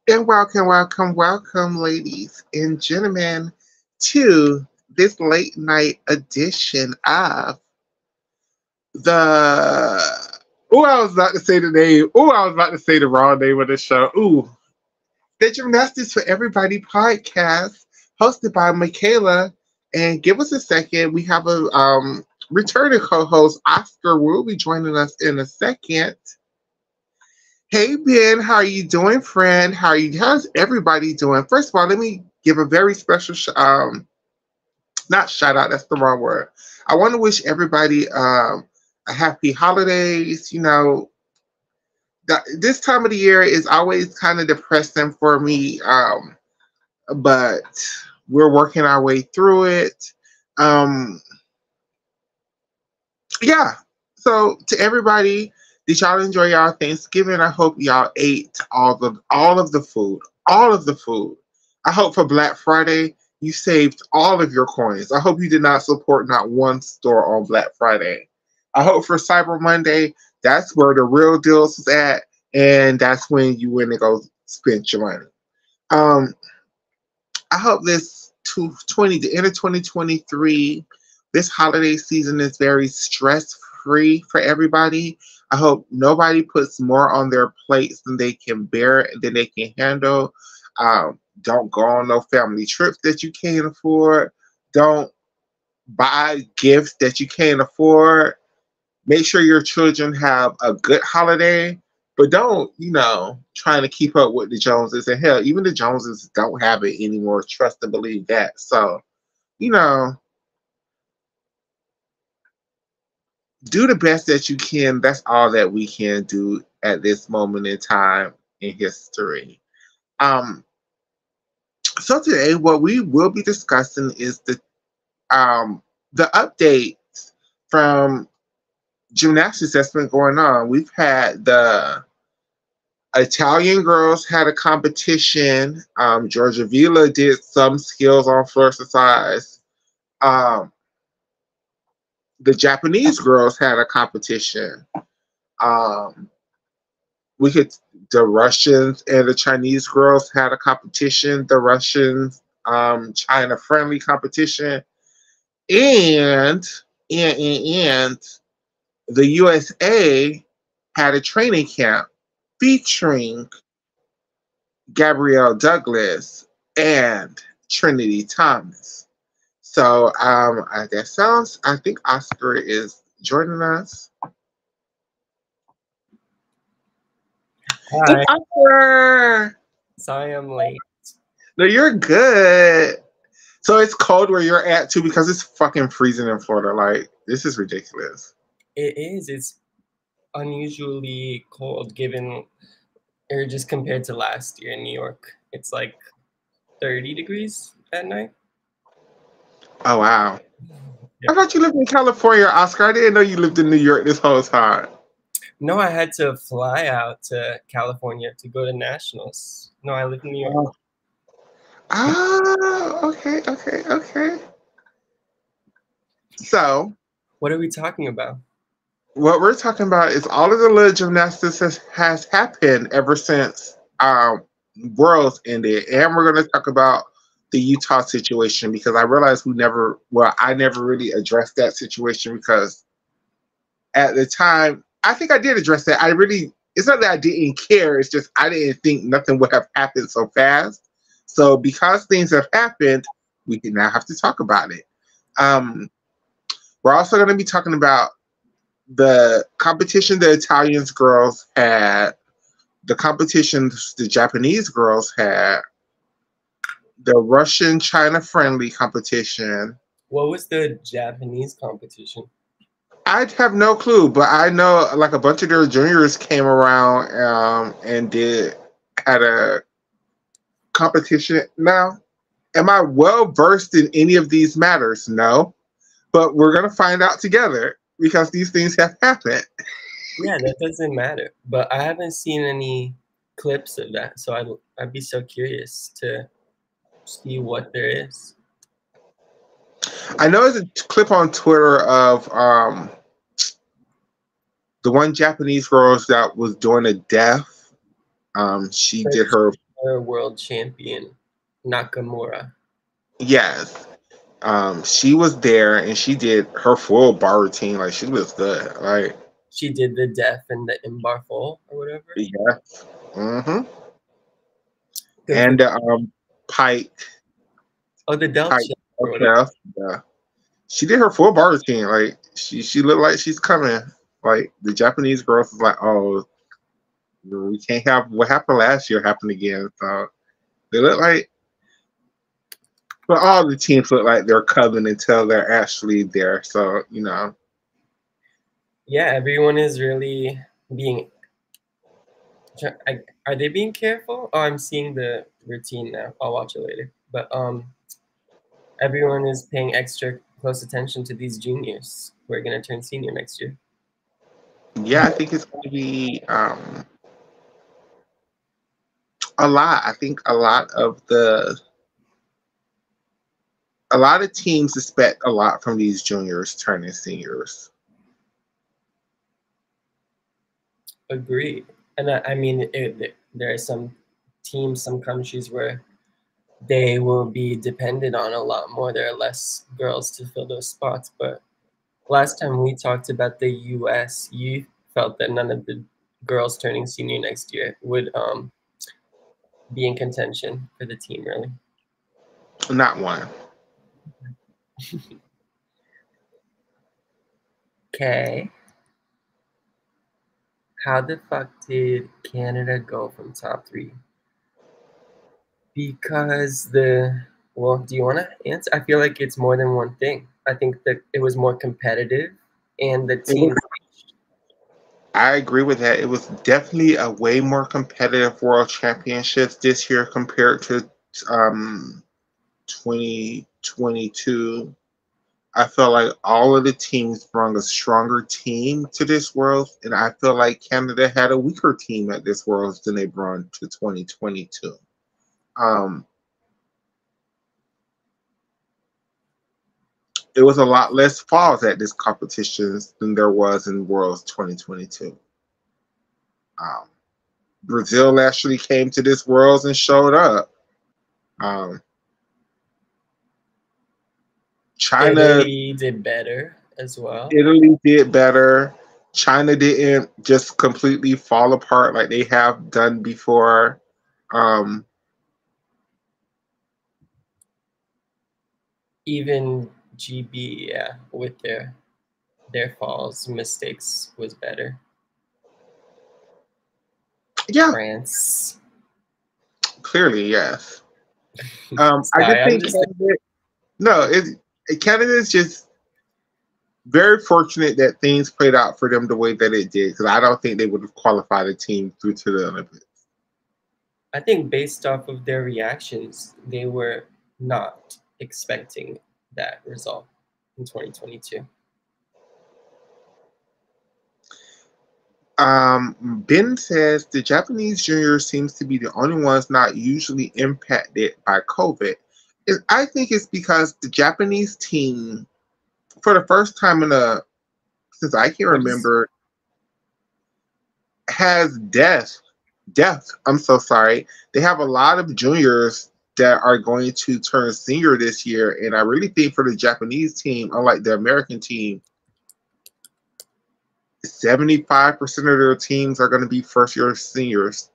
And welcome, welcome, welcome, ladies and gentlemen, to this late night edition of the. Oh, I was about to say the name. Oh, I was about to say the wrong name of the show. Ooh, the Gymnastics for Everybody podcast, hosted by Makayla. And give us a second. We have a returning co-host, Oscar, will be joining us in a second. Hey Ben, how are you doing, friend? How's everybody doing? First of all, let me give a very special not shout out, that's the wrong word. I want to wish everybody a happy holidays. This time of the year is always kind of depressing for me. But we're working our way through it. Um yeah. So to everybody, did y'all enjoy y'all Thanksgiving? I hope y'all ate all of the food. All of the food. I hope for Black Friday you saved all of your coins. I hope you did not support not one store on Black Friday. I hope for Cyber Monday, that's where the real deals is at, and that's when you went and go spend your money. Um, I hope the end of 2023, this holiday season is very stress free for everybody. I hope nobody puts more on their plates than they can bear, than they can handle. Don't go on no family trips that you can't afford. Don't buy gifts that you can't afford. Make sure your children have a good holiday, but don't, trying to keep up with the Joneses. And hell, even the Joneses don't have it anymore. Trust and believe that. So, you know, do the best that you can. That's all that we can do at this moment in time in history. Um, so today, what we will be discussing is the updates from gymnastics that's been going on. We've had the Italian girls had a competition. Georgia Vila did some skills on floor exercise. Um, the Japanese girls had a competition. Um, we could the Russians and the Chinese girls had a competition. The Russians China friendly competition, and and the USA had a training camp featuring Gabrielle Douglas and Trinity Thomas. So I think Oscar is joining us. Hey, Hi. Oscar. Sorry I'm late. No, you're good. So it's cold where you're at too because it's fucking freezing in Florida. Like this is ridiculous. It is. It's unusually cold given or just compared to last year in New York. It's like 30 degrees at night. Oh wow. I Yep. thought you lived in California, Oscar. I didn't know you lived in New York this whole time. No, I had to fly out to California to go to nationals. No, I live in New York. Oh. Ah, okay, okay, okay. So What are we talking about? what we're talking about is all of the little gymnastics has happened ever since Worlds ended, and we're going to talk about the Utah situation because I realized I never really addressed that situation because at the time, I think I did address that. It's not that I didn't care, it's just I didn't think nothing would have happened so fast. So because things have happened, we can now have to talk about it. Um, we're also going to be talking about the competition the Italians girls had, the competitions the Japanese girls had, the Russian China friendly competition. What was the Japanese competition? I have no clue, but I know like a bunch of their juniors came around and did had a competition. Now, am I well versed in any of these matters? No, but we're gonna find out together because these things have happened. Yeah, that doesn't matter. But I haven't seen any clips of that, so I'd be so curious to see what there is. I know there's a clip on Twitter of the one Japanese girl that was doing a deaf. She did her former world champion Nakamura. Yes. She was there and she did her full bar routine. Like she was good. Like She did the death and the in-bar fall or whatever. yes. Mm-hmm. Good for And Pike oh the Del Pike Chip or whatever. okay. Yeah. She did her full bar routine. Like she looked like she's coming. Like the Japanese girls was like, oh, we can't have what happened last year happen again. So they look like, but all the teams look like they're coming until they're actually there. So Yeah, everyone is really being. Are they being careful? Oh, I'm seeing the routine now. I'll watch it later. But everyone is paying extra close attention to these juniors who are gonna turn senior next year. yeah, I think it's going to be a lot. I think a lot of teams expect a lot from these juniors turning seniors. Agreed. And I mean, there are some teams, some countries where they will be dependent on a lot more. There are less girls to fill those spots. But last time we talked about the U.S., you felt that none of the girls turning senior next year would be in contention for the team, really. Not one. Okay. How the fuck did Canada go from top three? Because well, do you want to answer? I feel like it's more than one thing. I think that it was more competitive and the It was, team. I agree with that. It was definitely a way more competitive World Championships this year compared to um, 2022. I feel like all of the teams brought a stronger team to this World, and I feel like Canada had a weaker team at this World than they brought to 2022. Um, it was a lot less falls at this competition than there was in Worlds 2022. Um, Brazil actually came to this Worlds and showed up. Um, China, Italy did better as well. Italy did better. China didn't just completely fall apart like they have done before. Um, Even GB, yeah, with their falls mistakes was better. yeah, France. clearly, yes. I Sorry, just I'm think just Canada, no, Canada is just very fortunate that things played out for them the way that it did because I don't think they would have qualified a team through to the Olympics. I think based off of their reactions, they were not expecting that result in 2022. Ben says the Japanese juniors seems to be the only ones not usually impacted by COVID. And I think it's because the Japanese team, for the first time since I can What is remember, has death. Death. I'm so sorry. They have a lot of juniors that are going to turn senior this year, and I really think for the Japanese team, unlike the American team, 75% of their teams are going to be first year seniors.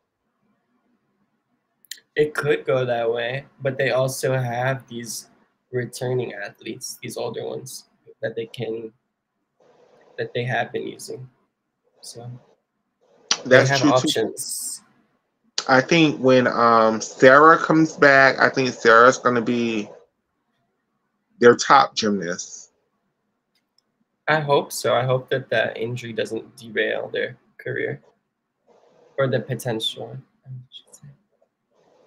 it could go that way, but they also have these returning athletes, these older ones that they have been using. So they That's have true too. options. I think when Sarah comes back, I think Sarah's going to be their top gymnast. I hope so. I hope that that injury doesn't derail their career or the potential, I should say.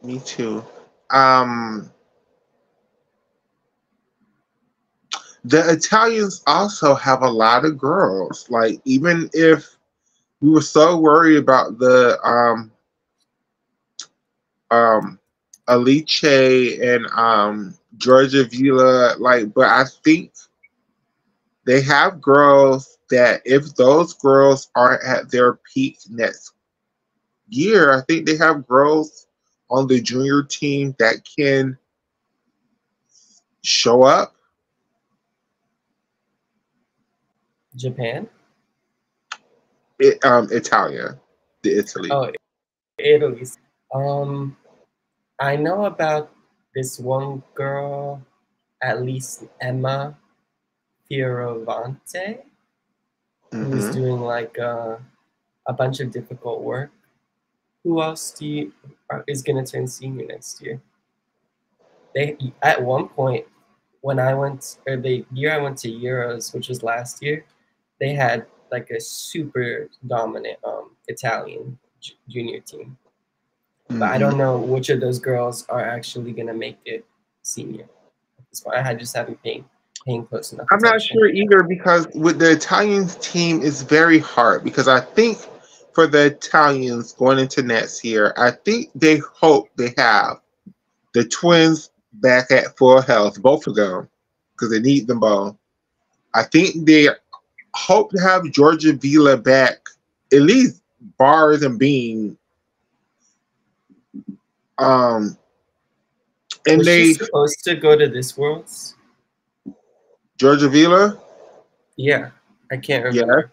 Me too. Um, the Italians also have a lot of girls. Like even if we were so worried about the um, Alice and Georgia Vila, like, but I think they have girls that if those girls are at their peak next year, I think they have girls on the junior team that can show up? Japan? Italia, the Italy. Oh, Italy. Um, I know about this one girl, at least Emma Fioravante, who's Hmm. doing like a bunch of difficult work. Who else is gonna turn senior next year? They at one point when I went, or the year I went to Euros, which was last year, they had like a super dominant Italian junior team. But I Hmm. don't know which of those girls are actually gonna make it senior. That's why I just haven't paying close enough I'm not attention. sure either because with the Italians team, it's very hard because I think for the Italians going into next year, I think they hope they have the twins back at full health, both of them, because they need them both. I think they hope to have Georgia Vila back, at least bars and being. Um, and Was she they supposed to go to this Worlds? Georgia Vila, Yeah, I can't yes, remember.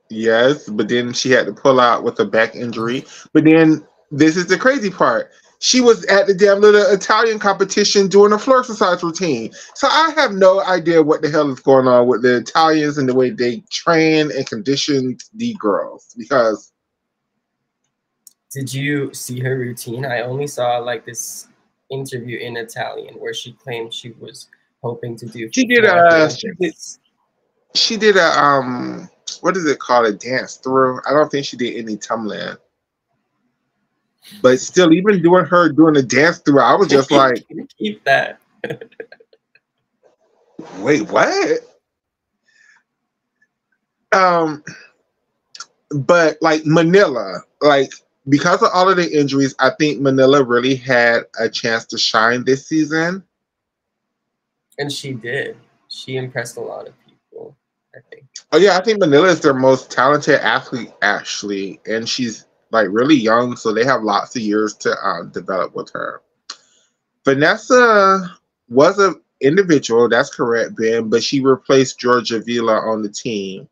yes, but then she had to pull out with a back injury. But then this is the crazy part. She was at the damn little Italian competition doing a floor exercise routine. So I have no idea what the hell is going on with the Italians and the way they train and condition the girls. Because Did you see her routine? I only saw like this interview in Italian where she claimed she was hoping to do she did floor at the a Olympics. she did a what is it called, a dance through. I don't think she did any tumbling. But still, even doing her doing a dance through, I was just like, Keep that. wait, what? Um, but like Manila, like because of all of the injuries, I think Manila really had a chance to shine this season. And she did. She impressed a lot of people, I think. Oh yeah, I think Manila is their most talented athlete actually, and she's like really young, so they have lots of years to develop with her. Vanessa was an individual, that's correct, Ben, but she replaced Georgia Vila on the team.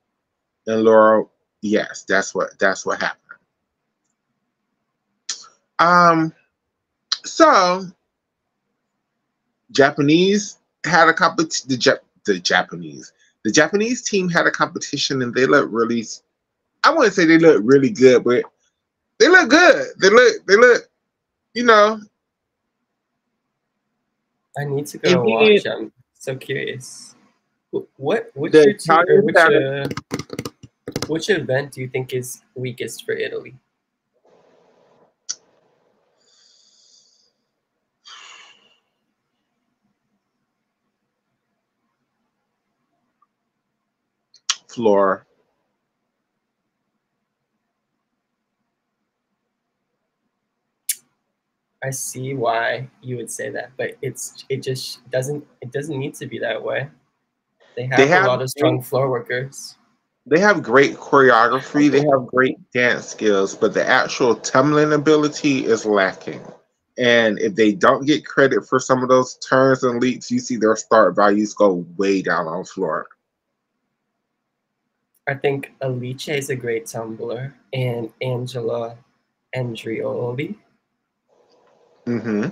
And Laura, yes, that's what happened. Um, so Japanese had a competition. The Japanese team had a competition, and they looked really. I wouldn't say they look really good, but they look good. They look. You know, I need to and go then watch. I'm so curious. Which the routine or Italians had a which event do you think is weakest for Italy? floor. I see why you would say that, but it doesn't need to be that way. They They have a have lot of strong floor workers. They have great choreography, they have great dance skills, but the actual tumbling ability is lacking. And if they don't get credit for some of those turns and leaps, you see their start values go way down on floor. I think Alice is a great tumbler, and Angela Andrioli, Hmm.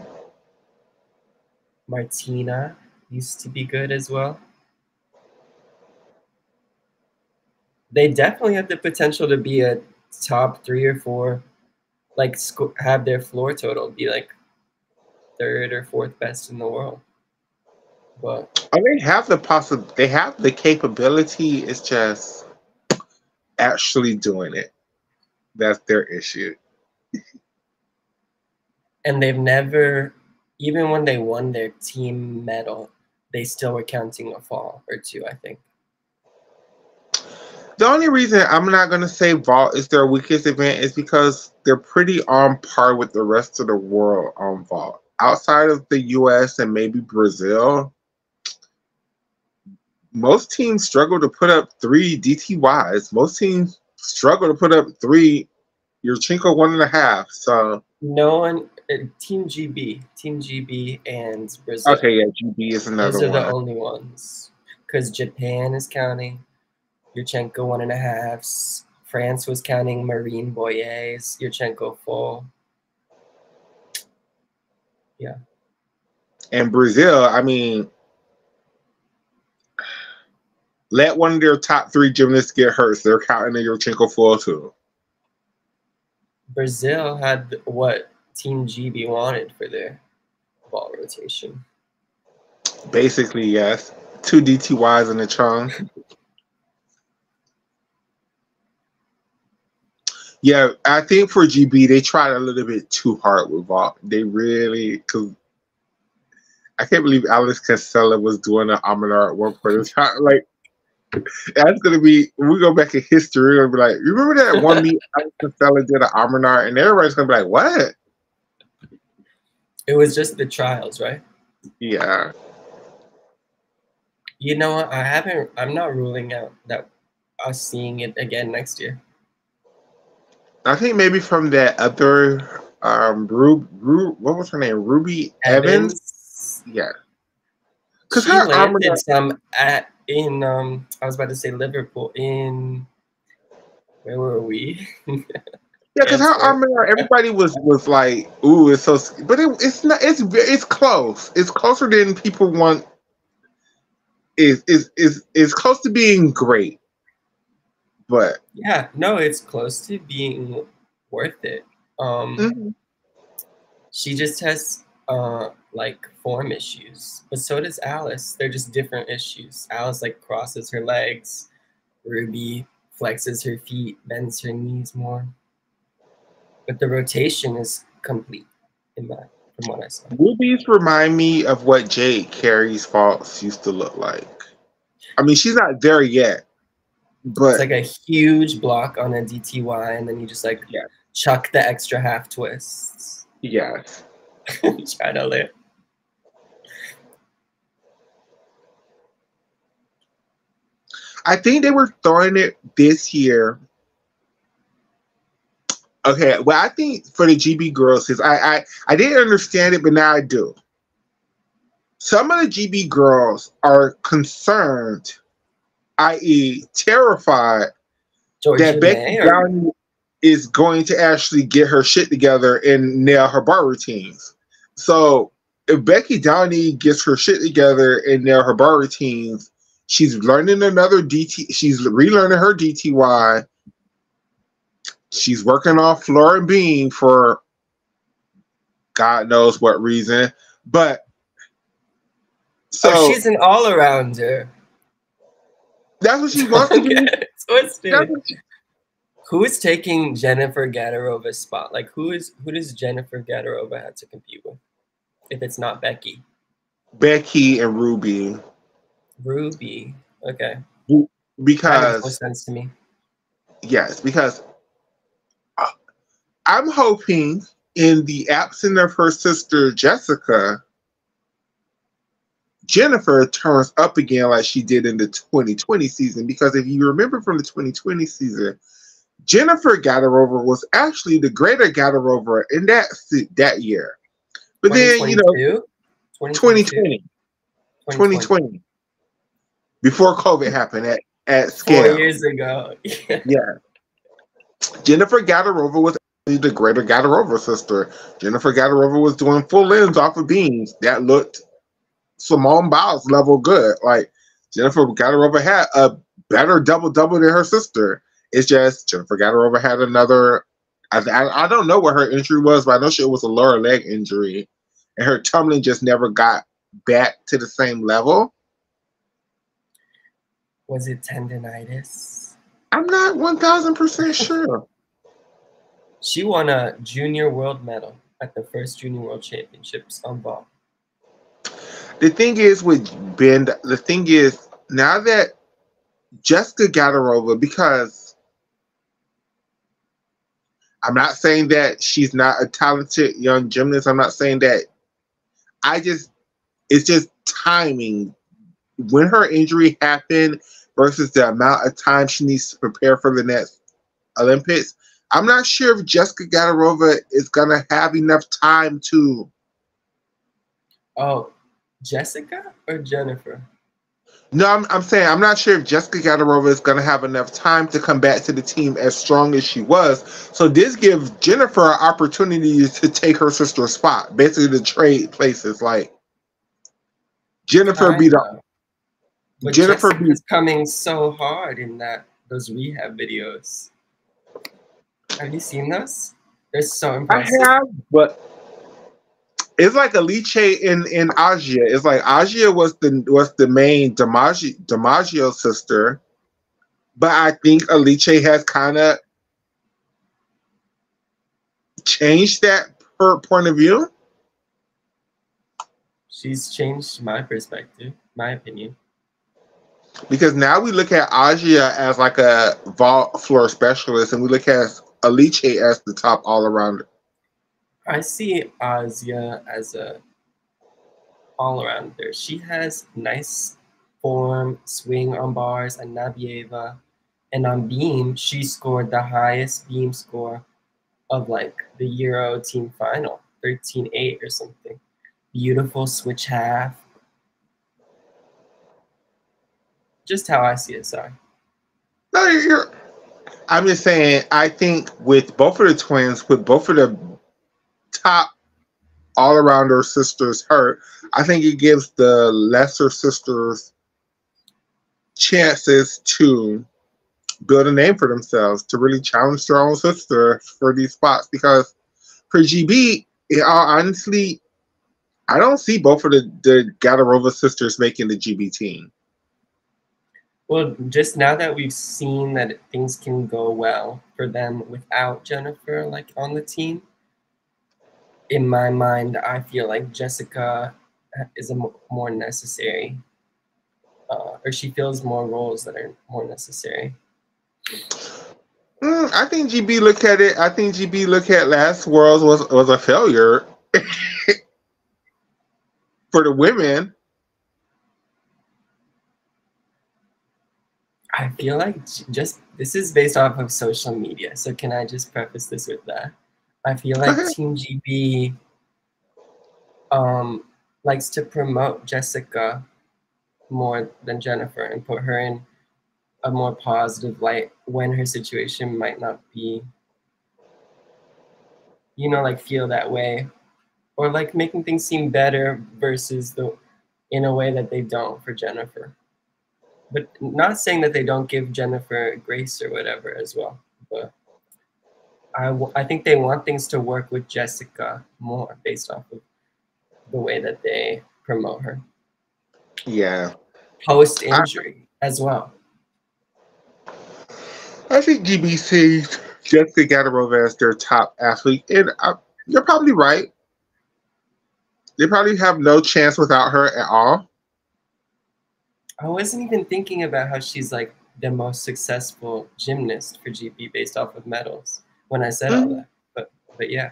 Martina used to be good as well. They definitely have the potential to be a top 3 or 4, like have their floor total be like third or fourth best in the world. But Oh, they have the capability, it's just actually doing it. That's their issue. and they've never, even when they won their team medal, they still were counting a fall or two, I think. The only reason I'm not going to say vault is their weakest event is because they're pretty on par with the rest of the world on vault. Outside of the US and maybe Brazil, most teams struggle to put up 3 DTYs. Most teams struggle to put up 3 Yurchenko 1.5. So No one, Team GB, and Okay, Brazil. yeah, GB is another Those are the one. only ones. Because Japan is counting Yurchenko 1.5s. France was counting Marine Boyes, Yurchenko full. Yeah. And Brazil, I mean, let one of their top 3 gymnasts get hurt, so they're counting the Yurchenko full too. Brazil had what Team GB wanted for their ball rotation. Basically, yes. 2 DTYs in the trunk. Yeah, I think for GB they tried a little bit too hard with vault. They really, because I can't believe Alice Cancella was doing an Amanar at one point in time. Like, that's gonna be, when we go back in history, we're gonna be like, you remember that one meet Alice Cancella did an Amanar, and everybody's gonna be like, what? It was just the trials, right? Yeah. You know what? I'm not ruling out that us seeing it again next year. I think maybe from that other what was her name? Ruby Evans? Yeah. Because She her landed Amanar, some in I was about to say Liverpool. In where were we? yeah, because her Antwerp. Amanar, everybody was like, ooh, it's so, but it's not, it's close. It's closer than people want. Is close to being great, but Yeah, no, it's close to being worth it. mhm. She just has like form issues, but so does Alice. They're just different issues. Alice like crosses her legs. Ruby flexes her feet, bends her knees more. But the rotation is complete in that, from what I saw. Rubies remind me of what Jade Carey's faults used to look like. I mean, she's not there yet, It's but like a huge block on a DTY, and then you just like yeah, chuck the extra half twists. yes. Try to live. I think they were throwing it this year. Okay, well, I think for the GB girls, is I didn't understand it, but now I do. Some of the GB girls are concerned, i.e., terrified that Georgia Becky May or Downey is going to actually get her shit together and nail her bar routines. So if Becky Downey gets her shit together and nail her bar routines, she's learning another DT. She's relearning her DTY. She's working off floor and beam for God knows what reason. But so she's an all-arounder. that's what she wants to be. Who's taking Jennifer Gadarova's spot? Like who does Jennifer Gadarova have to compete with? If it's not Becky. Becky and Ruby. Ruby. Okay. That makes more Because sense to me. yes, because I'm hoping in the absence of her sister Jessica, Jennifer turns up again like she did in the 2020 season. Because if you remember from the 2020 season, Jennifer Gadarova was actually the greater Gadarova in that year. But then, 2020. 2020. Before COVID happened at Scale. 4 scale. years ago. Yeah. Jennifer Gadarova was the greater Gadarova sister. Jennifer Gadarova was doing full lens off of beams that looked Simone Biles level good. Like Jennifer Gadarova had a better double than her sister. It's just Jennifer Gadarova had another. I don't know what her injury was, but I know it was a lower leg injury, and her tumbling just never got back to the same level. Was it tendonitis? I'm not 1,000% sure. She won a junior world medal at the first junior world championships on ball. The thing is with Ben, the thing is now that Jessica Gadarova, because I'm not saying that she's not a talented young gymnast. I'm not saying that. It's just timing. When her injury happened versus the amount of time she needs to prepare for the next Olympics, I'm not sure if Jessica Gadarova is gonna have enough time to. Oh, Jessica or Jennifer? No, I'm saying I'm not sure if Jessica Gadarova is gonna have enough time to come back to the team as strong as she was. So this gives Jennifer an opportunity to take her sister's spot, basically to trade places. Like Jennifer be Kind the of. But Jennifer be. Jessica's coming so hard in those rehab videos. Have you seen those? They're so I impressive. have, but it's like Alice in Agia. It's like Agia was the main DiMaggio sister, but I think Alice has kind of changed that per point of view She's changed my perspective, my opinion. because now we look at Agia as like a vault floor specialist, and we look at Alice as the top all around. I see Asia as a all-arounder. She has nice form, swing on bars, and Nabieva. And on beam, she scored the highest beam score of like the Euro team final, 13-8 or something. Beautiful switch half. Just how I see it, sorry. No, I'm just saying. I think with both of the twins, with both of the top all around her sisters hurt, I think it gives the lesser sisters chances to build a name for themselves, to really challenge their own sister for these spots. Because for GB, honestly, I don't see both of the Gadarova sisters making the GB team. Well, just now that we've seen that things can go well for them without Jennifer like on the team, in my mind, I feel like Jessica is more necessary, or she fills more roles that are more necessary. I think GB look at it. I think GB look at last Worlds was a failure for the women. I feel like just this is based off of social media, so can I just preface this with that? I feel like Team GB likes to promote Jessica more than Jennifer and put her in a more positive light when her situation might not be, like feel that way, or like making things seem better versus in a way that they don't for Jennifer. But not saying that they don't give Jennifer grace or whatever as well. But I think they want things to work with Jessica more based off of the way that they promote her. Yeah. Post injury as well. I think GB sees Jessica Gadarova as their top athlete, and you're probably right. They probably have no chance without her at all. I wasn't even thinking about how she's like the most successful gymnast for GB based off of medals when I said all that. But yeah.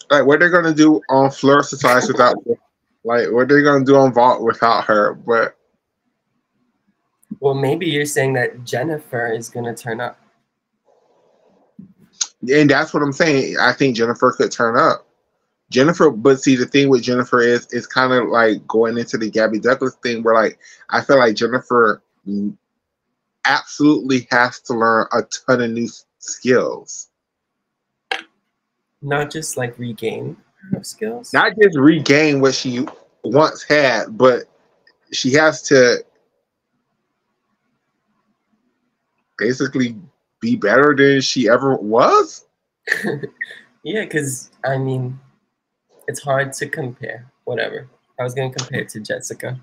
Like what they're gonna do on floor exercise without, like what they're gonna do on vault without her. But well, maybe you're saying that Jennifer is gonna turn up. and that's what I'm saying. I think Jennifer could turn up. Jennifer, but see, the thing with Jennifer is kind of like going into the Gabby Douglas thing, where like I feel like Jennifer absolutely has to learn a ton of new skills. Not just like regain her skills. Not just regain what she once had, but she has to basically be better than she ever was. Yeah, because I mean, it's hard to compare. Whatever. I was gonna compare it to Jessica.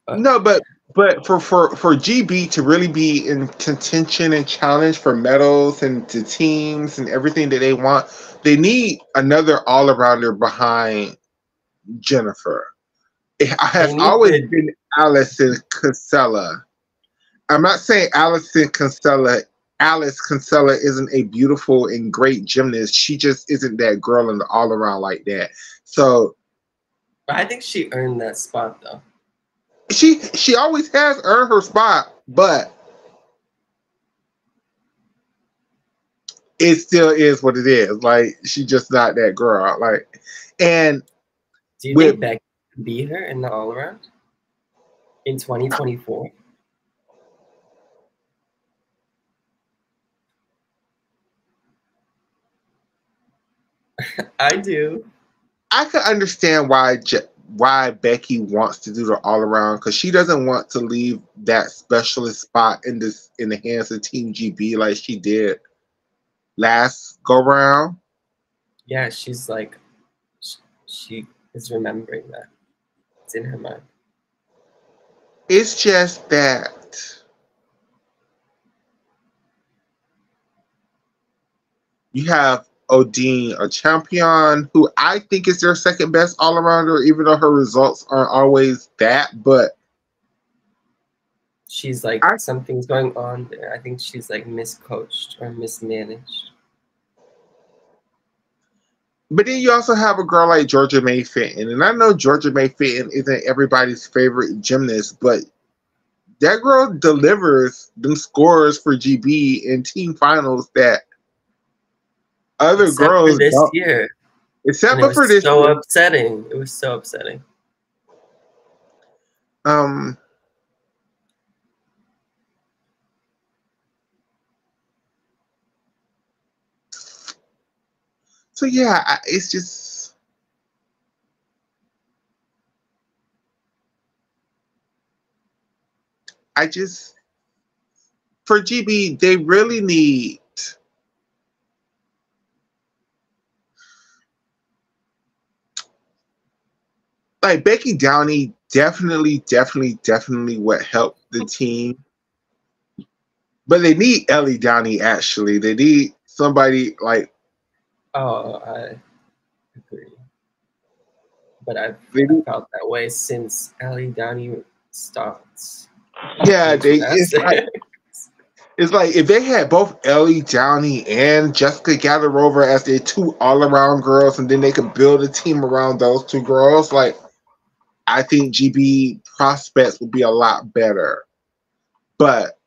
No, but for GB to really be in contention and challenge for medals and to teams and everything that they want, they need another all arounder behind Jennifer. It has They need always to. been Alison Kinsella. I'm not saying Alice Kinsella isn't a beautiful and great gymnast. She just isn't that girl in the all around like that. So I think she earned that spot though. she always has earned her spot, but it still is what it is. Like she's just not that girl. Like, and Do you with think Becky could beat her in the all around in 2024? I do. I could understand why Becky wants to do the all around because she doesn't want to leave that specialist spot in the hands of Team GB like she did last go round. Yeah, she's like, she is remembering that. It's in her mind. It's just that you have Odine, a champion, who I think is their second best all arounder, even though her results aren't always that. But She's like, I, something's going on there. I think she's like miscoached or mismanaged. but then you also have a girl like Georgia May Fenton, and I know Georgia May Fenton isn't everybody's favorite gymnast, but that girl delivers them scores for GB in team finals that other Except for girls this don't. year. Except And it for was this so year. upsetting. It was so upsetting. Um, so yeah, it's just I just for GB they really need like Becky Downey definitely what helped the team. But they need Ellie Downey actually. They need somebody like Oh, I agree. But I've they I need, felt that way since Ellie Downey stopped yeah, doing they gymnastics. it's like if they had both Ellie Downey and Jessica Gadarover as their two all around girls, and then they could build a team around those two girls, like I think GB prospects would be a lot better. But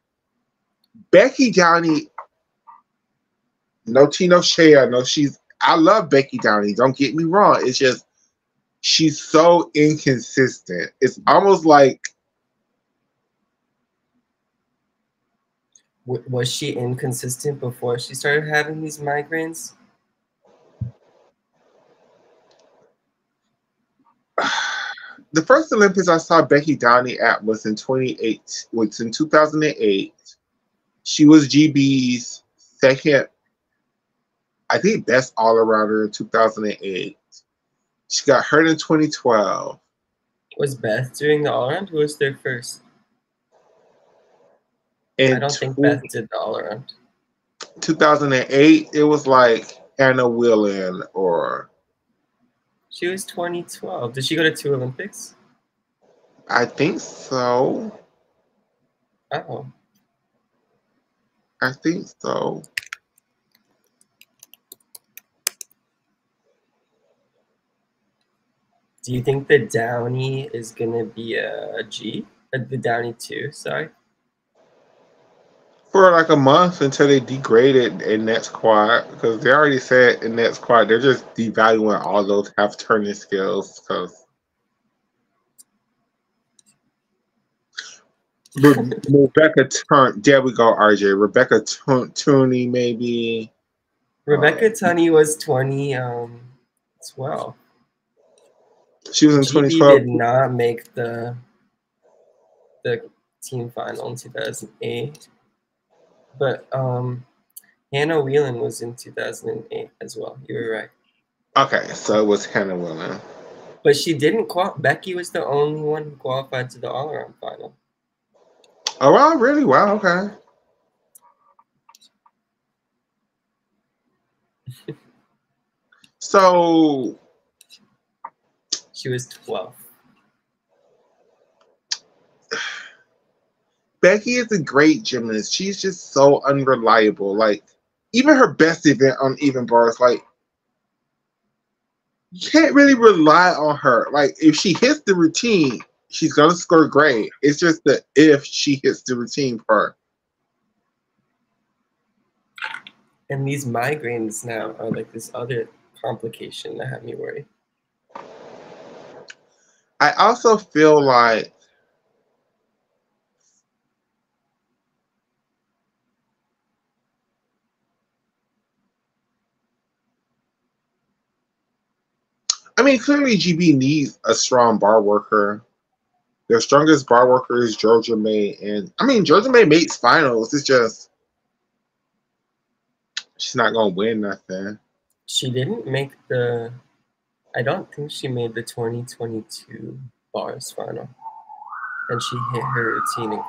Becky Downey, no Tino Shea, no she's I love Becky Downey, don't get me wrong. It's just she's so inconsistent. It's almost like Was she inconsistent before she started having these migraines? the first Olympics I saw Becky Downey at was in 28. Was in 2008. She was GB's second, I think, best all arounder in 2008. She got hurt in 2012. Was Beth doing the all around? Who was there first? I In don't think Beth did the all around. 2008, it was like Anna Whelan or She was 2012. Did she go to 2 Olympics? I think so. Oh. I think so. Do you think the Downey is gonna be a G? The Downey 2, sorry. For like a month until they degraded in net squad because they already said in net squad they're just devaluing all those half turning skills because Rebecca there we go, RJ. Rebecca Tooney maybe. Rebecca Tunney was 2012. She was in GB 2012. did not make the team final in 2008. But Hannah Whelan was in 2008 as well. You were right. Okay, so it was Hannah Whelan. But she didn't qualify. Becky was the only one who qualified to the all-around final. Oh wow, really? Wow, okay. So She was 12th. Becky is a great gymnast. She's just so unreliable. Like even her best event on even bars, like you can't really rely on her. Like if she hits the routine, she's gonna score great. It's just the if she hits the routine part. And these migraines now are like this other complication that had me worried. I also feel like clearly GB needs a strong bar worker. Their strongest bar worker is Georgia May, and Georgia May makes finals. It's just she's not gonna win nothing. She didn't make the. I don't think she made the 2022 bars final, and she hit her routine in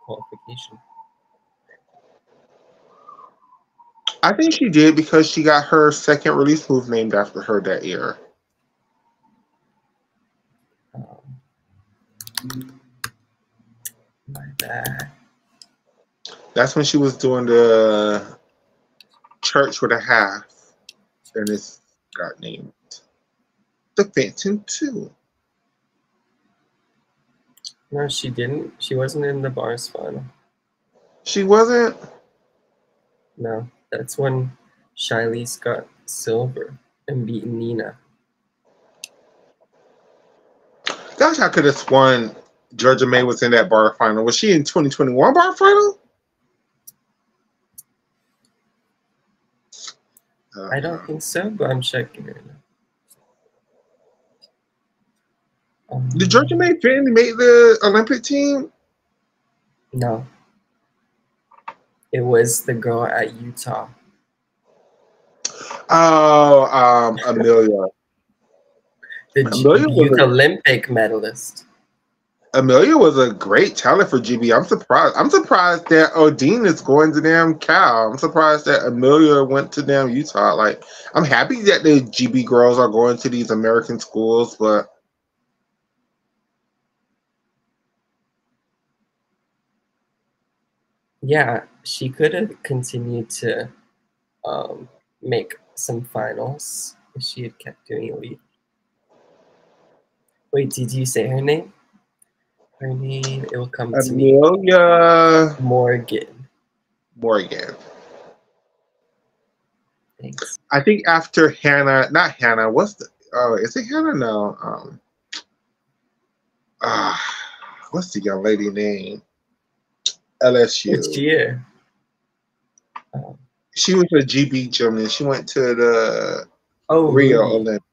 qualification. I think she did because she got her second release move named after her that year. My bad. That's when she was doing the church with a half, and it's got named the Phantom 2. No, she didn't. She wasn't in the bars final. She wasn't? No, that's when Shiley's got silver and beat Nina. Gosh, I could have sworn Georgia May was in that bar final. Was she in 2021 bar final? I don't think so, but I'm checking it now. Did Georgia May finally make the Olympic team? No. It was the girl at Utah. Oh, Amelia. The youth Olympic medalist. Amelia was a great talent for GB. I'm surprised. I'm surprised that Odine is going to damn Cal. I'm surprised that Amelia went to damn Utah. Like, I'm happy that the GB girls are going to these American schools, but yeah, she could have continued to make some finals if she had kept doing elite. Wait, did you say her name? Her name, it will come to me. Amelia Morgan. Thanks. I think after Hannah, not Hannah, is it Hannah? No. What's the young lady name? LSU. Which year? She was a GB gymnast. She went to the Ruby. Rio Olympics.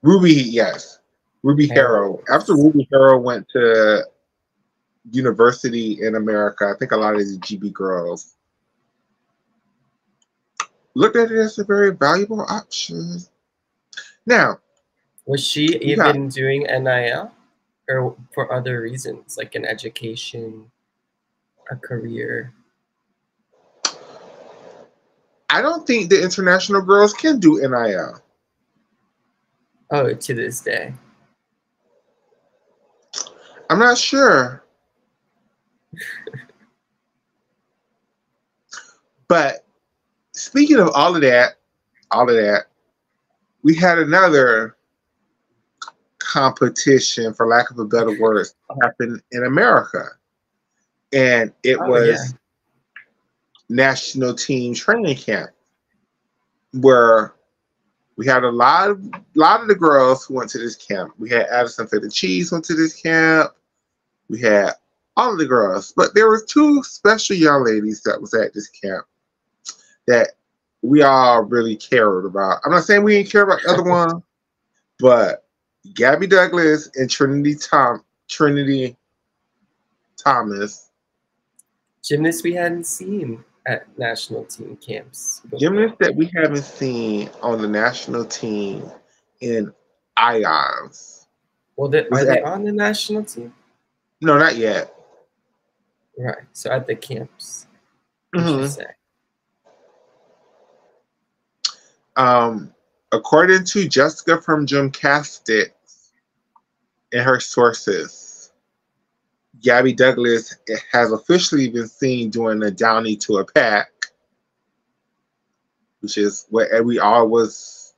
Ruby, yes. Ruby Harrow. After Ruby Harrow went to university in America, I think a lot of the GB girls looked at it as a very valuable option. Now, was she even doing NIL or for other reasons, like an education, a career? I don't think the international girls can do NIL. Oh, to this day. I'm not sure. But speaking of all of that, we had another competition, for lack of a better word, happen in America. And it was national team training camp, where we had a lot of the girls who went to this camp. We had Addison Feta Cheese went to this camp. We had all of the girls, but there were two special young ladies that was at this camp that we all really cared about. I'm not saying we didn't care about the other one, but Gabby Douglas and Trinity Thomas. Gymnasts we hadn't seen at national team camps before. Gymnasts that we haven't seen on the national team in ions. Well, are they on the national team? No, not yet. Right. So at the camps. Mm-hmm. According to Jessica from Gymnastics and her sources, Gabby Douglas has officially been seen doing a downy to a pack, which is what we all was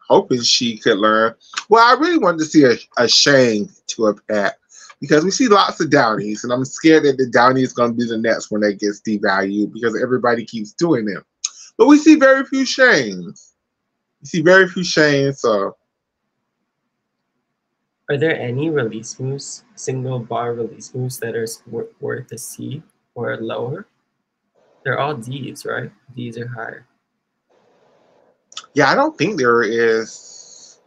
hoping she could learn. Well, I really wanted to see a shang to a pack, because we see lots of downies, and I'm scared that the downy is going to be the next one that gets devalued because everybody keeps doing them. But we see very few Shanes. We see very few Shanes, so Are there any release moves, single bar release moves that are worth a C or lower? They're all D's, right? D's are higher. yeah, I don't think there is.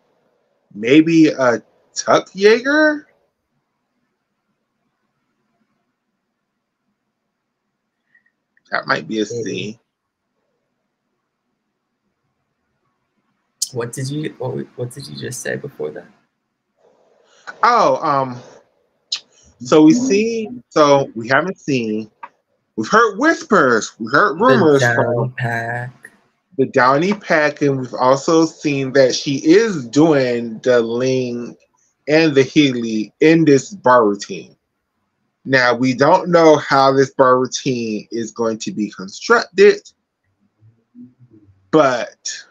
Maybe a Tuck Jaeger? That might be a Maybe. C. What did you just say before that? Oh, so we haven't seen, we've heard whispers, we've heard The rumors Downy from Pack. the Downey Pack, and we've also seen that she is doing the Ling and the Healy in this bar routine. Now, we don't know how this bar routine is going to be constructed, but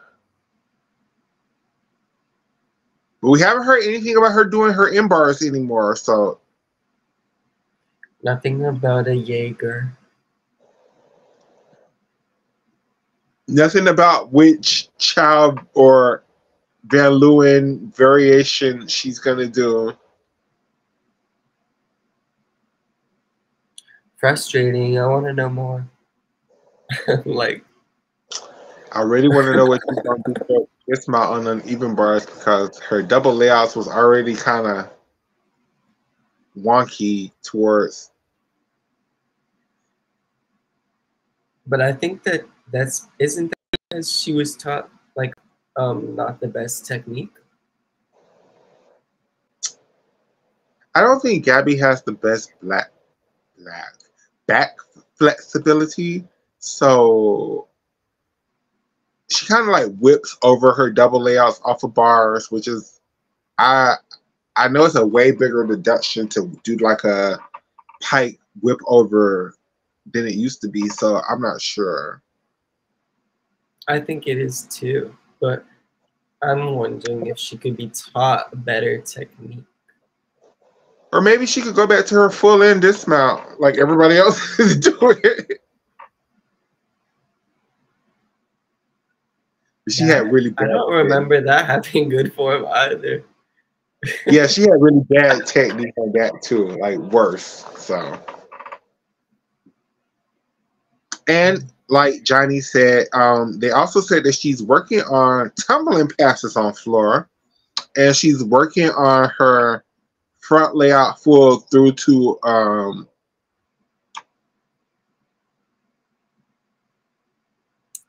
we haven't heard anything about her doing her in bars anymore. So Nothing about a Jaeger. nothing about which child or Van Leeuwen variation she's gonna do. Frustrating. I want to know more. Like, I really want to know what she's gonna do for Isma on uneven bars because her double layouts was already kind of wonky towards. but I think that's isn't that because she was taught like not the best technique. I don't think Gabby has the best black back flexibility, so she kind of like whips over her double layouts off of bars, which is I I know it's a way bigger deduction to do like a pike whip over than it used to be. So I'm not sure. I think it is too, but I'm wondering if she could be taught a better technique. Or maybe she could go back to her full in dismount like everybody else is doing. She had really I bad. don't remember that having good form either. Yeah, she had really bad technique on that too, like worse. So, and like Johnny said, they also said that she's working on tumbling passes on floor, and she's working on her front layout full through to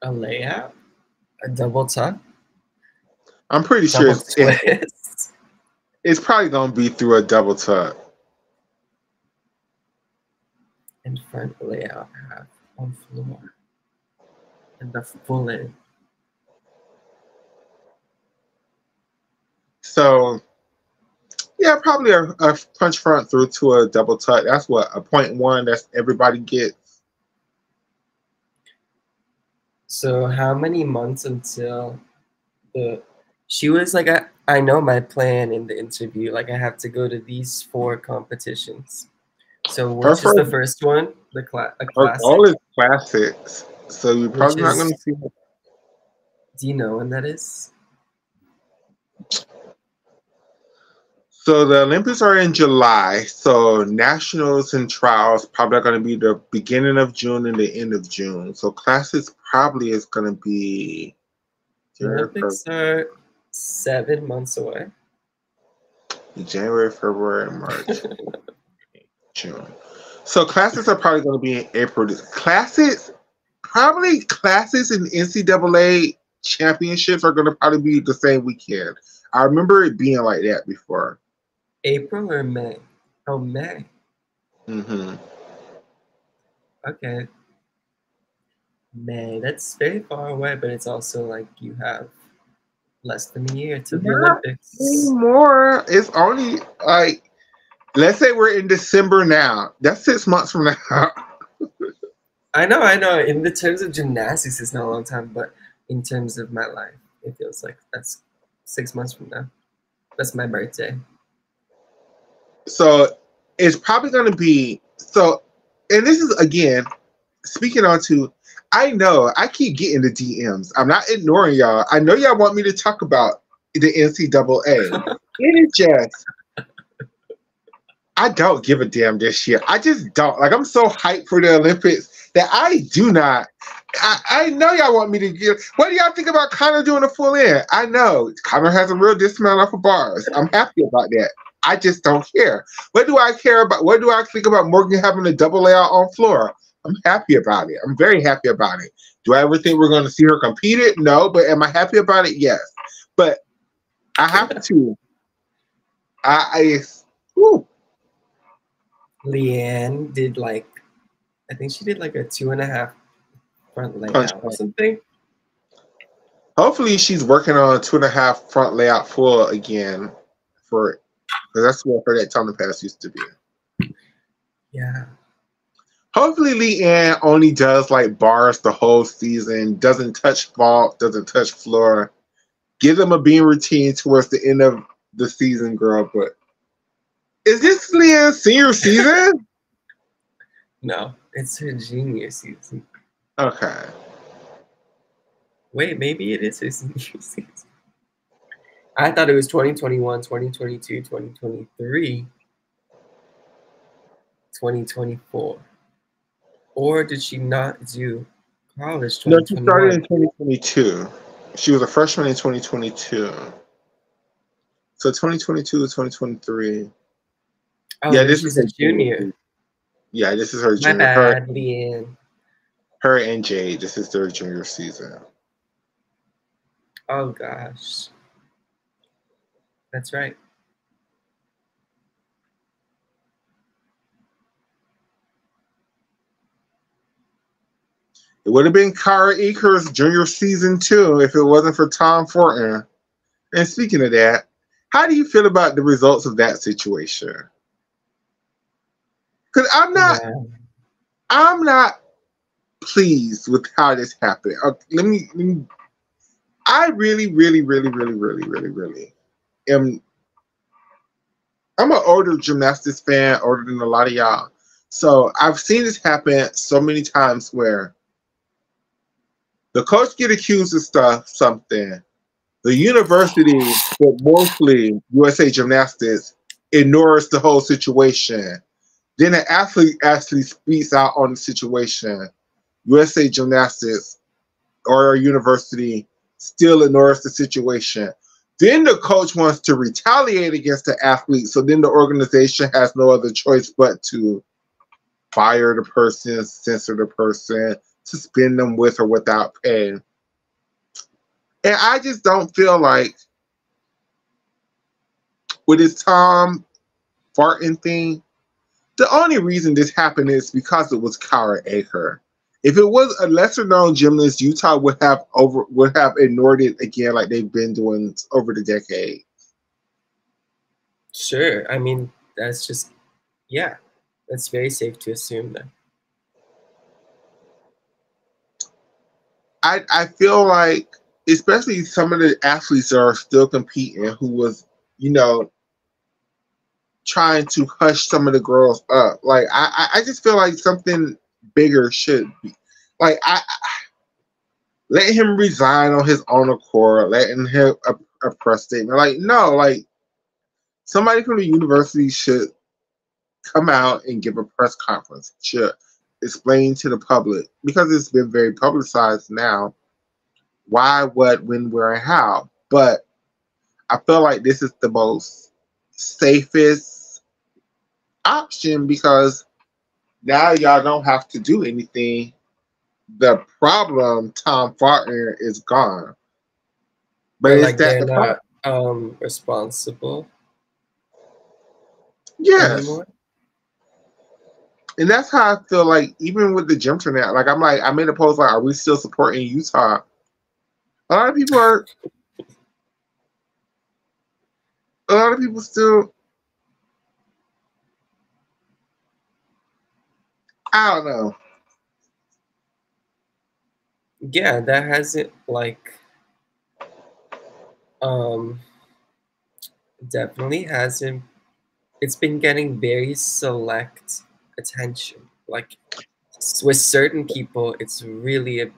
A layout, a double tuck, I'm pretty sure double twist, it's probably gonna be through a double tuck. and front layout half on floor, and the full in. So yeah, probably a punch front through to a double tuck. That's what a 0.1. That's everybody gets. So how many months until the? She was like, I know my plan in the interview. Like, I have to go to these 4 competitions. So which is the first one? A classic. All is classics. So you're Which probably not is, going to see. do you know when that is? So the Olympics are in July. So nationals and trials probably are going to be the beginning of June and the end of June. So classics probably is going to be. The Olympics are 7 months away. January, February, March, June. So classes are probably going to be in April. Classes in NCAA championships are going to probably be the same weekend. I remember it being like that before. April or May? Oh, May. Mm-hmm. Okay. May. That's very far away, but it's also like you have less than a year to the Olympics. Anymore. It's only like, let's say we're in December now. That's 6 months from now. I know. In the terms of gymnastics, it's not a long time, but in terms of my life, it feels like that's 6 months from now. That's my birthday. So it's probably going to be, so, and this is again, speaking on to, I know I keep getting the DMs. I'm not ignoring y'all. I know y'all want me to talk about the NCAA. It is just I don't give a damn this year. I just don't. Like, I'm so hyped for the Olympics that I do not. I know y'all want me to give. What do y'all think about Connor doing a full in? I know Connor has a real dismount off of bars. I'm happy about that. I just don't care. What do I care about? What do I think about Morgan having a double layout on floor? I'm happy about it. I'm very happy about it. Do I ever think we're going to see her compete it? No. But am I happy about it? Yes. But I have to. Whew. Leanne did like, I think she did like a 2.5 front Punch layout or point. something. Hopefully, she's working on 2.5 front layout full again for it, because that's what her that time pass used to be. Yeah. Hopefully, Leanne only does like bars the whole season, doesn't touch vault, doesn't touch floor. Give them a beam routine towards the end of the season, girl. But is this Leanne's senior season? No, it's her junior season. Okay. Wait, maybe it is her senior season. I thought it was 2021, 2022, 2023, 2024. Or did she not do college No, she started 2021? in 2022. She was a freshman in 2022. So 2022 to 2023. Oh, Yeah, then this is she's her a junior junior. season. Yeah, this is her My junior. Her, bad, Leanne. her and Jade. This is their junior season. Oh gosh. That's right. It would have been Kara Eker's junior season too if it wasn't for Tom Fortin. And speaking of that, how do you feel about the results of that situation? Because Yeah. I'm not pleased with how this happened. Let me. I really, really, really, really, really, really, really am. I'm an older gymnastics fan, older than a lot of y'all. So I've seen this happen so many times where the coach get accused of something. The university, but mostly USA Gymnastics, ignores the whole situation. Then an athlete actually speaks out on the situation. USA Gymnastics or a university still ignores the situation. Then the coach wants to retaliate against the athlete, so then the organization has no other choice but to fire the person, censor the person, suspend them with or without pay. And I just don't feel like with this Tom Farton thing, the only reason this happened is because it was Kara Aker. If it was a lesser known gymnast, Utah would have ignored it again like they've been doing over the decade. Sure. I mean, that's just, yeah, that's very safe to assume that. I feel like, especially some of the athletes that are still competing who was, you know, trying to hush some of the girls up. Like I just feel like something bigger should be. Like I let him resign on his own accord, letting him a press statement. Like, no, like somebody from the university should come out and give a press conference, should explain to the public, because it's been very publicized now, why, what, when, where, and how. But I feel like this is the most safest option because now y'all don't have to do anything. The problem, Tom Fartner, is gone. But Or is like that they're the problem? not responsible Yes. anymore. And that's how I feel like even with the gym turnout, like I made a post like, are we still supporting Utah? A lot of people are a lot of people still I don't know. Yeah, that hasn't like um definitely hasn't, it's been getting very select attention. Like with certain people, it's really a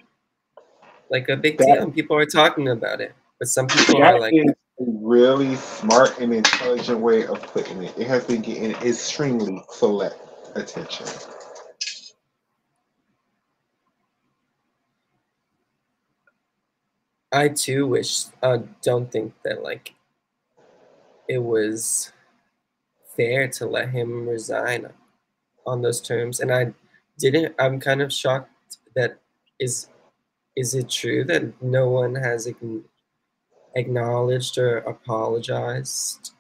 big deal, That and people are talking about it. But some people are that like, is a really smart and intelligent way of putting it. It has been getting extremely select attention. I too wish, don't think that like it was fair to let him resign on those terms, and I didn't. I'm kind of shocked that is is it true that no one has acknowledged or apologized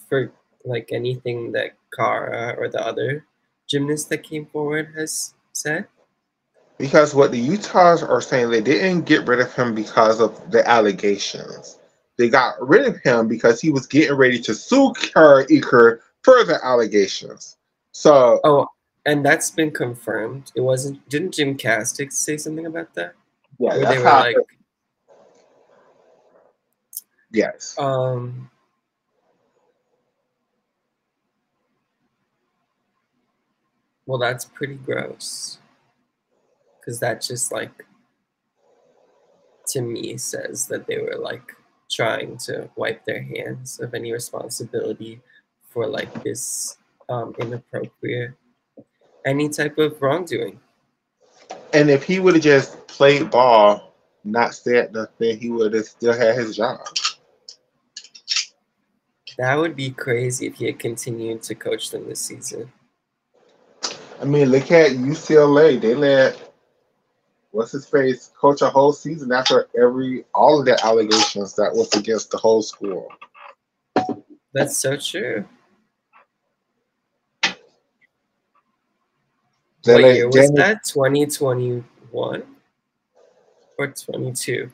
for like anything that Kara or the other gymnast that came forward has said? Because what the Utahs are saying, they didn't get rid of him because of the allegations. They got rid of him because he was getting ready to sue Kara Iker for the allegations. So Oh, and that's been confirmed. It wasn't. Didn't Gymnastics say something about that? yeah, Where they that's were how. like, Yes. um, well, that's pretty gross. Because that just like to me says that they were like trying to wipe their hands of any responsibility for like this inappropriate any type of wrongdoing. And if he would have just played ball, not said nothing, he would have still had his job. That would be crazy if he had continued to coach them this season. I mean, look at UCLA. They let what's his face coach a whole season after all of the allegations that was against the whole school. That's so true. They What year let was Dennis, that? 2021 or 22?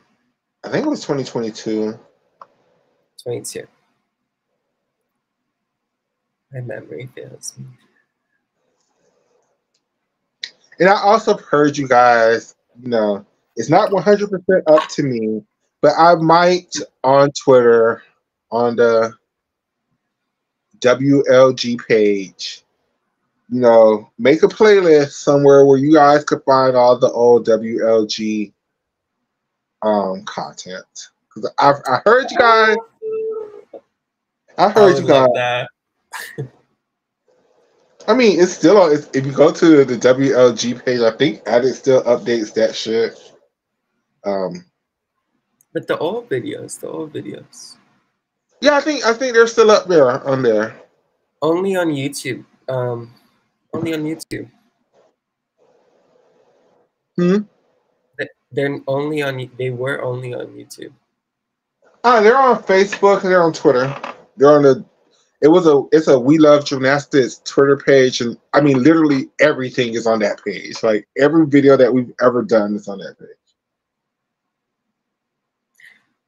I think it was 2022. 22. My memory fails me. And I also heard you guys, it's not 100% up to me, but I might on Twitter, on the WLG page, make a playlist somewhere where you guys could find all the old WLG content. Because I heard you guys, I I heard would you guys. love that. I mean, it's still on. If you go to the WLG page, I think it still updates that shit. Um, But the old videos, the old videos. yeah, I think they're still up there on there. Only on YouTube. Only on YouTube. Hmm. They're only on. They were only on YouTube. They're on Facebook and they're on Twitter. They're on the. It's a We Love Gymnastics Twitter page, and I mean literally everything is on that page. Like every video that we've ever done is on that page.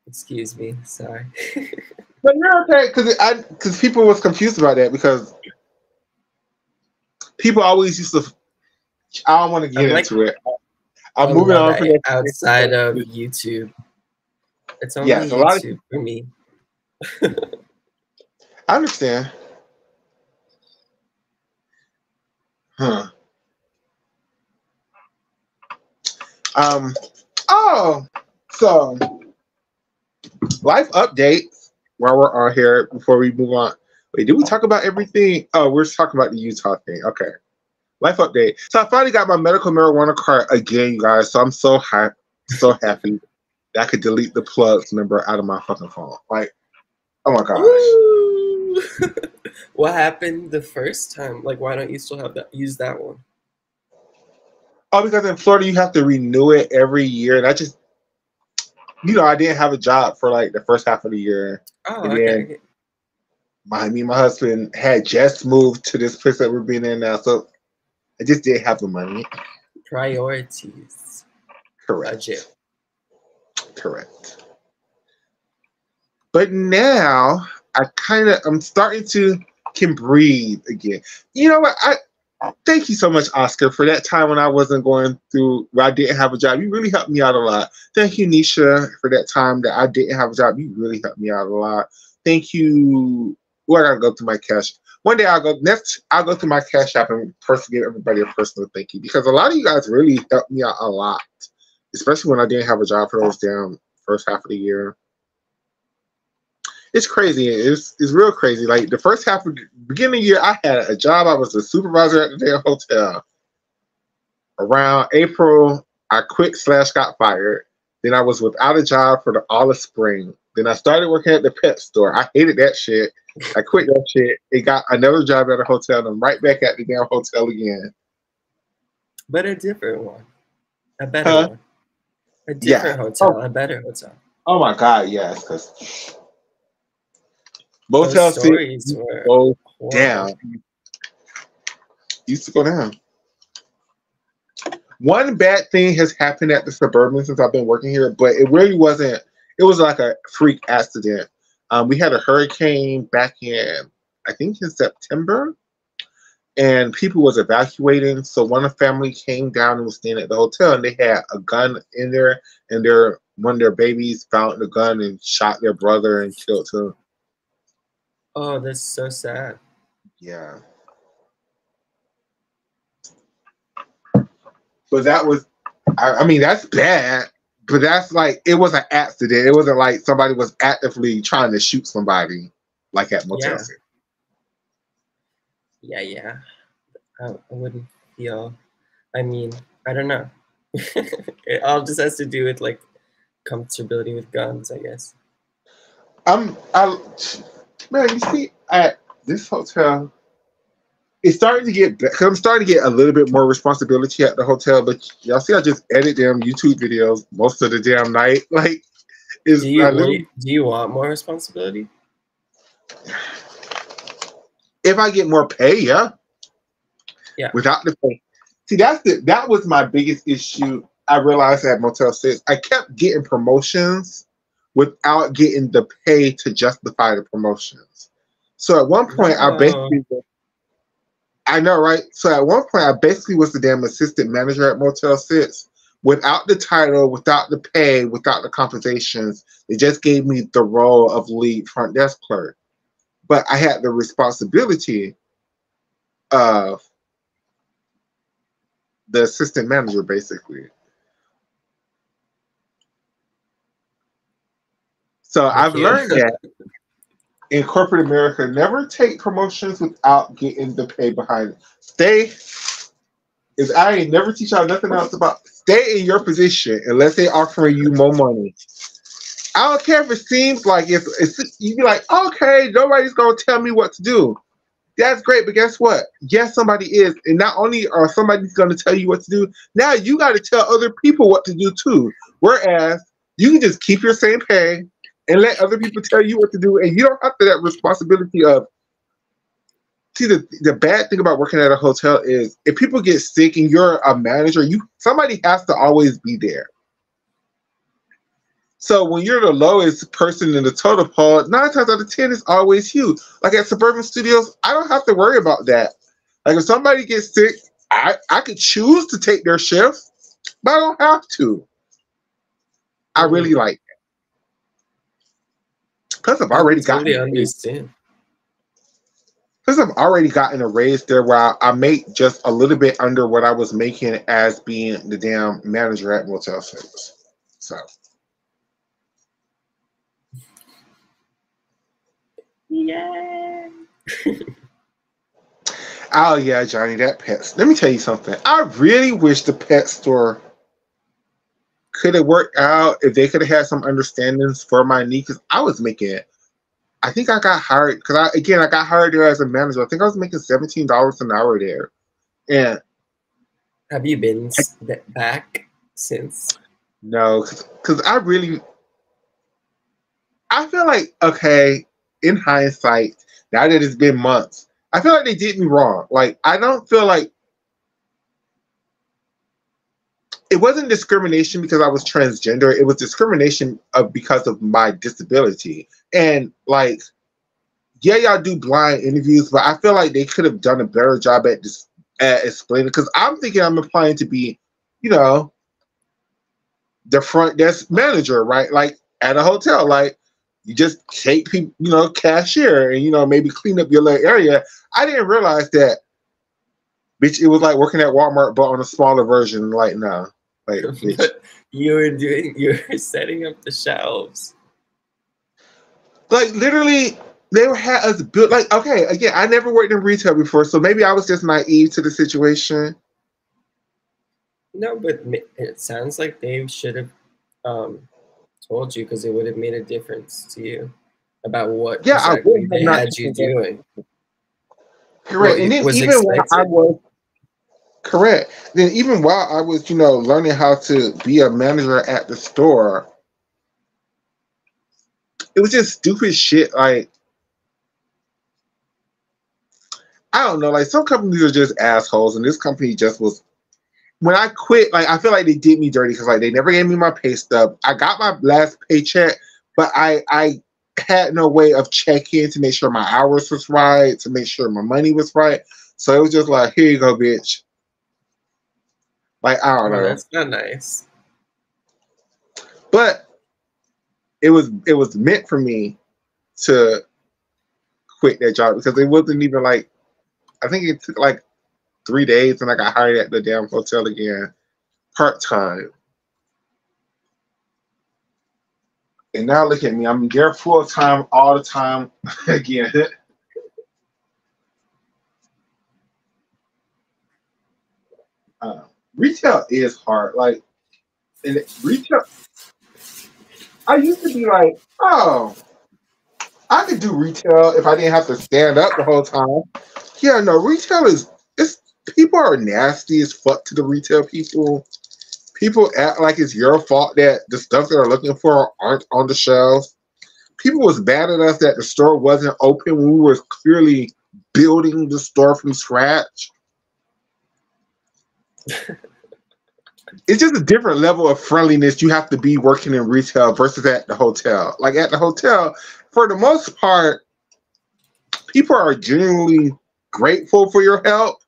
Excuse me. Sorry. But you're okay because people was confused about that because people always used to. I don't want to I'm get like into it. I'm a moving lot on from that. outside of YouTube. It's Yes, only a lot of YouTube for me. I understand. Huh. Um. Oh. So life updates while we're on here before we move on. Wait, did we talk about everything? Oh, we're talking about the Utah thing. Okay. Life update. So I finally got my medical marijuana card again, you guys. So I'm so happy that I could delete the plugs number out of my fucking phone. Like, oh my gosh. Ooh. What happened the first time? Like, why don't you still have that? Use that one. Oh, because in Florida you have to renew it every year, and I just, I didn't have a job for like the first half of the year, Oh, and then okay. me and my husband had just moved to this place that we're being in now, so I just didn't have the money. Priorities. Budget. Correct. But now I'm starting to can breathe again. You know what? I thank you so much, Oscar, for that time when I wasn't going through where I didn't have a job. You really helped me out a lot. Thank you, Nisha, for that time that I didn't have a job. You really helped me out a lot. Thank you. Well, I gotta go through my cash. One day I'll go through my Cash App and give everybody a personal thank you because a lot of you guys really helped me out a lot, especially when I didn't have a job for those damn first half of the year. It's crazy. It's real crazy. Like the first half of the beginning of the year, I had a job. I was a supervisor at the damn hotel. Around April, I quit / got fired. Then I was without a job for all of spring. Then I started working at the pet store. I hated that shit. I quit that shit. It got another job at a hotel, and I'm right back at the damn hotel again. But a different one. A better Huh? one. A different hotel. A better hotel. Oh my God, yes. Because Those motel stories were go horrible. down. Used to go down. One bad thing has happened at the Suburban since I've been working here, but it really wasn't. It was like a freak accident. We had a hurricane back in, I think, in September, and people was evacuating. So one of the family came down and was staying at the hotel, and they had a gun in there, and one of their babies found the gun and shot their brother and killed him. Oh, that's so sad. Yeah. But that was, I mean, that's bad. But that's like, it was an accident. It wasn't like somebody was actively trying to shoot somebody, like at Motel 6. Yeah. I wouldn't feel, I mean, I don't know. It all just has to do with like comfortability with guns, I guess. Man, you see, at this hotel, it's starting to get, because I'm starting to get a little bit more responsibility at the hotel, but y'all see I just edit them YouTube videos most of the damn night. Like, do you want more responsibility? If I get more pay, yeah. Without the pay. See, that was my biggest issue. I realized at Motel 6, I kept getting promotions without getting the pay to justify the promotions. So at one point, I know, right? So at one point, I basically was the damn assistant manager at Motel 6 without the title, without the pay, without the compensations. They just gave me the role of lead front desk clerk. But I had the responsibility of the assistant manager, basically. So I've learned that in corporate America, never take promotions without getting the pay behind it. I ain't never teach y'all nothing else about stay in your position unless they offering you more money. I don't care if it seems like you be like, okay, nobody's gonna tell me what to do. That's great, but guess what? Yes, somebody is, and not only are somebody's gonna tell you what to do, now you got to tell other people what to do too. Whereas you can just keep your same pay and let other people tell you what to do, and you don't have that responsibility of. See, the bad thing about working at a hotel is if people get sick and you're a manager, somebody has to always be there. So when you're the lowest person in the totem pole, 9 times out of 10 it's always you. Like at Suburban Studios, I don't have to worry about that. Like if somebody gets sick, I could choose to take their shift, but I don't have to. I really like that. Because I've already gotten a raise there where I make just a little bit under what I was making as being the damn manager at Motel 6. So. Yeah. Oh yeah, Johnny, that pet. Let me tell you something. I really wish the pet store could have worked out if they could have had some understandings for my need, because I was making it. I think I got hired because I got hired there as a manager. I think I was making $17 an hour there. And have you been back since? No, because I feel like, okay, in hindsight, now that it's been months, I feel like they did me wrong. Like, I don't feel like it wasn't discrimination because I was transgender. It was discrimination because of my disability. And like, yeah, y'all do blind interviews, but I feel like they could have done a better job at explaining. Because I'm thinking I'm applying to be, the front desk manager, right? Like at a hotel. Like, You just take people, cashier, and maybe clean up your little area. I didn't realize that, bitch. It was like working at Walmart, but on a smaller version. Like now, like bitch. But you were setting up the shelves. Like literally, they had us built. Like okay, again, I never worked in retail before, so maybe I was just naive to the situation. No, but it sounds like they should have told you, because it would have made a difference to you about what Yeah, I would exactly have they not had you taken doing. correct. What And then was even while I expected. was correct, then even while I was, learning how to be a manager at the store, it was just stupid shit. Like I don't know, like some companies are just assholes, and this company just was. When I quit, like I feel like they did me dirty because like they never gave me my pay stub. I got my last paycheck, but I had no way of checking to make sure my hours was right, to make sure my money was right. So it was just like, here you go, bitch. Like I don't Oh, know, that's not nice. but it was meant for me to quit that job because it wasn't even like I think it took like 3 days and I got hired at the damn hotel again, part time. And now look at me, I'm there full time all the time again. Uh, Retail is hard. Like in retail, I used to be like, oh, I could do retail if I didn't have to stand up the whole time. Yeah, no, retail is it's people are nasty as fuck to the retail people. People act like it's your fault that the stuff they're looking for aren't on the shelves. People was mad at us that the store wasn't open when we were clearly building the store from scratch. It's just a different level of friendliness you have to be working in retail versus at the hotel. Like at the hotel, for the most part, people are genuinely grateful for your help.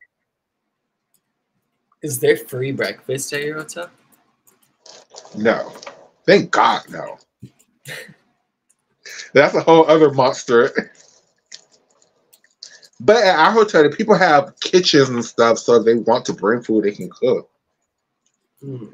Is there free breakfast at your hotel? No. Thank God, no. That's a whole other monster. But at our hotel, the people have kitchens and stuff, so if they want to bring food, they can cook. Hmm.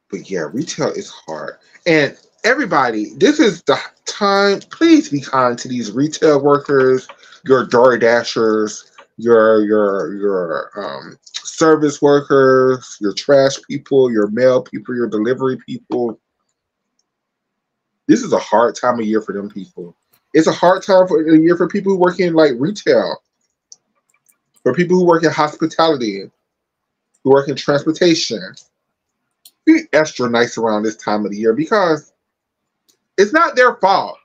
But yeah, retail is hard. And everybody, this is the time. Please be kind to these retail workers, your door dashers, your service workers, your trash people, your mail people, your delivery people. This is a hard time of year for them people. It's a hard time for a year for people who work in like retail, for people who work in hospitality, who work in transportation. Be extra nice around this time of the year because it's not their fault.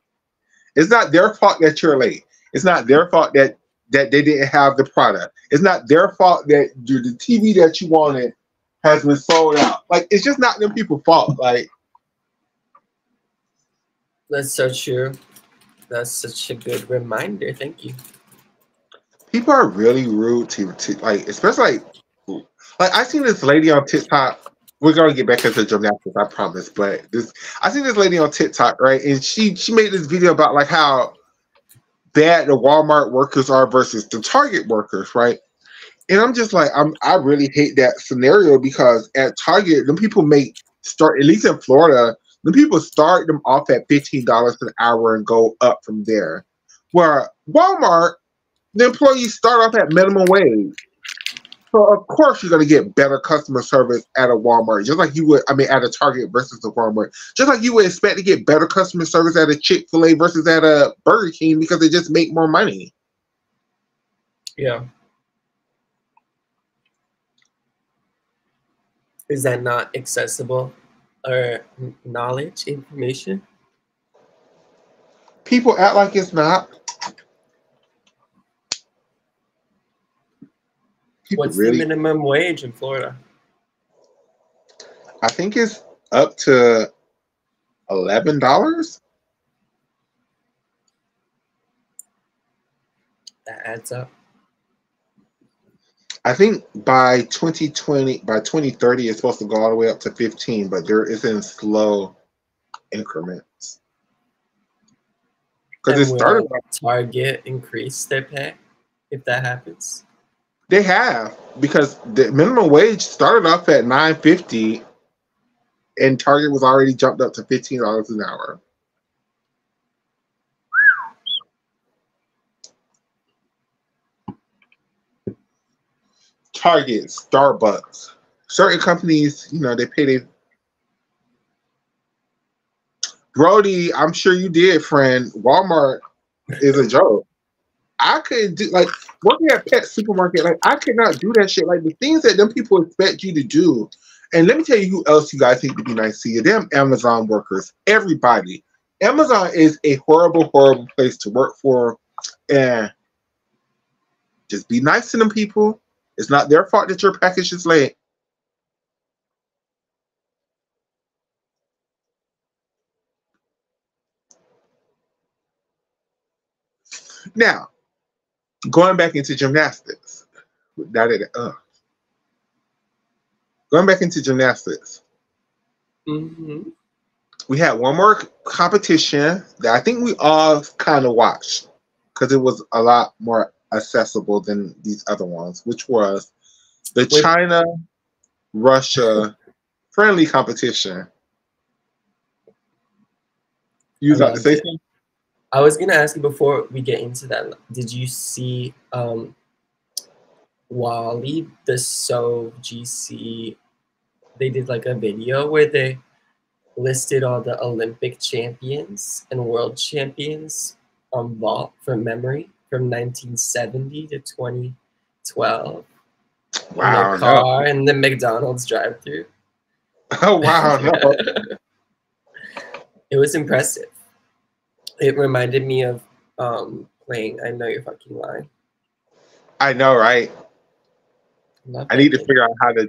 It's not their fault that you're late. It's not their fault that they didn't have the product. It's not their fault that the TV that you wanted has been sold out. Like it's just not them people's fault. Like That's so true. That's such a good reminder. Thank you. people are really rude to like, especially like I seen this lady on TikTok. We're gonna get back into gymnastics, I promise. But this, I seen this lady on TikTok, right? And she made this video about like how bad the Walmart workers are versus the Target workers, right? And I'm just like, I really hate that scenario because at Target, them people make start at least in Florida, them people start them off at $15 an hour and go up from there. Where Walmart, the employees start off at minimum wage. So of course you're gonna get better customer service at a Walmart, just like you would. I mean, at a Target versus a Walmart, just like you would expect to get better customer service at a Chick-fil-A versus at a Burger King because they just make more money. Yeah. Is that not accessible or knowledge, information? People act like it's not. People What's the really. minimum wage in Florida? I think it's up to $11. That adds up. I think by 2020, by 2030, it's supposed to go all the way up to 15, but there is in slow increments. because it And started. will Target increase their pay if that happens? They have, because the minimum wage started off at $9.50, and Target was already jumped up to $15 an hour. Target, Starbucks, certain companies, they pay their. Brody, I'm sure you did, friend. Walmart is a joke. I couldn't do, like, working at Pet Supermarket. Like, I could not do that shit. Like, the things that them people expect you to do. And let me tell you who else you guys need to be nice to you. Them Amazon workers. Everybody. Amazon is a horrible, horrible place to work for. And just be nice to them people. It's not their fault that your package is late. Now, going back into gymnastics. Going back into gymnastics. Mm-hmm. We had one more competition that I think we all kind of watched because it was a lot more accessible than these other ones, which was the China-Russia friendly competition. You was about to say something? I was gonna ask you before we get into that. Did you see Wally the So GC? They did like a video where they listed all the Olympic champions and world champions on vault from memory from 1970 to 2012 in their Wow, car no. and the McDonald's drive-through. Oh, wow, no. It was impressive. It reminded me of playing I Know You're Fucking Lying. I know, right? I need to game. figure out how to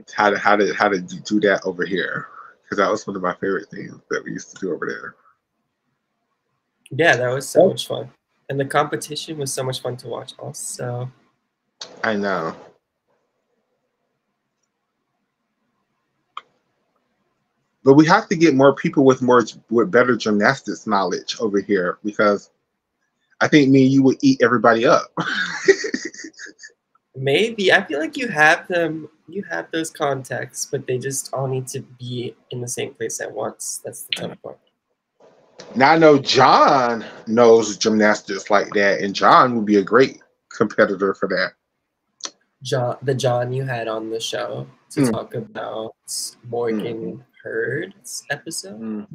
do that over here, because that was one of my favorite things that we used to do over there. Yeah, that was so much fun. And the competition was so much fun to watch also. I know. But we have to get more people with better gymnastics knowledge over here, because I think me and you would eat everybody up. Maybe. I feel like you have them, you have those contacts, but they just all need to be in the same place at once. That's the tough part. Now I know John knows gymnastics like that, and John would be a great competitor for that. John you had on the show to talk about Morgan Hurd's episode.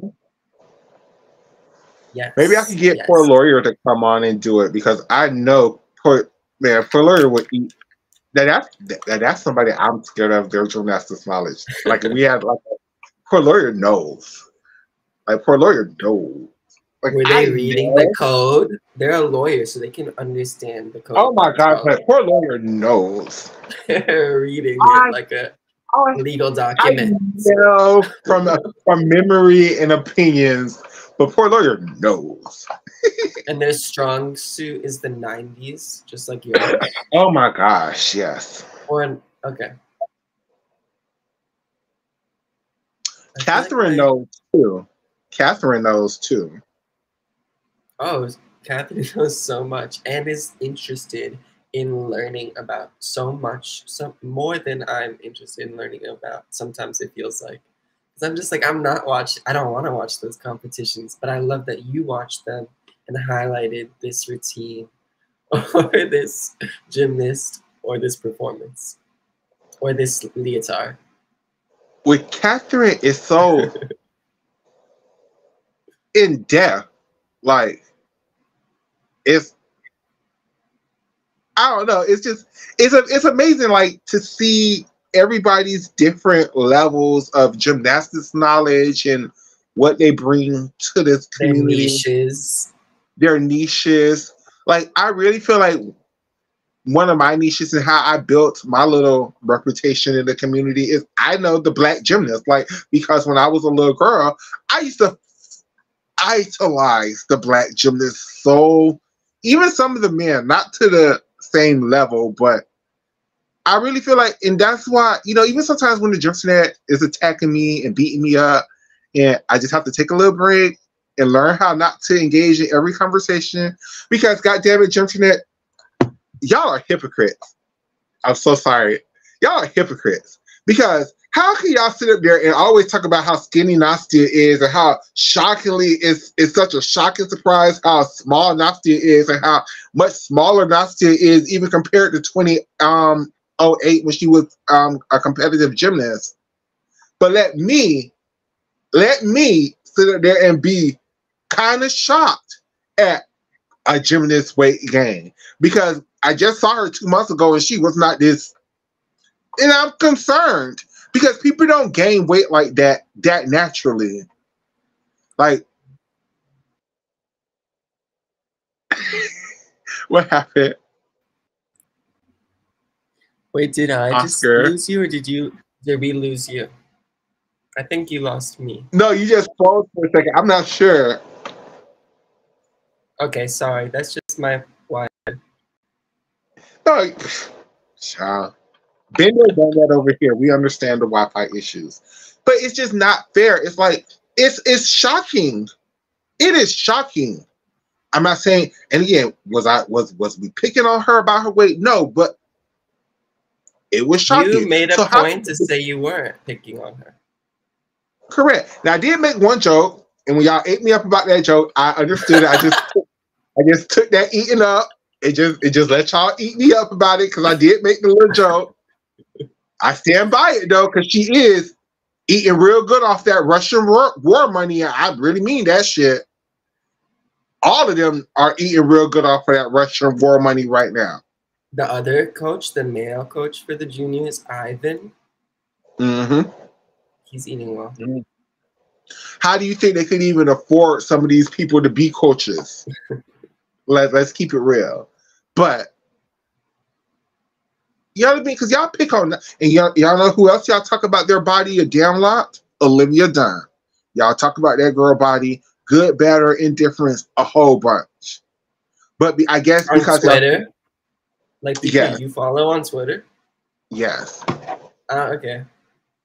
Yes. Maybe I could get Poor Lawyer to come on and do it, because I know Poor Lawyer would eat. That's somebody I'm scared of their gymnastics knowledge. Like, we had Poor Lawyer knows. Like, Poor Lawyer knows. Like, were they reading the code? They're a lawyer, so they can understand the code. Oh my God, Poor Lawyer knows. Reading it like a legal document. I know from memory and opinions, but Poor Lawyer knows. And their strong suit is the 90s, just like yours. Oh my gosh, yes. Okay. Catherine knows too. Catherine knows too. Oh, Catherine knows so much and is interested in learning about so much, more than I'm interested in learning about. Sometimes it feels like, because I'm just like, I don't want to watch those competitions, but I love that you watched them and highlighted this routine or this gymnast or this performance or this leotard. With Catherine, it's so in depth. Like, I don't know. It's amazing, like, to see everybody's different levels of gymnastics knowledge and what they bring to this community. Their niches. Like, I really feel like one of my niches and how I built my little reputation in the community is I know the Black gymnast. Like, because when I was a little girl, I used to idolize the Black gymnast. So even some of the men, not to the same level, but I really feel like, and that's why, even sometimes when the gymnast is attacking me and beating me up, and I just have to take a little break, and learn how not to engage in every conversation because, goddamn it, Gymternet, y'all are hypocrites. I'm so sorry. Y'all are hypocrites. Because how can y'all sit up there and always talk about how skinny Nastia is and how shockingly it's such a shocking surprise how small Nastia is and how much smaller Nastia is even compared to 2008 when she was a competitive gymnast. But let me sit up there and be kind of shocked at a gymnast weight gain because I just saw her 2 months ago and she was not this. And I'm concerned because people don't gain weight like that naturally. Like, what happened? Wait, did I just Oscar? lose you, or did we lose you? I think you lost me. No, you just froze for a second. I'm not sure. Okay, sorry. That's just my why. No, child. Bender done that over here. We understand the Wi-Fi issues, but it's just not fair. It's like it's shocking. It is shocking. I'm not saying, and again, was we picking on her about her weight? No, but it was shocking. You made a So point to say you weren't picking on her. Correct. Now I did make one joke, and when y'all ate me up about that joke, I understood it. I just took that eating up. It just let y'all eat me up about it because I did make the little joke. I stand by it though, because she is eating real good off that Russian war money. I really mean that shit. All of them are eating real good off of that Russian war money right now. The other coach, the male coach for the juniors, Ivan, he's eating well. How do you think they could even afford some of these people to be coaches? Let's keep it real. But you know what I mean? Because y'all pick on that. And y'all know who else y'all talk about their body a damn lot? Olivia Dunn. Y'all talk about that girl body, good, bad, or indifference, a whole bunch. But I guess on because Twitter, like people yeah. you follow on Twitter. Yes. Okay.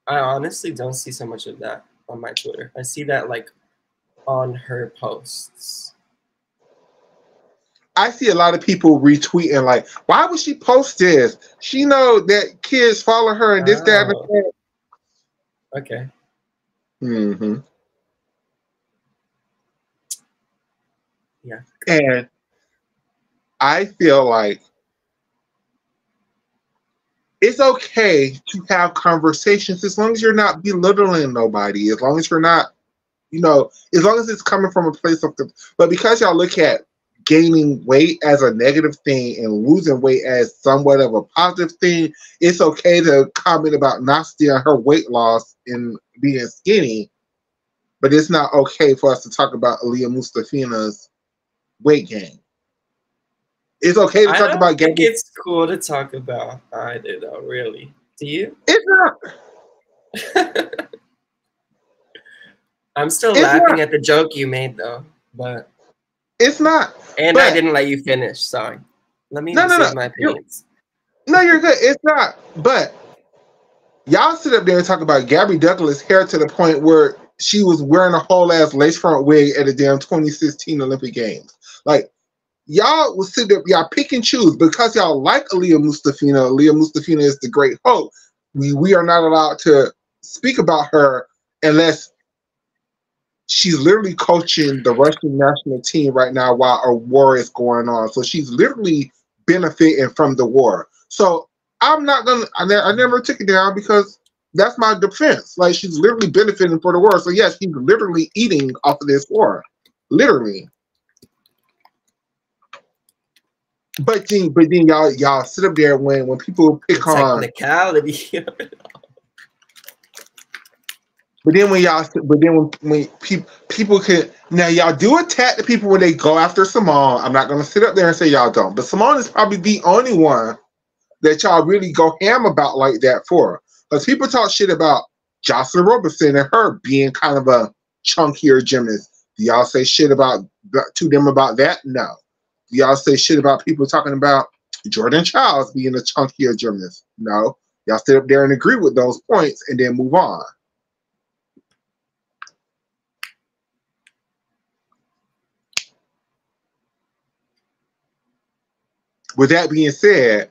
I honestly don't see so much of that on my Twitter. I see that like on her posts. I see a lot of people retweeting like, why would she post this? She know that kids follow her and this, that, and that. Okay. Mm-hmm. Yeah. And I feel like it's okay to have conversations as long as you're not belittling nobody, as long as you're not, as long as it's coming from a place of but because y'all look at gaining weight as a negative thing and losing weight as somewhat of a positive thing, it's okay to comment about Nastia and her weight loss and being skinny, but it's not okay for us to talk about Aaliyah Mustafina's weight gain. It's okay to talk about I think gaining. it's cool to talk about either, though. Really, do you? It's not. I'm still laughing at the joke you made, though. But it's not. And I didn't let you finish. Sorry. Let me save my opinions. No, you're good. It's not. But y'all sit up there and talk about Gabby Douglas' hair to the point where she was wearing a whole ass lace front wig at the damn 2016 Olympic Games. Like, y'all will sit there, y'all pick and choose because y'all like Aaliyah Mustafina. Aaliyah Mustafina is the great hope. We are not allowed to speak about her unless she's literally coaching the Russian national team right now while a war is going on. So she's literally benefiting from the war. So I'm not gonna. I never took it down because that's my defense. Like, she's literally benefiting for the war. So yes, she's literally eating off of this war, literally. But then y'all sit up there when people pick on technicality. But then when people can now y'all do attack the people when they go after Simone. I'm not gonna sit up there and say y'all don't, but Simone is probably the only one that y'all really go ham about like that for. Because people talk shit about Jocelyn Robertson and her being kind of a chunkier gymnast. Do y'all say shit to them about that? No. Do y'all say shit about people talking about Jordan Childs being a chunkier gymnast? No. Y'all sit up there and agree with those points and then move on. With that being said,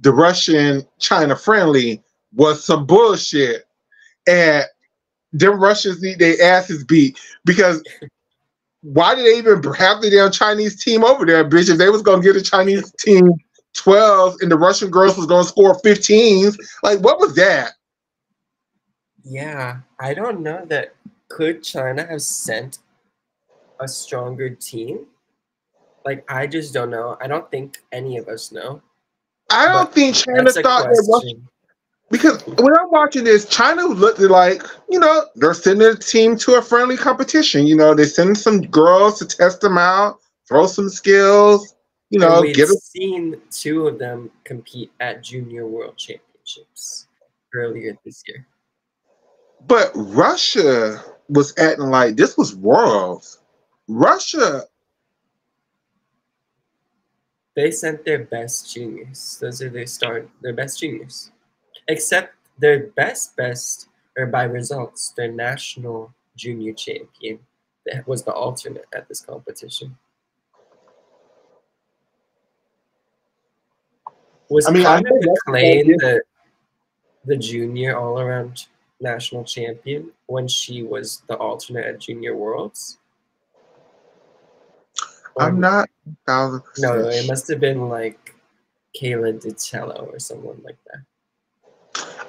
the Russian China friendly was some bullshit, and them Russians need their asses beat because why did they even have the damn Chinese team over there, bitch? If they was gonna get a Chinese team 12 and the Russian girls was gonna score 15s, like what was that? Yeah, I don't know that. Could China have sent a stronger team? Like, I just don't know. I don't think any of us know. I don't But think China that's a thought that Russia, question. because when I'm watching this, China looked like, they're sending a team to a friendly competition. They send some girls to test them out, throw some skills, And we'd get them. seen two of them compete at Junior World Championships earlier this year. But Russia was acting like this was worlds. Russia. They sent their best juniors. Those are their best juniors. Except their best, or by results, their national junior champion that was the alternate at this competition. Was I Connor know McLean the junior all-around national champion when she was the alternate at Junior Worlds? I'm not 1,000%. No, it must have been like Makayla or someone like that.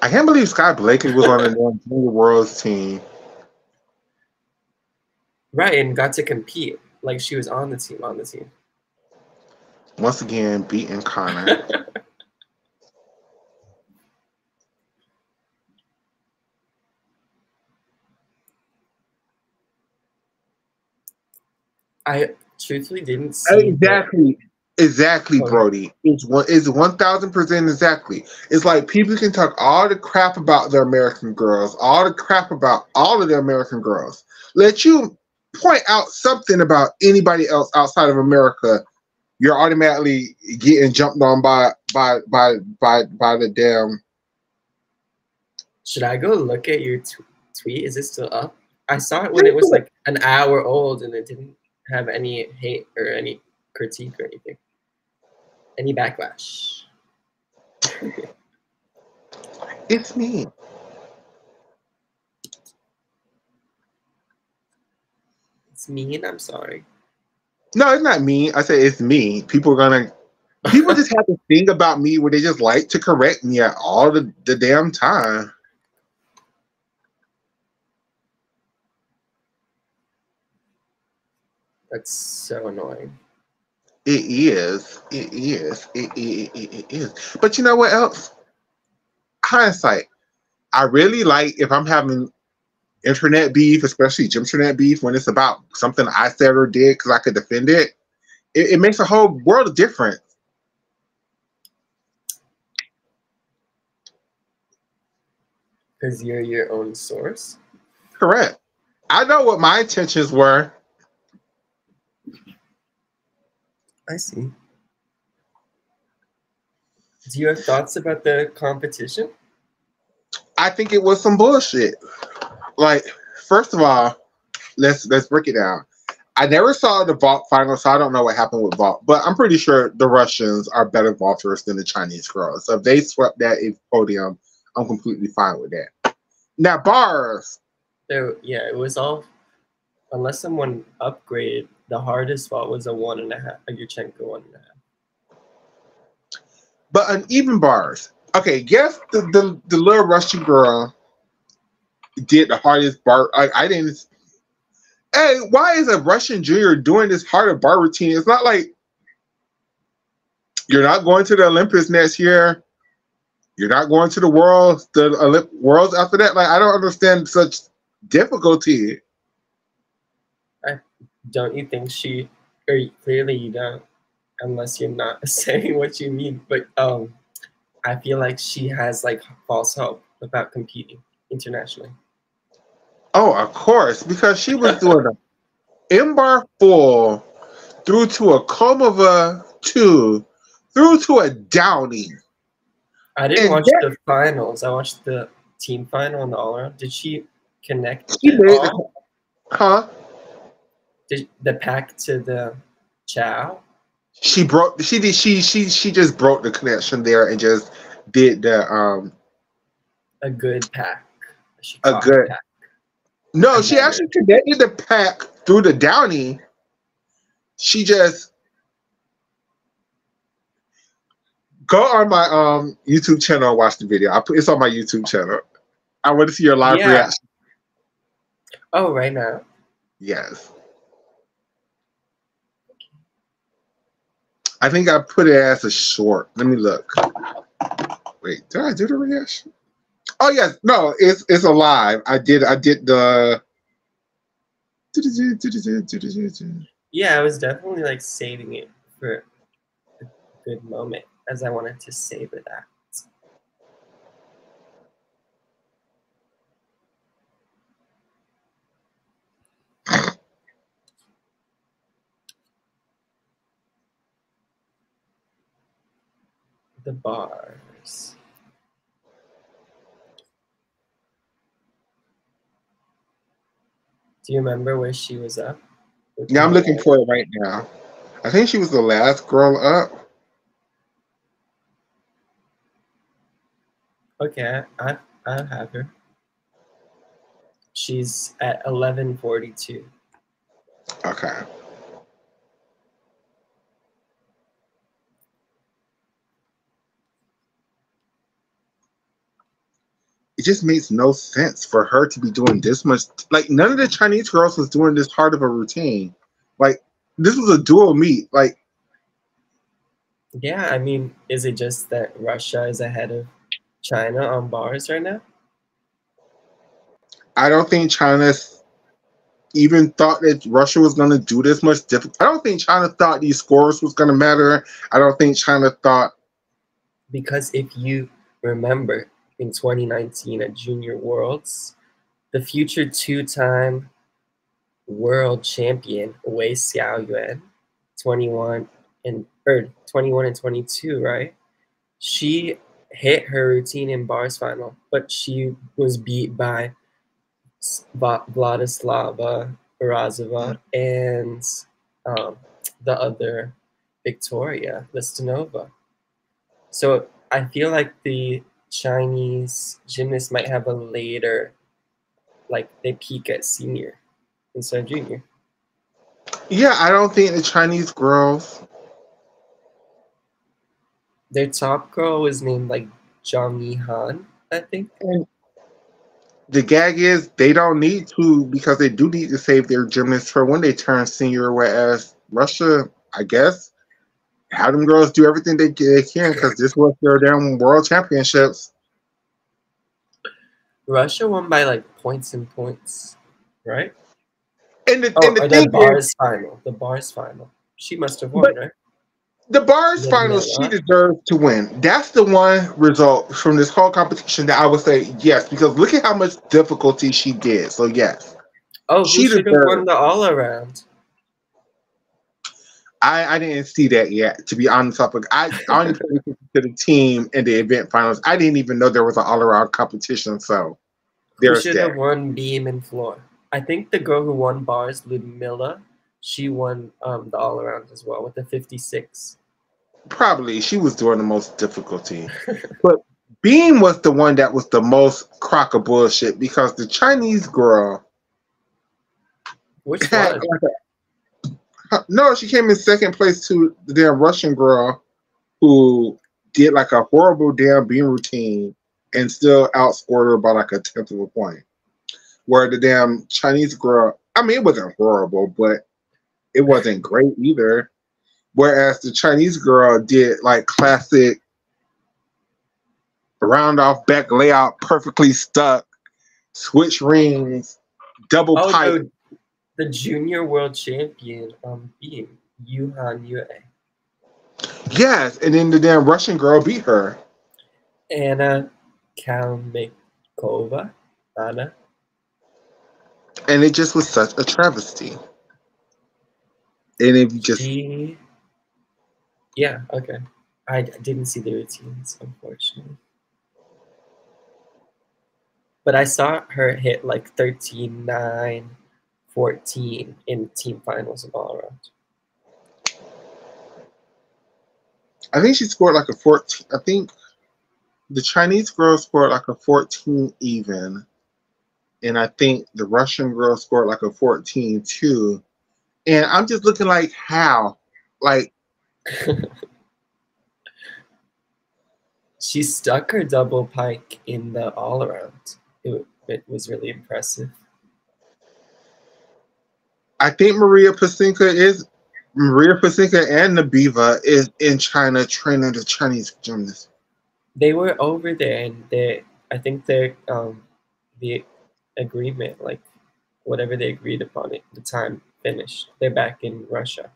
I can't believe Scott Blakely was on the Junior Worlds team. Right, and got to compete. Like she was on the team. Once again, beating Connor. I truthfully didn't see Exactly, Brody. It's 1,000% exactly. It's like people can talk all the crap about the American girls, all the crap about all of the American girls. Let you point out something about anybody else outside of America, you're automatically getting jumped on by the damn. Should I go look at your tweet? Is it still up? I saw it when it was like an hour old and it didn't have any hate or any critique or anything. Any backlash? It's me. It's mean. I'm sorry. No, it's not me. I say it's me. People just have this thing about me where they just like to correct me at all the damn time. That's so annoying. It is. It is. It is. But you know what else? Hindsight. I really like if I'm having internet beef, especially internet beef, when it's about something I said or did because I could defend it. It makes a whole world of difference. Because you're your own source? Correct. I know what my intentions were. I see. Do you have thoughts about the competition? I think it was some bullshit. Like, first of all, let's break it down. I never saw the vault final, so I don't know what happened with vault. But I'm pretty sure the Russians are better vaulters than the Chinese girls. So if they swept that podium, I'm completely fine with that. Now bars. Yeah, it was all. Unless someone upgraded, the hardest vault was a 1.5, a Yurchenko 1.5. But uneven bars. Okay, yes, the little Russian girl did the hardest bar. I didn't. Hey, why is a Russian junior doing this harder bar routine? It's not like you're not going to the Olympics next year. You're not going to the worlds after that. Like, I don't understand such difficulty. Don't you think or clearly you don't, unless you're not saying what you mean. But I feel like she has like false hope about competing internationally. Oh, of course, because she was doing an M-bar full through to a Komova 2, through to a Downing. I didn't watch the finals. I watched the team final and the all-around. Did she connect at all? Huh? Did the pack to the chow? she just broke the connection there and just did the A good pack. She a caught her good pack. no, A she better. actually connected the pack through the downy. She just go on my YouTube channel and watch the video. It's on my YouTube channel. I want to see your live Yeah. reaction. Oh, right now. Yes. I think I put it as a short. Let me look. Wait, did I do the reaction? Oh yes, no, it's a live. I did the Yeah, I was definitely like saving it for a good moment as I wanted to savor that. The bars. Do you remember where she was up? Yeah, I'm looking for it right now. I think she was the last girl up. Okay, I have her. She's at 11:42. Okay. It just makes no sense for her to be doing this much. Like none of the Chinese girls was doing this hard of a routine. Like this was a dual meet. Like Yeah, I mean, is it just that Russia is ahead of China on bars right now? I don't think China even thought that Russia was going to do this much difficult. I don't think China thought these scores was going to matter. I don't think China thought. Because if you remember in 2019 at Junior Worlds, the future two-time world champion Wei Xiaoyuan, 21 21 and 22, right? She hit her routine in bars final, but she was beat by Vladislava Razova and um, the other Victoria Listinova. So I feel like the Chinese gymnasts might have a later, like they peak at senior instead of junior. Yeah, I don't think the Chinese girls. Their top girl was named like Zhang Yihan, I think. And the gag is they don't need to because they do need to save their gymnasts for when they turn senior. Whereas Russia, I guess, have them girls do everything they can because this was their damn world championships. Russia won by like points and points, right? And the Oh, and the or the thing is, bars final. The bars final. She must have but won, right? the bars final, she Ludmilla. deserves to win. That's the one result from this whole competition that I would say yes, because look at how much difficulty she did. So yes, Oh, who she should have won deserves. the all around? I didn't see that yet. To be honest, I only paid attention to the team and the event finals. I didn't even know there was an all around competition. So Who there's should that. have won beam and floor? I think the girl who won bars, Ludmilla, she won the all around as well with the 56. Probably she was doing the most difficulty, but Beam was the one that was the most crock of bullshit because the Chinese girl Which had one? no, she came in second place to the damn Russian girl who did like a horrible damn beam routine and still outscored her by like a tenth of a point. Where the damn Chinese girl, I mean, it wasn't horrible, but it wasn't great either. Whereas the Chinese girl did like classic round off back layout, perfectly stuck, switch rings, double Oh, pipe. the junior world champion beam, Yuhan Yue. Yes, and then the damn Russian girl beat her. Anna Kalmikova. Anna. And it just was such a travesty. And if you just She. Yeah, okay. I didn't see the routines, unfortunately. But I saw her hit like 13-9, 14 in team finals and all around. I think she scored like a 14. I think the Chinese girl scored like a 14 even, and I think the Russian girl scored like a 14 too. And I'm just looking like how, like She stuck her double pike in the all around. It was really impressive. I think Maria Pasinka and Nabiva is in China training the Chinese gymnasts. They were over there, and I think the agreement, like whatever they agreed upon at the time, finished. They're back in Russia,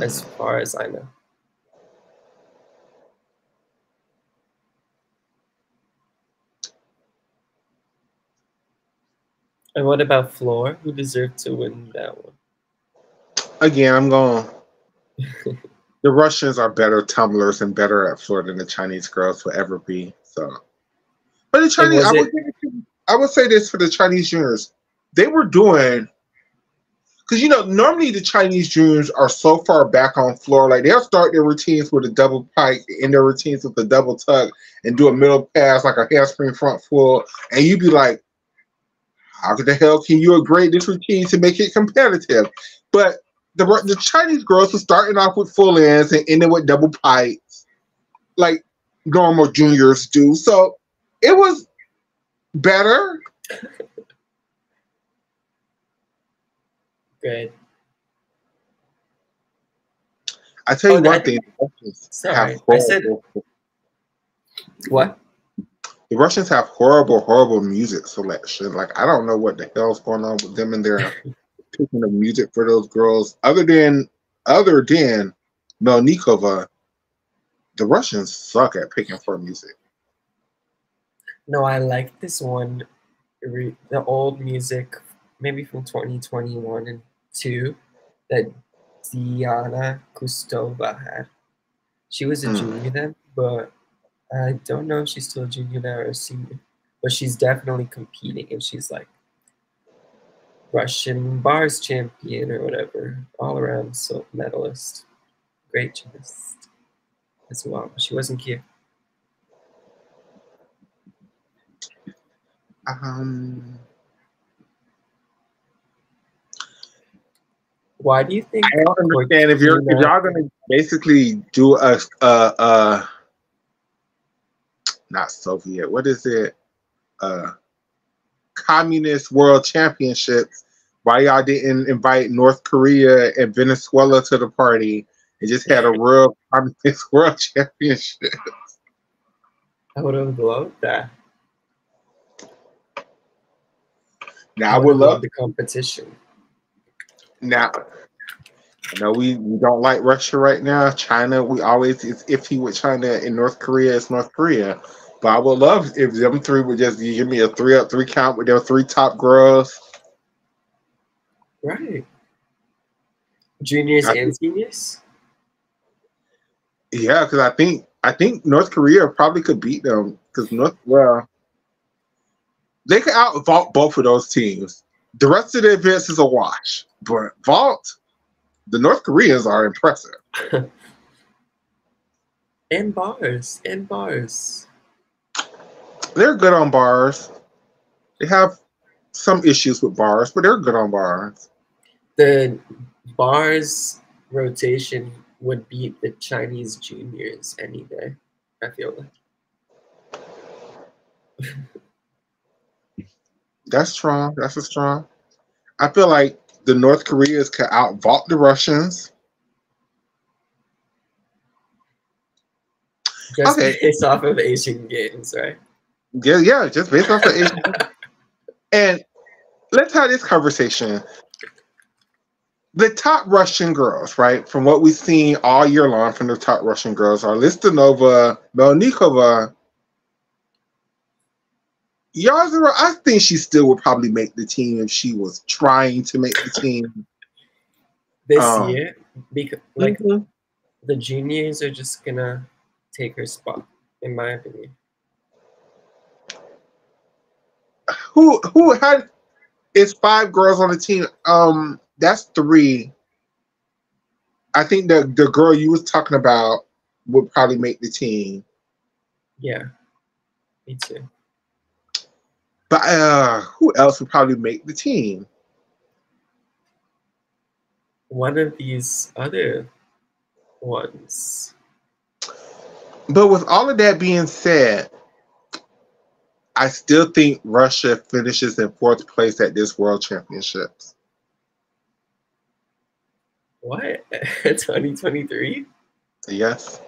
as Hmm. far as I know. And what about Floor? Who deserved to win that one? Again, I'm going. The Russians are better tumblers and better at floor than the Chinese girls will ever be. So, but the And Chinese, was it I would say this for the Chinese juniors, they were doing because normally the Chinese juniors are so far back on floor, like they'll start their routines with a double pike, end their routines with a double tuck, and do a middle pass like a handspring front full, and you'd be like, how the hell can you upgrade this routine to make it competitive? But the Chinese girls were starting off with full ends and ending with double pikes, like normal juniors do. So it was better. good? I tell Oh, you I one thing: think. the Russians have Sorry, I said horrible. what? The Russians have horrible, horrible music selection. Like I don't know what the hell's going on with them and their picking of music for those girls. Other than Melnikova, the Russians suck at picking for music. No, I like this one. The old music, maybe from 2021 and two, that Diana Kustova had. She was a Mm. junior then, but I don't know if she's still a junior now or a senior. But she's definitely competing, and she's like Russian bars champion or whatever, all around silk medalist, great gymnast as well. She wasn't cute. Um, Why do you think I don't understand if Cortina? y'all gonna basically do a not Soviet, what is it, uh communist world championships, why y'all didn't invite North Korea and Venezuela to the party and just had a real communist world championship? I would have loved that. I Now I would would have love loved the competition. now. I know we don't like Russia right now. China, we always is iffy with China, and North Korea is North Korea. But I would love if them three would just give me a 3 up 3 count with their three top girls. Right. Juniors I and seniors? Yeah, because I think North Korea probably could beat them because they could out vault both of those teams. The rest of the events is a wash, but vault the North Koreans are impressive. And bars. And bars. They're good on bars. They have some issues with bars, but they're good on bars. The bars rotation would beat the Chinese juniors any day, I feel like. That's strong. That's a strong. I feel like the North Koreans could out vault the Russians. Just Okay, based off of Asian games, right? yeah, yeah, just based off the Asian. And let's have this conversation. The top Russian girls, right? From what we've seen all year long from the top Russian girls are Listanova, Melnikova, Yazara. I think she still would probably make the team if she was trying to make the team. This Um, year, because like mhm. the juniors are just gonna take her spot, in my opinion. Who had it's five girls on the team. That's three. I think the girl you was talking about would probably make the team. Yeah, me too. But who else would probably make the team? One of these other ones. But with all of that being said, I still think Russia finishes in fourth place at this World Championships. What? 2023? Yes.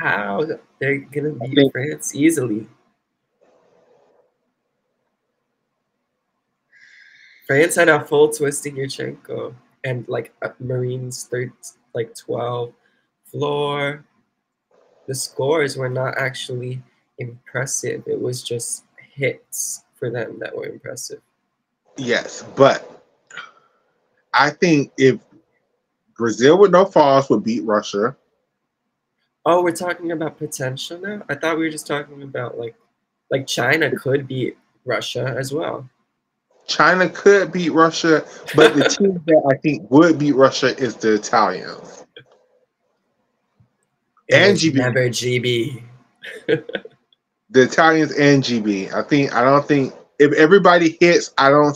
How? They're gonna I beat think France easily. France had a full twisting Yurchenko and like Marines third, like 12 floor. The scores were not actually impressive. It was just hits for them that were impressive. yes, but I think if Brazil with no falls would beat Russia. Oh, we're talking about potential now? I thought we were just talking about like China could beat Russia as well. China could beat Russia, but the team that I think would beat Russia is the Italians It and was GB. never GB. The Italians and GB. I don't think if everybody hits, I don't.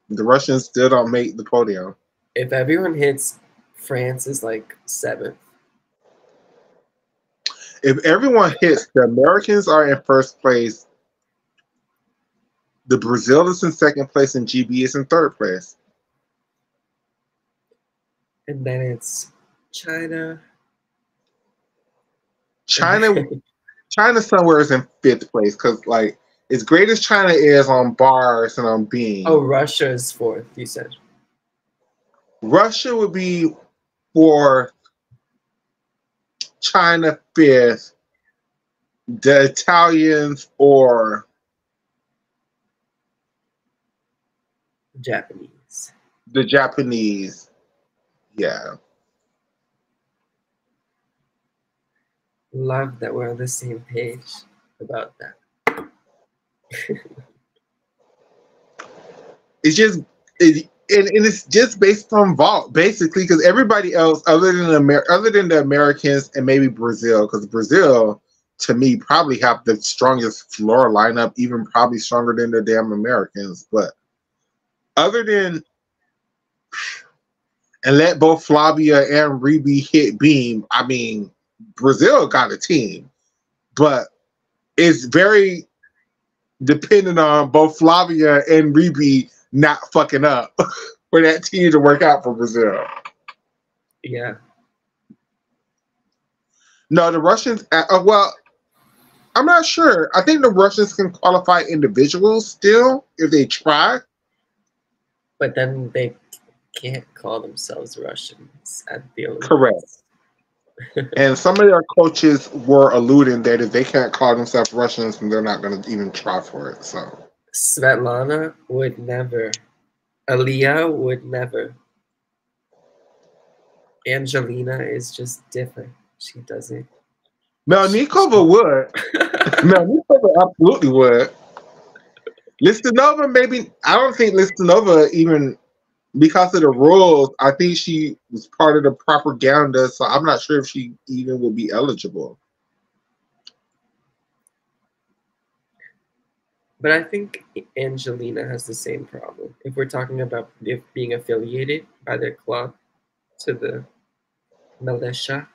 The Russians still don't make the podium. If everyone hits, France is like seventh. If everyone hits, the Americans are in first place. The Brazil is in second place, and GB is in third place. And then it's China. China, China somewhere is in fifth place because, like, as great as China is on bars and on Oh, beam, Russia is fourth, you said. Russia would be fourth, China fifth, the Italians or Japanese. the Japanese. Yeah. Love that we're on the same page about that. It's just and it's just based on vault basically because everybody else other than the Americans and maybe Brazil because Brazil to me probably have the strongest floor lineup even probably stronger than the damn Americans but other than and let both Flavia and Reby hit beam I mean Brazil got a team but it's very dependent on both Flavia and Reby not fucking up for that team to work out for Brazil. Yeah. No, the Russians. Well, I'm not sure. I think the Russians can qualify individuals still if they try. But then they can't call themselves Russians at the Correct. Olympics. And some of their coaches were alluding that if they can't call themselves Russians, then they're not going to even try for it. So Svetlana would never. Aliyah would never. Angelina is just different. She doesn't. Melnikova would. Melnikova absolutely would. Listanova maybe. I don't think Listanova even because of the rules, I think she was part of the propaganda, so I'm not sure if she even will be eligible. But I think Angelina has the same problem. If we're talking about if being affiliated by their club to the militia.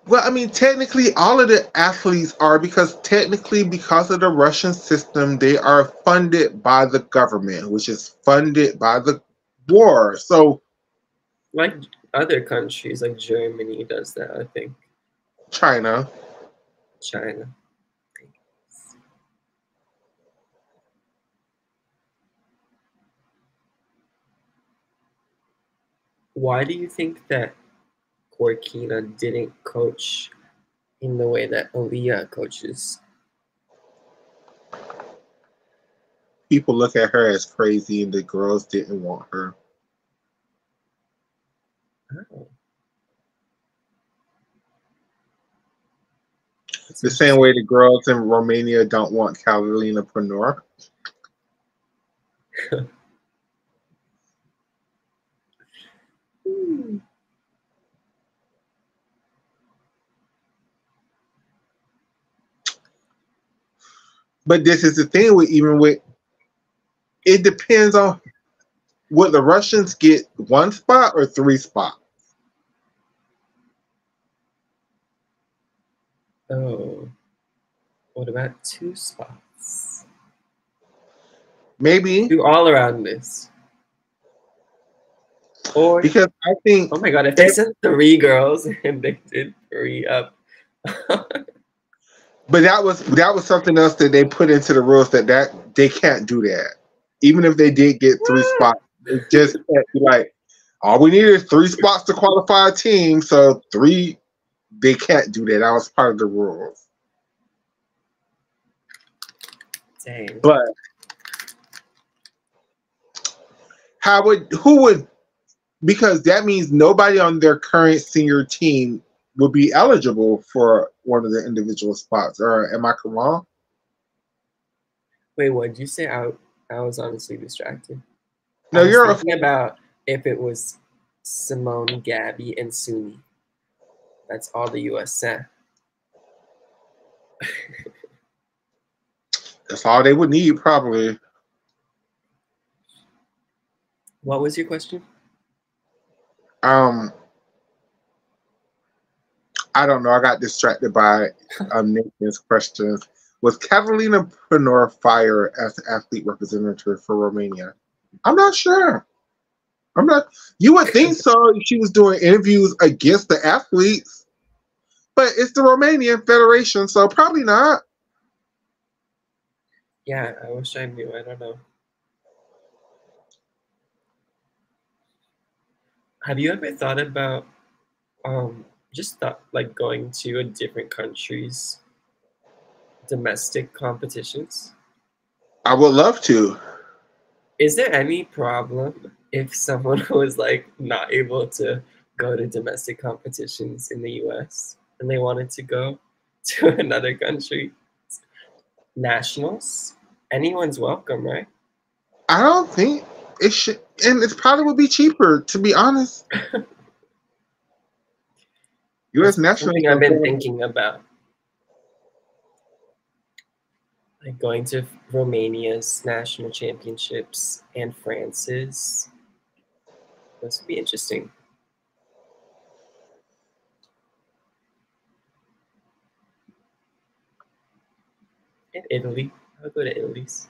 Well, I mean, technically, all of the athletes are because technically, because of the Russian system, they are funded by the government, which is funded by the war. So, Like other countries, like Germany does that, I think. China. China. Why do you think that Corkina didn't coach in the way that Aliyah coaches? People look at her as crazy, and the girls didn't want her. Oh, The same way the girls in Romania don't want Carolina Pranor. But this is the thing with even with it depends on would the Russians get one spot or three spots. Oh, what about 2 spots? Maybe Do all around this. Or, because I think oh my god, if they sent 3 girls and they did 3 up. but that was something else that they put into the rules that they can't do that. Even if they did get three spots, they just can't be like, all we need is 3 spots to qualify a team. So three, they can't do that. That was part of the rules. Dang. But who would because that means nobody on their current senior team would be eligible for one of the individual spots. Or am I wrong? Wait, what did you say? I was honestly distracted. No, I was you're thinking about if it was Simone, Gabby, and Suni. That's all the US sent. That's all they would need, probably. What was your question? I don't know. I got distracted by Nathan's questions. Was Catalina Prenor fired as the athlete representative for Romania? I'm not sure. I'm not. You would think so if she was doing interviews against the athletes, but it's the Romanian Federation, so probably not. Yeah, I wish I knew. I don't know. Have you ever thought about like going to a different country's domestic competitions? I would love to. Is there any problem if someone was like not able to go to domestic competitions in the US and they wanted to go to another country? Nationals? Anyone's welcome, right? I don't think it should, and it probably would be cheaper, to be honest. U.S. That's nationals something are I've been going. thinking about. Like going to Romania's national championships and France's. This would be interesting. And Italy. I'll go to Italy's.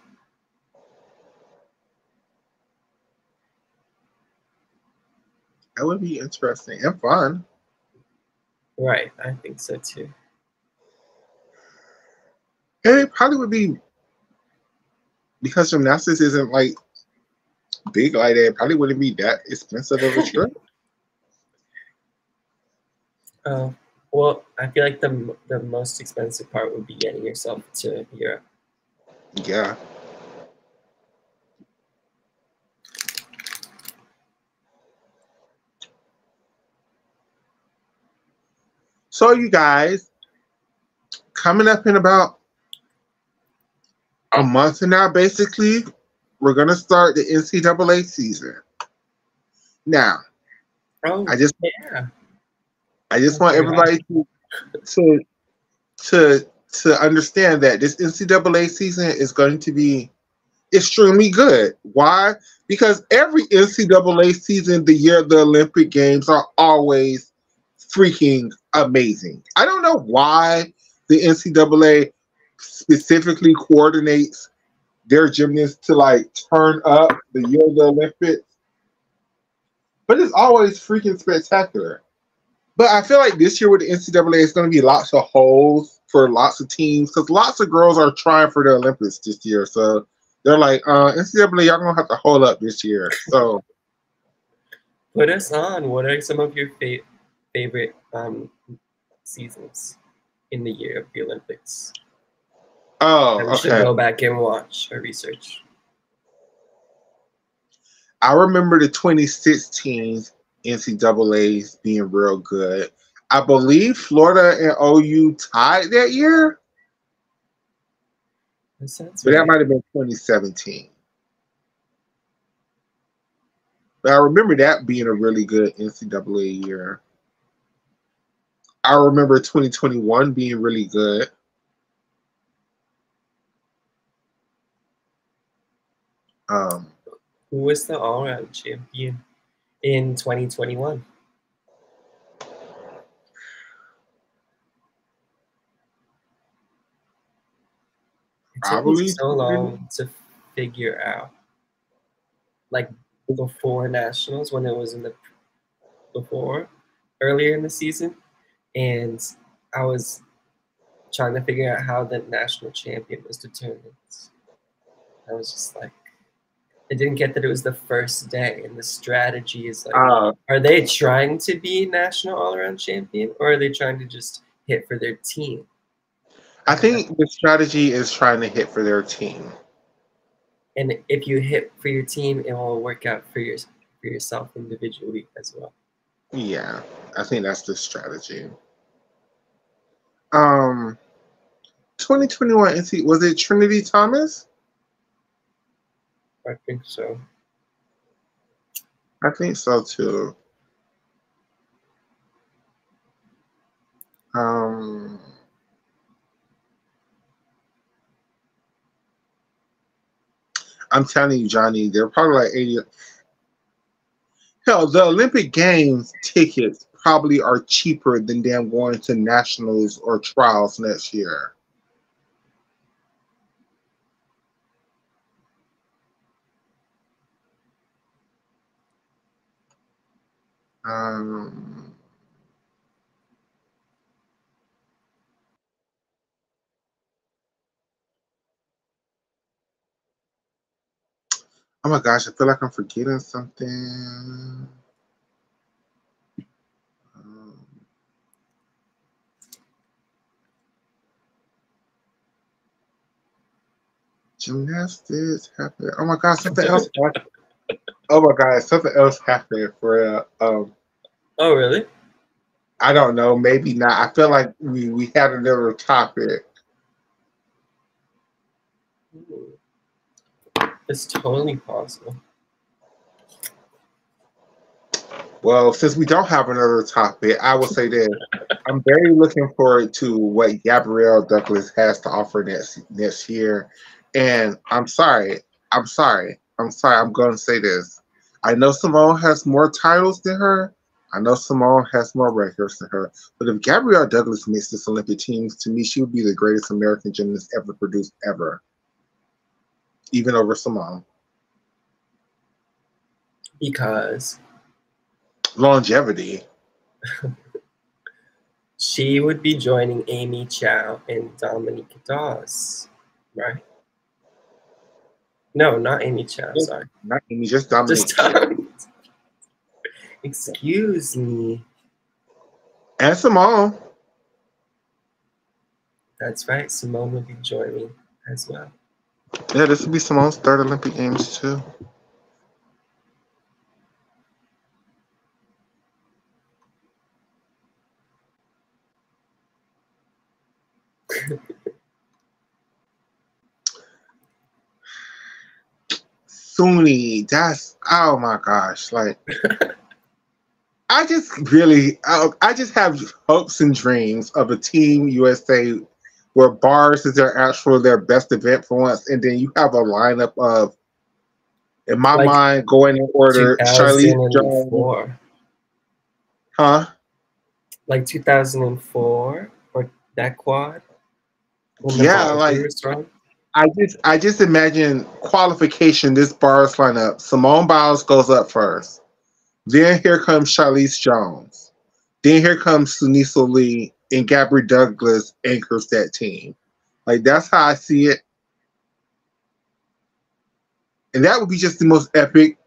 That would be interesting and fun. Right, I think so too. And it probably would be because gymnastics isn't like big like that. It probably wouldn't be that expensive of a trip. Well, I feel like the most expensive part would be getting yourself to Europe. Yeah. So you guys, coming up in about a month from now, basically, we're gonna start the NCAA season. Now, Oh, I just yeah. I just want everybody to to understand that this NCAA season is going to be extremely good. Why? Because every NCAA season, the year of the Olympic Games, are always freaking amazing. I don't know why the NCAA specifically coordinates their gymnasts to like turn up the year of the Olympics, but it's always freaking spectacular. But I feel like this year with the NCAA, it's going to be lots of holes for lots of teams because lots of girls are trying for the Olympics this year. So they're like, NCAA, y'all going to have to hold up this year. So put us on. What are some of your favorite seasons in the year of the Olympics? Oh, We should okay. go back and watch or research. I remember the 2016 NCAAs being real good. I believe Florida and OU tied that year, That sounds but that right. might have been 2017. But I remember that being a really good NCAA year. I remember 2021 being really good. Um, Who was the all-around champion in 2021? It took me Probably so long to figure out, like before nationals, when it was in the before earlier in the season, and I was trying to figure out how the national champion was determined. I was just like, I didn't get that it was the first day, and the strategy is like, are they trying to be national all-around champion, or are they trying to just hit for their team? I think the strategy is trying to hit for their team. And if you hit for your team, it will work out for yourself individually as well. Yeah, I think that's the strategy. 2021 NC, was it Trinity Thomas? I think so. I think so too. I'm telling you, Johnny, they're probably like 80. Hell, the Olympic Games tickets probably are cheaper than them going to nationals or trials next year. Um, oh my gosh, I feel like I'm forgetting something. Gymnastics happened. Oh my god, something else happened. Oh my god, something else happened for Oh, really? I don't know, maybe not. I feel like we had another topic. It's totally possible. Well, since we don't have another topic, I will say this. I'm very looking forward to what Gabrielle Douglas has to offer next year. And I'm sorry. I'm going to say this. I know Simone has more titles than her. I know Simone has more records than her. But if Gabrielle Douglas makes this Olympic team, to me, she would be the greatest American gymnast ever produced, ever. Even over Simone. Because longevity. She would be joining Amy Chow and Dominique Dawes, right? No, not Amy Chow, sorry. Not Amy, just Dominique Chow. Excuse me. And Simone. That's right, Simone will be joining as well. Yeah, this will be Simone's third Olympic Games too. Suni, that's oh my gosh! Like, I just have hopes and dreams of a Team USA where bars is their best event for once, and then you have a lineup of, in my mind, going in order: Charlize Jones, huh? Like 2004 or that quad. Yeah, like I just imagine qualification. This bars lineup: Simone Biles goes up first. Then here comes Charlize Jones. Then here comes Sunisa Lee, and Gabrielle Douglas anchors that team. Like, that's how I see it. And that would be just the most epic.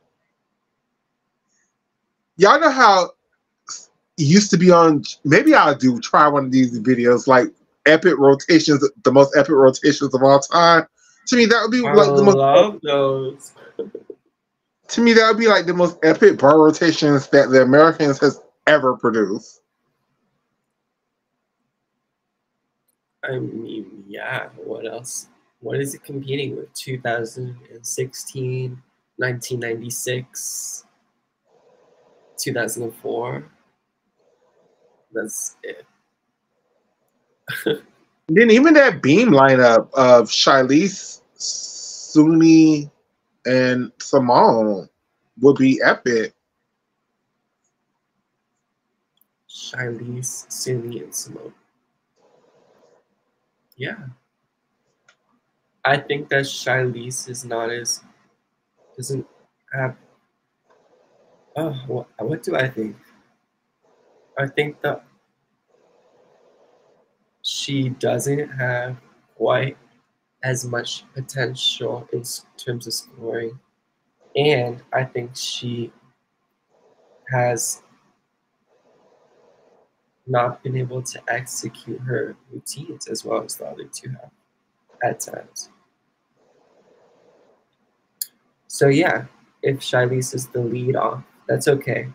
Y'all know how it used to be on, maybe I'll try one of these videos, like epic rotations, the most epic rotations of all time. To me, that would be like the most. I love those. To me, that would be like the most epic bar rotations that the Americans has ever produced. I mean, yeah, what else? What is it competing with? 2016, 1996, 2004. That's it. Then even that beam lineup of Charlize, Suni, and Simone would be epic. Charlize, Sumi, and Simone. Yeah. I think that Charlize is not as doesn't have what do I think? I think that she doesn't have quite as much potential in terms of scoring. And I think she has not been able to execute her routines as well as the other two have at times. So yeah, if Charlize is the lead off, that's okay.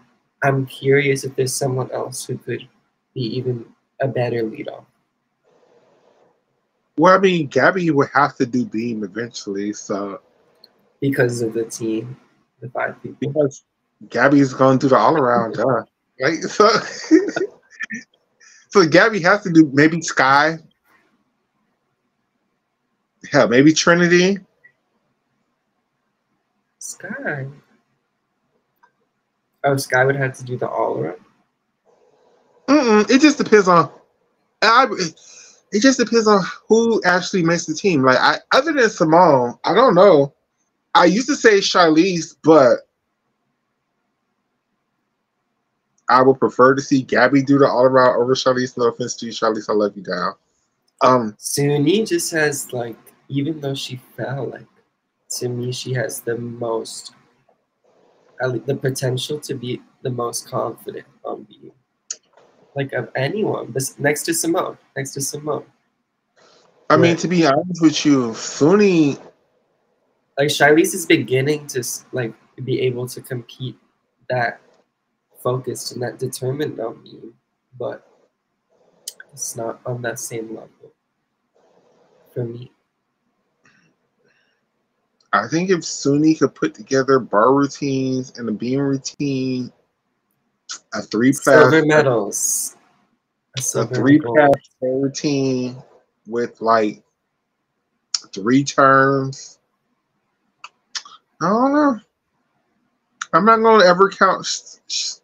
I'm curious if there's someone else who could be even a better lead off. Well, I mean, Gabby would have to do Beam eventually, so Because of the team, the five people. because Gabby's going to do the all around, right? So, so Gabby has to do maybe Sky, hell, maybe Trinity. Sky. Oh, Sky would have to do the all around. It just depends on. I, it just depends on who actually makes the team. Like, other than Simone, I don't know. I used to say Charlize, but I would prefer to see Gabby do the all around over Charlize. No offense to you, Charlize. I love you down. Suni just has like, even though she fell, like to me, she has the most, the potential to be the most confident on being like of anyone. This next to Simone, next to Simone. I mean, But to be honest with you, Suni. like Charlize is beginning to like be able to compete that focused and that determined on me, but it's not on that same level for me. I think if Suni could put together bar routines and a beam routine, a three Silver pass, medals, a a silver and a three gold. pass routine with like 3 turns. I don't know. I'm not gonna ever count.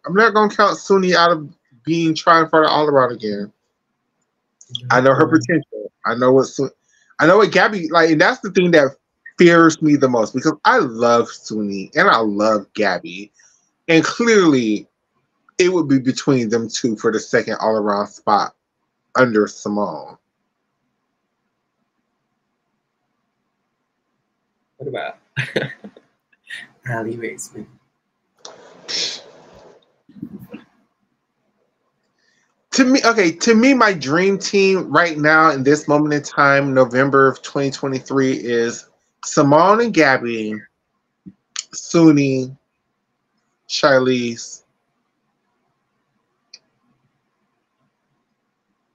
I'm not gonna count Suni out of being trying for the all around again. I know her potential. I know what Gabby like, and that's the thing that fears me the most because I love Suni and I love Gabby, and clearly it would be between them two for the second all around spot under Simone. What about Ali Raisman? To me, my dream team right now in this moment in time, November of 2023, is Simone and Gabby, Suni, Charlize,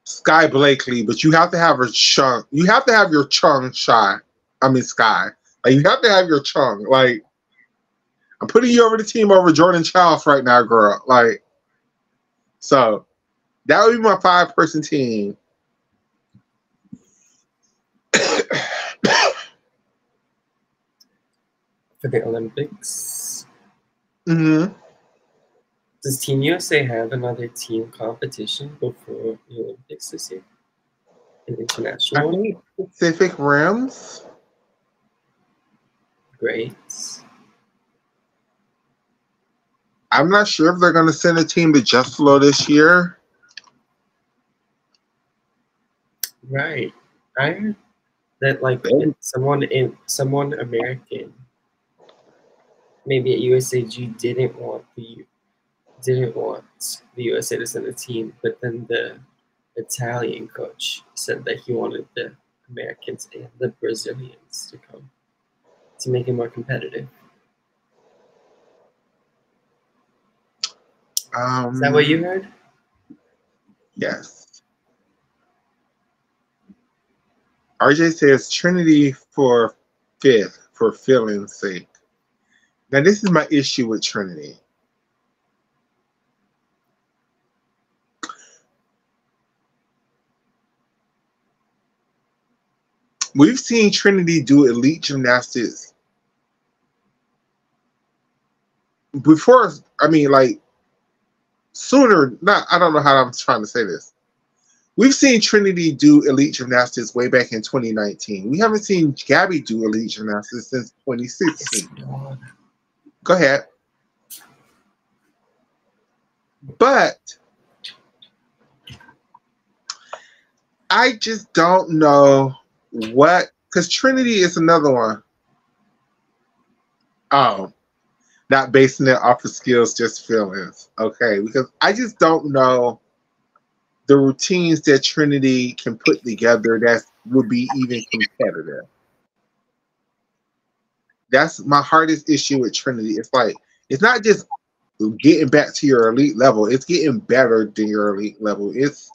Sky Blakely, but you have to have her chung. You have to have your chung shy. I mean Sky. Like you have to have your chung. Like I'm putting you over the team over Jordan Childs right now, girl. Like so that would be my 5-person team. For the Olympics. Mm-hmm. Does Team USA have another team competition before the Olympics this year? An international I one? think Pacific Rims. Great. I'm not sure if they're going to send a team to Just Flow this year. Right. I heard that like someone American, maybe at USAG didn't want the USA to send a team, but then the Italian coach said that he wanted the Americans and the Brazilians to come to make it more competitive. Is that what you heard? Yes. RJ says Trinity for 5th for feeling's sake. Now this is my issue with Trinity. We've seen Trinity do elite gymnastics before, I mean, like, sooner, not, I don't know how I'm trying to say this. We've seen Trinity do elite gymnastics way back in 2019. We haven't seen Gabby do elite gymnastics since 2016. Go ahead. But I just don't know what, because Trinity is another one. Oh, not basing it off of skills, just feelings. Okay, because I just don't know the routines that Trinity can put together that would be even competitive. That's my hardest issue with Trinity. It's like, it's not just getting back to your elite level, it's getting better than your elite level. It's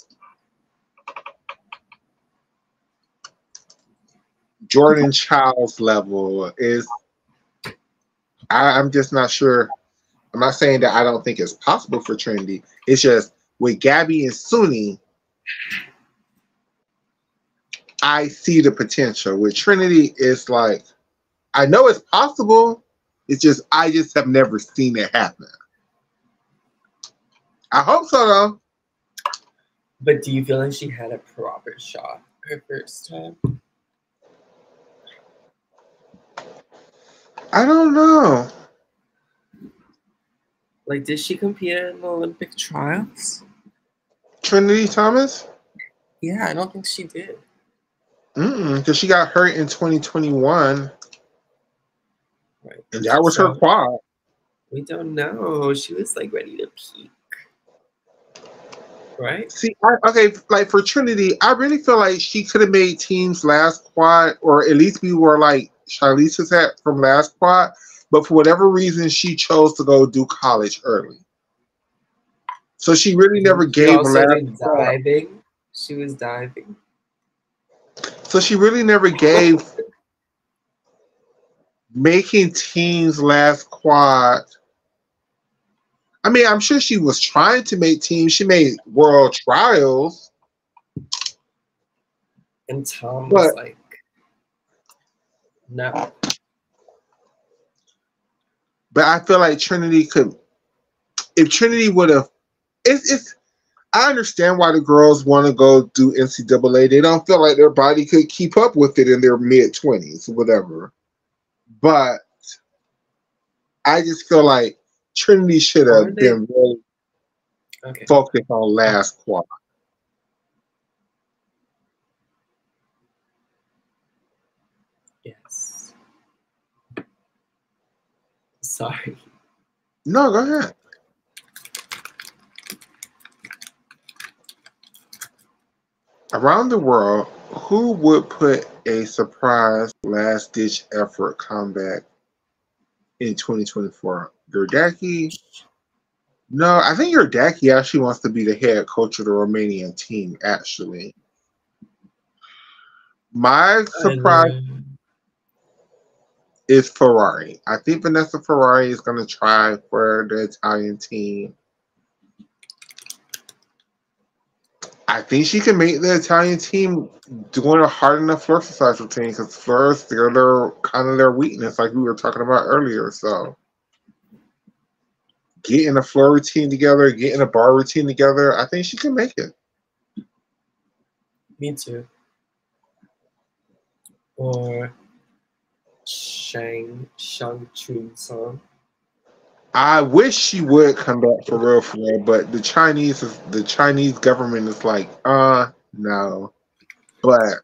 Jordan Child's level. I'm just not sure. I'm not saying that I don't think it's possible for Trinity. It's just with Gabby and Suni, I see the potential. With Trinity, it's like, I know it's possible. It's just I just have never seen it happen. I hope so though. But do you feel like she had a proper shot her first time? I don't know. Like, did she compete in the Olympic trials? Trinity Thomas? Yeah, I don't think she did. Because she got hurt in 2021. Right. And that was her quad. We don't know. She was like ready to peak. Right? See, okay, like for Trinity, I really feel like she could have made teams last quad, or at least we were like Charlize was at from last quad. But for whatever reason, she chose to go do college early. So she really never She gave also last did quad. diving. She was diving. So she really never gave making teams last quad. I mean, I'm sure she was trying to make teams. She made world trials. And Tom was like, no. But I feel like Trinity could, if Trinity would have, it's I understand why the girls want to go do NCAA. They don't feel like their body could keep up with it in their mid-20s, whatever. But I just feel like Trinity should have been really focused on last quad. Yes. Sorry. No, go ahead. Around the world, who would put a surprise last-ditch effort comeback in 2024? Yurdaki? No, I think Yurdaki actually wants to be the head coach of the Romanian team, actually. My surprise is Ferrari. I think Vanessa Ferrari is going to try for the Italian team. I think she can make the Italian team doing a hard enough floor exercise routine because floors, they're kind of their weakness, like we were talking about earlier. So getting a floor routine together, getting a bar routine together, I think she can make it. Me too. Or Shang Chun Song. I wish she would come back for real, but the Chinese government is like, no. But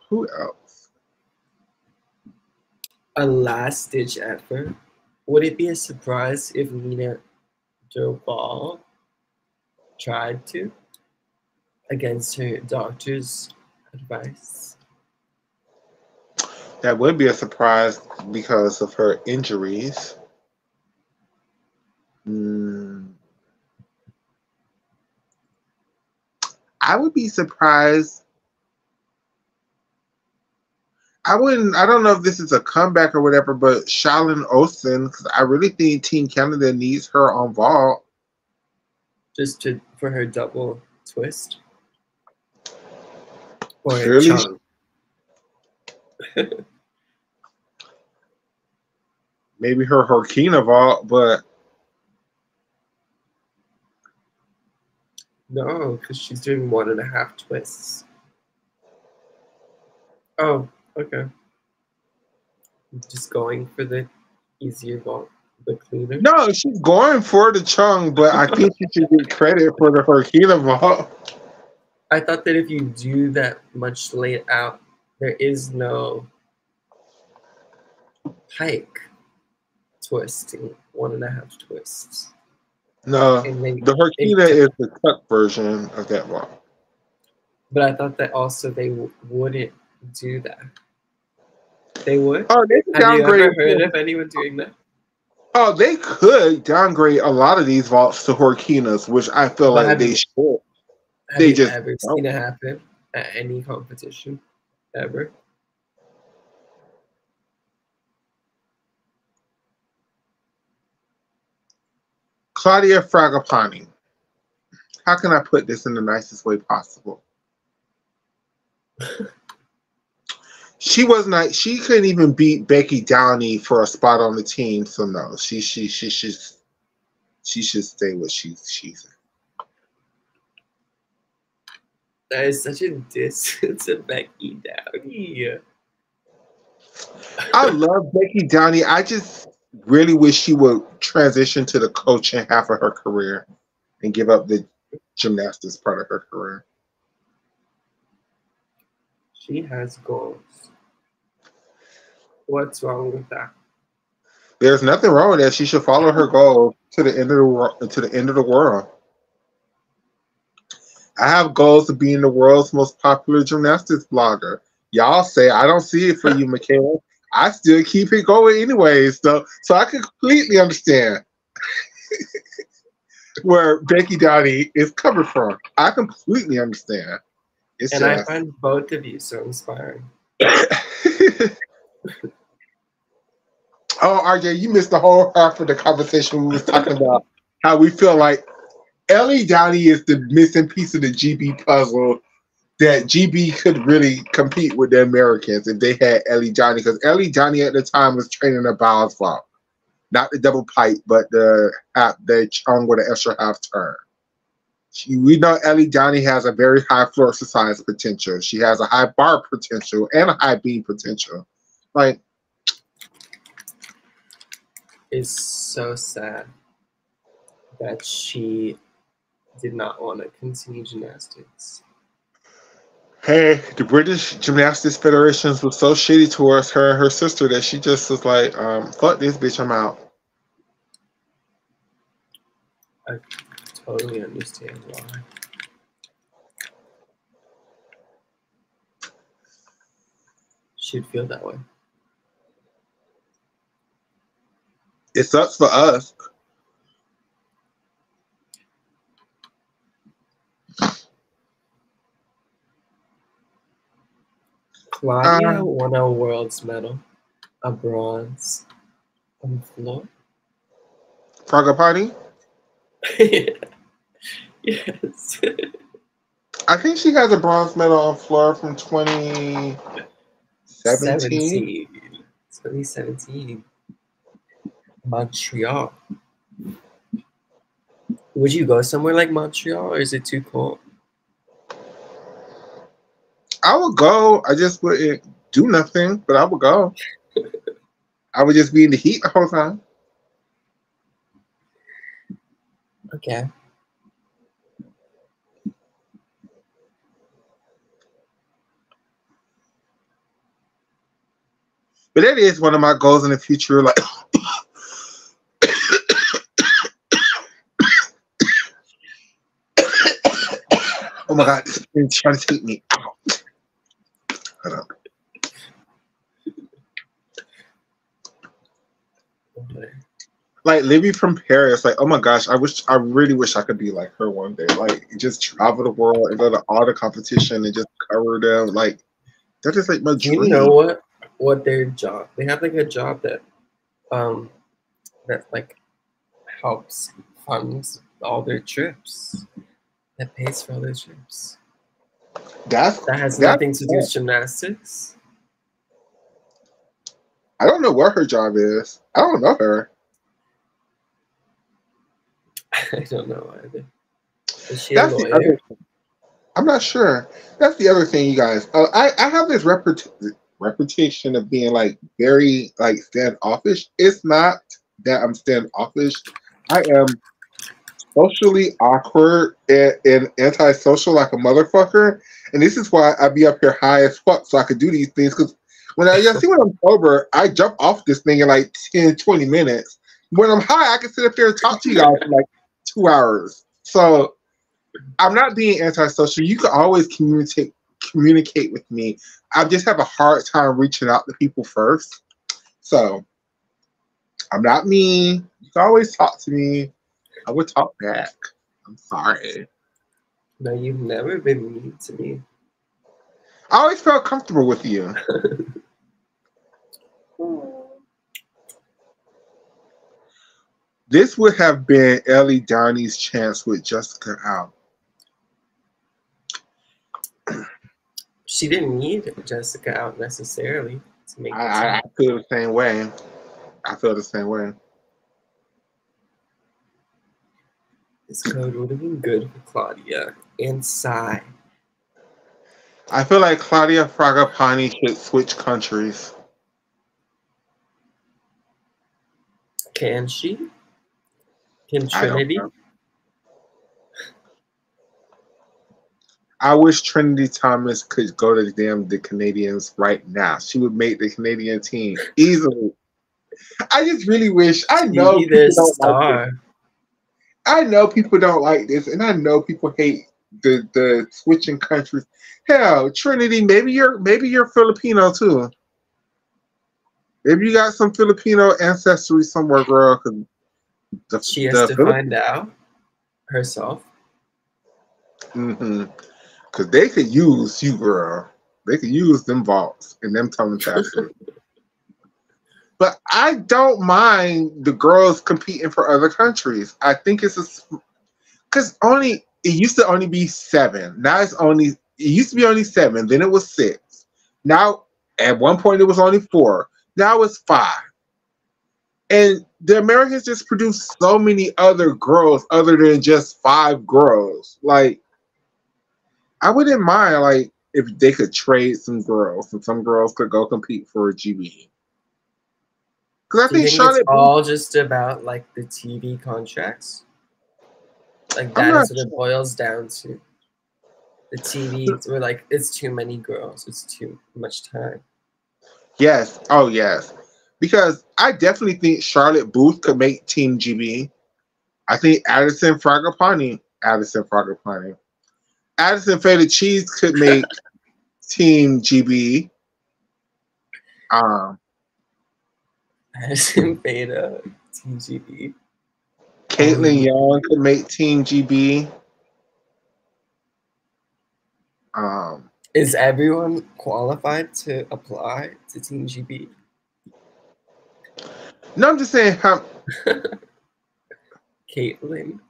who else? A last-ditch effort. Would it be a surprise if Nina Dobal tried to against her doctor's advice? That would be a surprise because of her injuries. I would be surprised. I don't know if this is a comeback or whatever, but Shaolin Olsen, because I really think Team Canada needs her on vault. Just for her double twist? or a Clearly, Chung. maybe her Horkina vault, but No, because she's doing 1.5 twists. Oh, okay. Just going for the easier vault, the cleaner. no, she's going for the Chung, but I think she should get credit for the Horkina vault. I thought that if you do that much laid out, there is no pike twisting 1.5 twists. No, And then the Horkina is the tuck version of that vault. but I thought that also they wouldn't do that. They would? Oh, they can Have you downgrade. ever heard of anyone doing that? Oh, they could downgrade a lot of these vaults to Horkinas, which I feel But like they should. have They you just ever don't. seen it happen at any competition? Ever? Claudia Fragapani. How can I put this in the nicest way possible? She was not. She couldn't even beat Becky Downey for a spot on the team. So no, she should stay what she's. That is such a diss to Becky Downey. I love Becky Downey. I just really wish she would transition to the coaching half of her career and give up the gymnastics part of her career. She has goals. What's wrong with that? There's nothing wrong with that. She should follow her goal to the end of the world. To the end of the world. I have goals to being the world's most popular gymnastics blogger. Y'all say I don't see it for you, Makayla. I still keep it going anyways. So I can completely understand where Becky Downey is coming from. I completely understand. It's And just... I find both of you so inspiring. Oh, RJ, you missed the whole half of the conversation we was talking about how we feel like Ellie Downey is the missing piece of the GB puzzle, that GB could really compete with the Americans if they had Ellie Downey, because Ellie Downey at the time was training a balance vault, not the double pipe, but the chung with an extra half turn. We know Ellie Downey has a very high floor exercise potential. She has a high bar potential and a high beam potential. Like, It's so sad that she did not want to continue gymnastics. hey, the British Gymnastics Federations was so shitty towards her and her sister that she just was like, fuck this bitch, I'm out. I totally understand why. She'd feel that way. It sucks for us. Claudia won a world's medal, a bronze, on the floor. Fragapani? Yes. I think she has a bronze medal on floor from 2017. 2017. Montreal. Would you go somewhere like Montreal, or is it too cold? I would go. I just wouldn't do nothing, but I would go. I would just be in the heat the whole time. Okay. But that is one of my goals in the future. Like, oh my God, this thing's trying to take me out. Hold on. Like living from Paris, like, oh my gosh, I really wish I could be like her one day. Like, just travel the world and go to all the competition and just cover them. Like, that is like my dream. You know what their job? They have like a job that like helps funds all their trips. That pays for all their trips. That's That has that's. nothing to do with gymnastics. I don't know what her job is. I don't know her. I don't know either. Is she a That's the other. lawyer? I'm not sure. That's the other thing, you guys. I have this reputation of being like very like standoffish. It's not that I'm standoffish. I am socially awkward and antisocial like a motherfucker. And this is why I be up here high as fuck so I could do these things. Because when I see when I'm sober, I jump off this thing in like 10, 20 minutes. When I'm high, I can sit up here and talk to you guys for like 2 hours. So I'm not being antisocial. You can always communicate with me. I just have a hard time reaching out to people first. So I'm not mean. You can always talk to me. I would talk back. I'm sorry. No, you've never been mean to me. I always felt comfortable with you. This would have been Ellie Downey's chance with Jessica out. She didn't need Jessica out necessarily to make the I team. feel the same way. I feel the same way. This code would have been good for Claudia and Sai. I feel like Claudia Fragapani should switch countries. Can she? Can I don't Trinity? know. I wish Trinity Thomas could go to the Canadians right now. She would make the Canadian team easily. I just really wish. I She'd know be their people don't like this. star. I know people don't like this, and I know people hate the switching countries. Hell, Trinity, maybe you're Filipino too. Maybe you got some Filipino ancestry somewhere, girl. Because She has the to Philippines, find out herself. because they could use you, girl. They could use them vaults and them tongue passes. But I don't mind the girls competing for other countries. I think it's because only it used to only be 7. Now it used to be only 7. Then it was 6. Now at one point it was only 4. Now it's 5. And the Americans just produce so many other girls other than just 5 girls. Like I wouldn't mind like if they could trade some girls and some girls could go compete for a GB. Because I Do you think think it's Charlotte Booth, all just about like the TV contracts? Like I'm that not is what it boils down to. The TV, we're like, it's too many girls. It's too much time. yes. Oh, yes. Because I definitely think Charlotte Booth could make Team GB. I think Addison Faded Cheese could make Team GB. Um, Addison Beta, TGB. Caitlin Young could make Team GB. Um, Is everyone qualified to apply to Team GB? no, I'm just saying. Caitlin.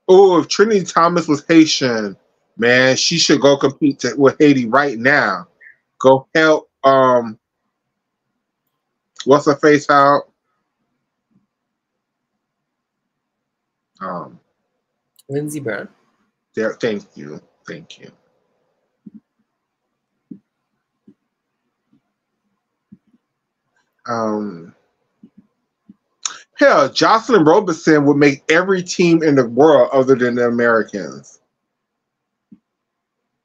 Oh, if Trinity Thomas was Haitian, man, she should go compete with Haiti right now. Go help. What's her face out? Um, Lindsey Brown. there. Thank you. Um, hell, Jocelyn Robinson would make every team in the world other than the Americans.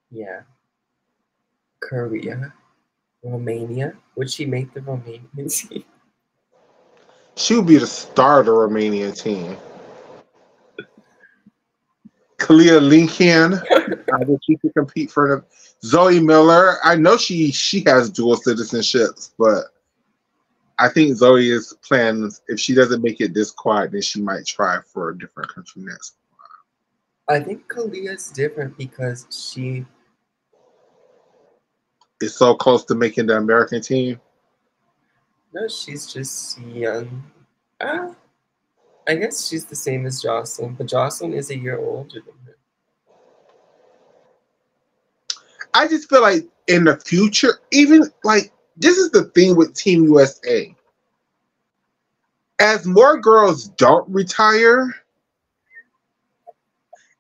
Yeah. Korea. Romania. Would she make the Romanian team? She would be the star of the Romanian team. Kalia Lincoln, I think she could compete for the Zoe Miller. I know she has dual citizenships, but I think Zoe is planning if she doesn't make it this quad, then she might try for a different country next. I think Kalia's different because she Is so close to making the American team. no, she's just young. Ah, I guess she's the same as Jocelyn, but Jocelyn is a year older than her. I just feel like in the future, even like this is the thing with Team USA. As more girls don't retire,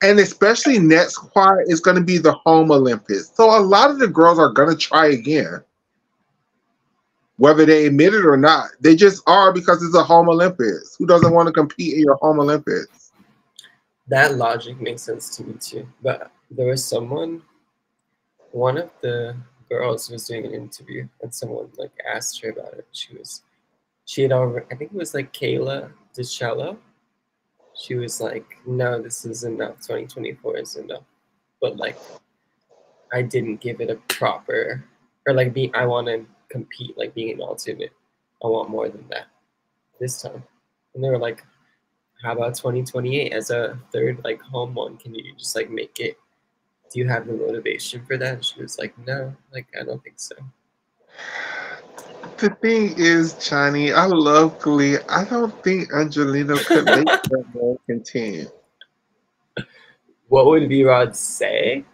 and especially next quad is going to be the home Olympics. So a lot of the girls are going to try again, whether they admit it or not. They just are because it's a home Olympics. Who doesn't want to compete in your home Olympics? That logic makes sense to me too. But there was one of the girls was doing an interview, and someone like asked her about it. She had already, I think it was like Kayla DiCello. She was like, "No, this is enough. 2024 is enough." But like, I didn't give it a proper, or like I want to compete, like being an alternate. I want more than that this time. And they were like, how about 2028 as a third like home one? Can you just like make it? Do you have the motivation for that? And she was like, no, like I don't think so. The thing is, Johnny, I love Glee. I don't think Angelina could make the American team. What would V-Rod say?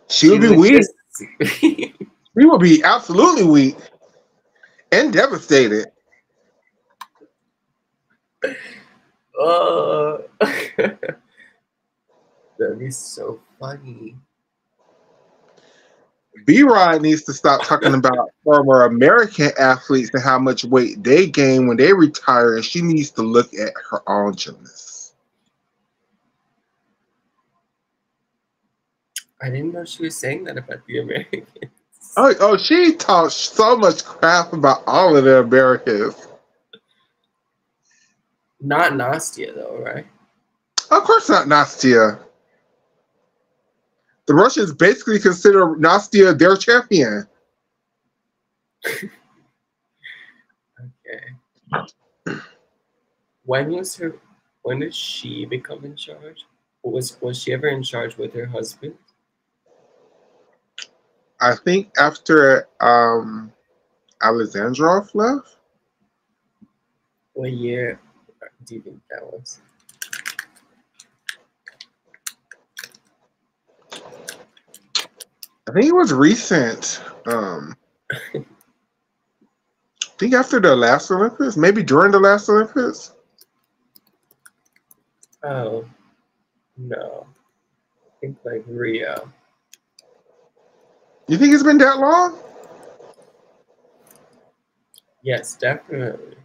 She She would be would weak. just She would be absolutely weak and devastated. oh that'd be so funny. B-Rod needs to stop talking about former American athletes and how much weight they gain when they retire, and she needs to look at her own gymnasts. I didn't know she was saying that about the Americans. Oh, she talks so much crap about all of the Americans. Not Nastia though, right? Of course not Nastia. The Russians basically consider Nastia their champion. Okay. When did she become in charge? Was she ever in charge with her husband? I think after Alexandrov left. What year do you think that was? I think it was recent. I think after the last Olympics, maybe during the last Olympics. Oh no. I think like Rio. You think it's been that long? Yes, definitely.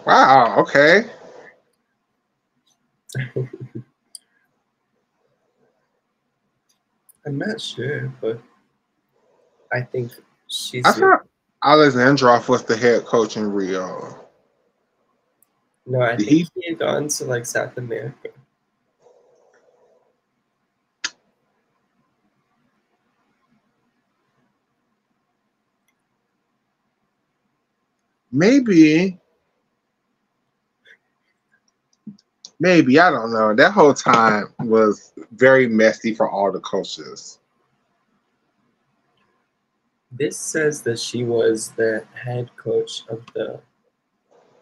Wow. Okay. I'm not sure, but I think I she's thought Alexandrov was the head coach in Rio. no, I Did think he? he had gone to like South America. Maybe. Maybe. I don't know. That whole time was very messy for all the coaches. This says that she was the head coach of the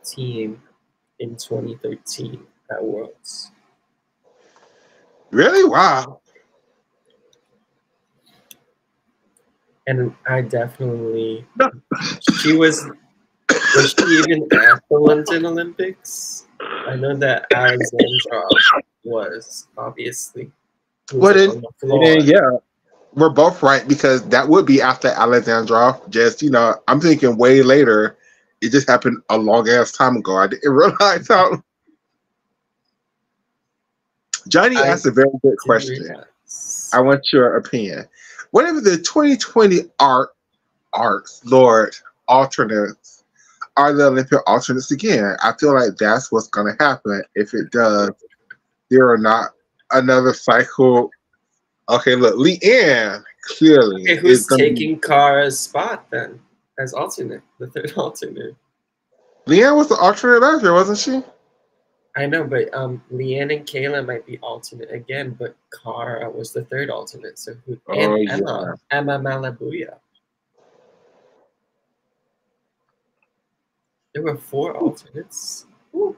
team in 2013 at Worlds. Really? Wow. And I definitely she was she even at the London Olympics? I know that Alexandrov was obviously who was Well, like on the floor. then yeah, we're both right because that would be after Alexandrov. Just I'm thinking way later. It just happened a long ass time ago. I didn't realize how. Johnny I asked a very good didn't question. realize. I want your opinion. Whatever the 2020 arts, Lord, alternates are the Olympic alternates again. I feel like that's what's going to happen. If it does, there are not another cycle. Okay, look, Leanne clearly Okay, is who's going to be. taking Kara's spot then as alternate, the third alternate? Leanne was the alternate last year, wasn't she? I know, but Leanne and Kayla might be alternate again, but Cara was the third alternate. So who? Oh And yeah. Emma Malabuya. There were 4 alternates. Ooh.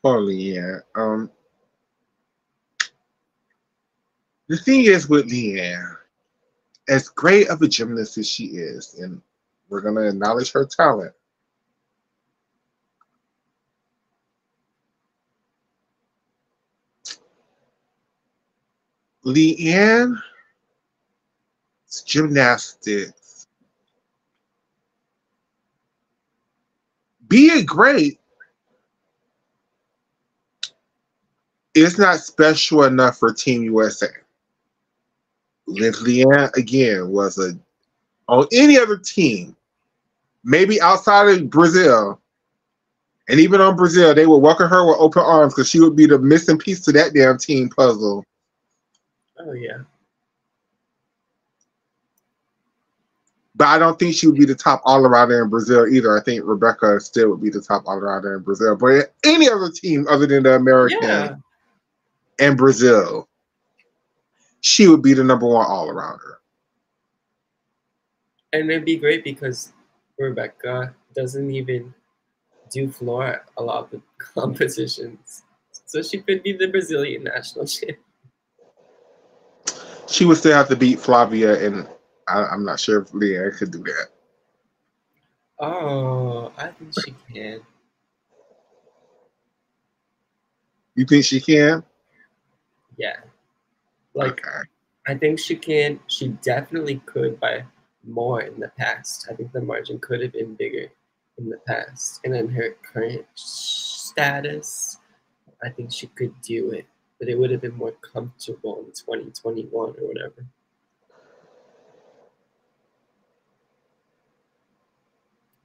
Totally, yeah. The thing is with Leanne, as great of a gymnast as she is, and we're gonna acknowledge her talent, Leanne's gymnastics, be it great, it's not special enough for Team USA. If Leanne again was a on any other team, maybe outside of Brazil, and even on Brazil, they would welcome her with open arms because she would be the missing piece to that damn team puzzle. Oh yeah. But I don't think she would be the top all arounder in Brazil either. I think Rebecca still would be the top all arounder in Brazil. But any other team other than the American Yeah. and Brazil, she would be the number one all arounder. And it'd be great because Rebecca doesn't even do floor at a lot of the competitions. So she could be the Brazilian national champ. She would still have to beat Flavia, and I'm not sure if Leanne could do that. Oh, I think she can. You think she can? Yeah. Like, Okay. I think she can. She definitely could by more in the past. I think the margin could have been bigger in the past. And in her current status, I think she could do it. But it would have been more comfortable in 2021 or whatever.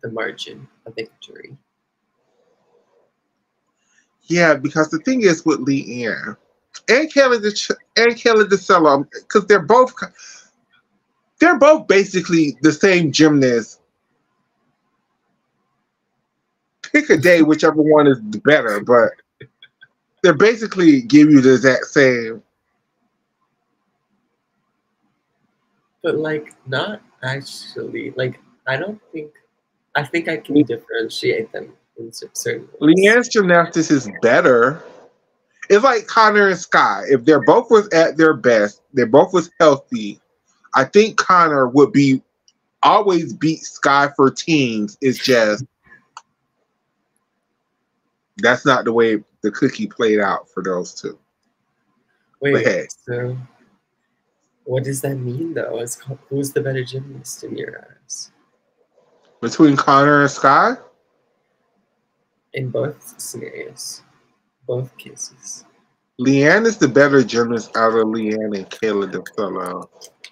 The margin of victory. Yeah, because the thing is with Leanne and Kelly DeCello, because they're both basically the same gymnast. Pick a day, whichever one is better, but they're basically give you the exact same. But like not actually. Like I don't think I think I can differentiate them in certain ways. Leanne's gymnastics is better. It's like Connor and Sky. If they're both was at their best, they both was healthy. I think Connor would be always beat Sky for teams. It's just that's not the way the cookie played out for those two. But Wait, hey, so what does that mean though? Who's the better gymnast in your eyes? between Connor and Sky, In both scenarios, both cases. Leanne is the better gymnast out of Leanne and Kayla DeFellow.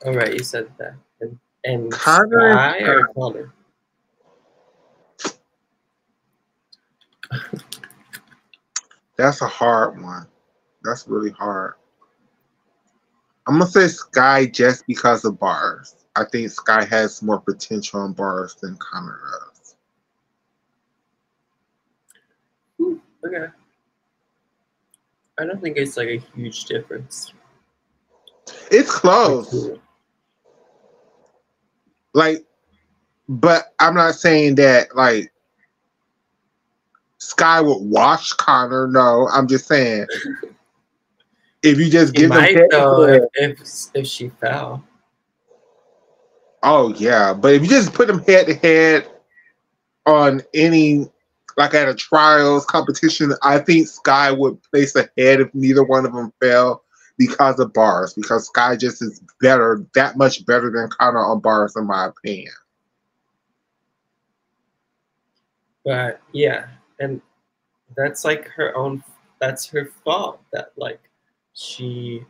All right, you said that. And Connor and Sky or Connor? that's a hard one. That's really hard. I'm gonna say Sky just because of bars. I think Sky has more potential on bars than Connor does. Okay. I don't think it's like a huge difference. It's close. Like, but I'm not saying that like Sky would wash Connor. No, I'm just saying if you just She give them might head though to head, if she fell. oh yeah, but if you just put them head to head on any like at a trials competition, I think Sky would place ahead if neither one of them fell because of bars. Because Sky just is better, that much better than Connor on bars, in my opinion. But yeah, and that's like her own. That's her fault. That like she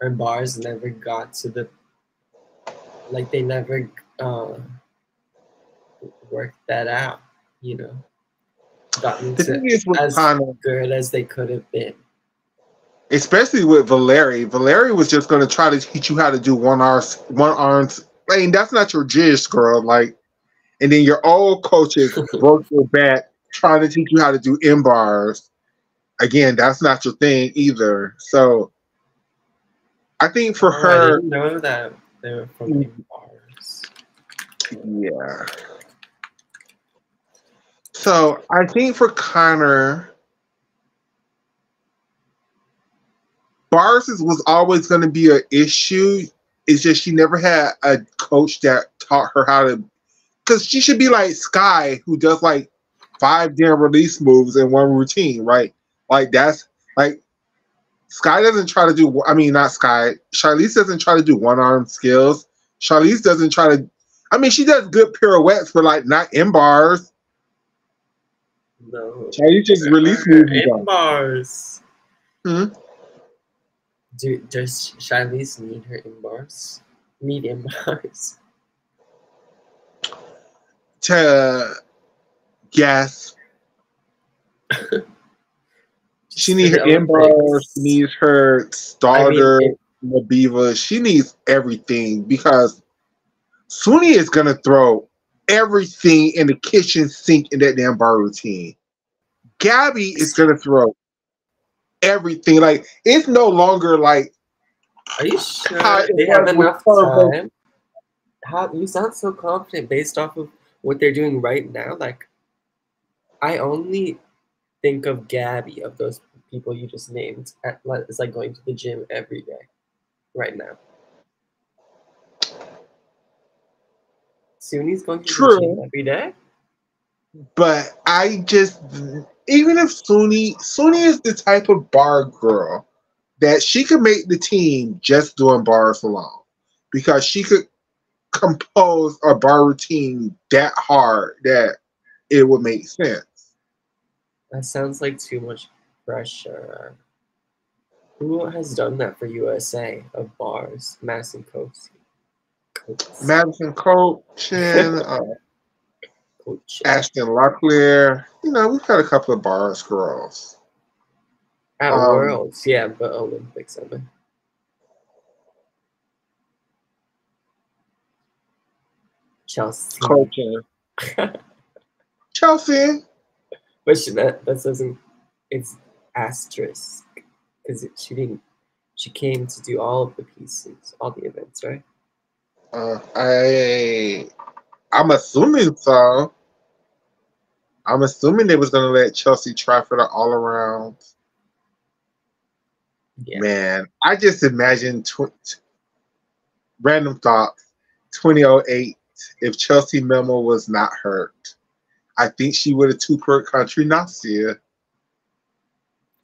her bars never got to the like they never worked that out. You know, gotten The to thing is with as Connor, good as they could have been. especially with Valeri, Valeri was just going to try to teach you how to do one arms. I mean, that's not your jish, girl. Like, and then your old coaches broke your back trying to teach you how to do in bars. Again, that's not your thing either. So, I think for Oh, I her, didn't know that they were from in bars. yeah. So I think for Connor, bars was always going to be an issue. It's just she never had a coach that taught her how to. Because she should be like Sky, who does like 5 damn release moves in one routine, right? Like that's like Sky doesn't try to do. I mean, not Sky. Charlize doesn't try to do one arm skills. Charlize doesn't try to. I mean, she does good pirouettes, but like not in bars. No. Charlize just release moves. In bars. Hmm? Does Charlize need her in bars? Need in bars? Yes. She needs her in bars. She needs her starter, Mabiva. She needs everything because Suni is gonna throw everything in the kitchen sink in that damn bar routine. Gabby is gonna throw everything. Like it's no longer like. Are you sure they have enough time? How you sound so confident based off of what they're doing right now? Like, I only think of Gabby, of those people you just named. It's like going to the gym every day, right now. Suni's going to the gym every day. But I just, even if Suni is the type of bar girl that she could make the team just doing bars alone because she could compose a bar routine that hard that it would make sense. That sounds like too much pressure. Who has done that for USA of bars? Madison Coach. Madison Coachin, Ashton Locklear. You know, we've had a couple of bars girls. At Worlds, yeah, but Olympics, I mean. Chelsea. Coaching. Chelsea. But that doesn't, it's asterisk. Because she came to do all of the pieces, all the events, right? I'm assuming so. I'm assuming they was gonna let Chelsea try for the all around. Yeah. Man, I just imagine random thoughts. 2008. If Chelsea Memo was not hurt, I think she would have two-per country Nastia.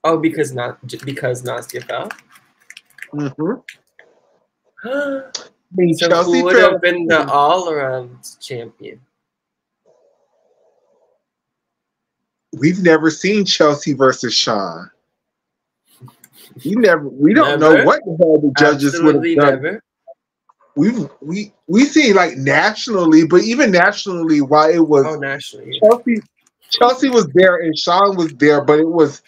Oh, because Nastia fell. Mm-hmm. So Chelsea who would have been the all-around champion? We've never seen Chelsea versus Sean. We don't know what the hell the judges would have done. Never. We see like nationally, but even nationally, why it was nationally, Chelsea was there and Sean was there, but it was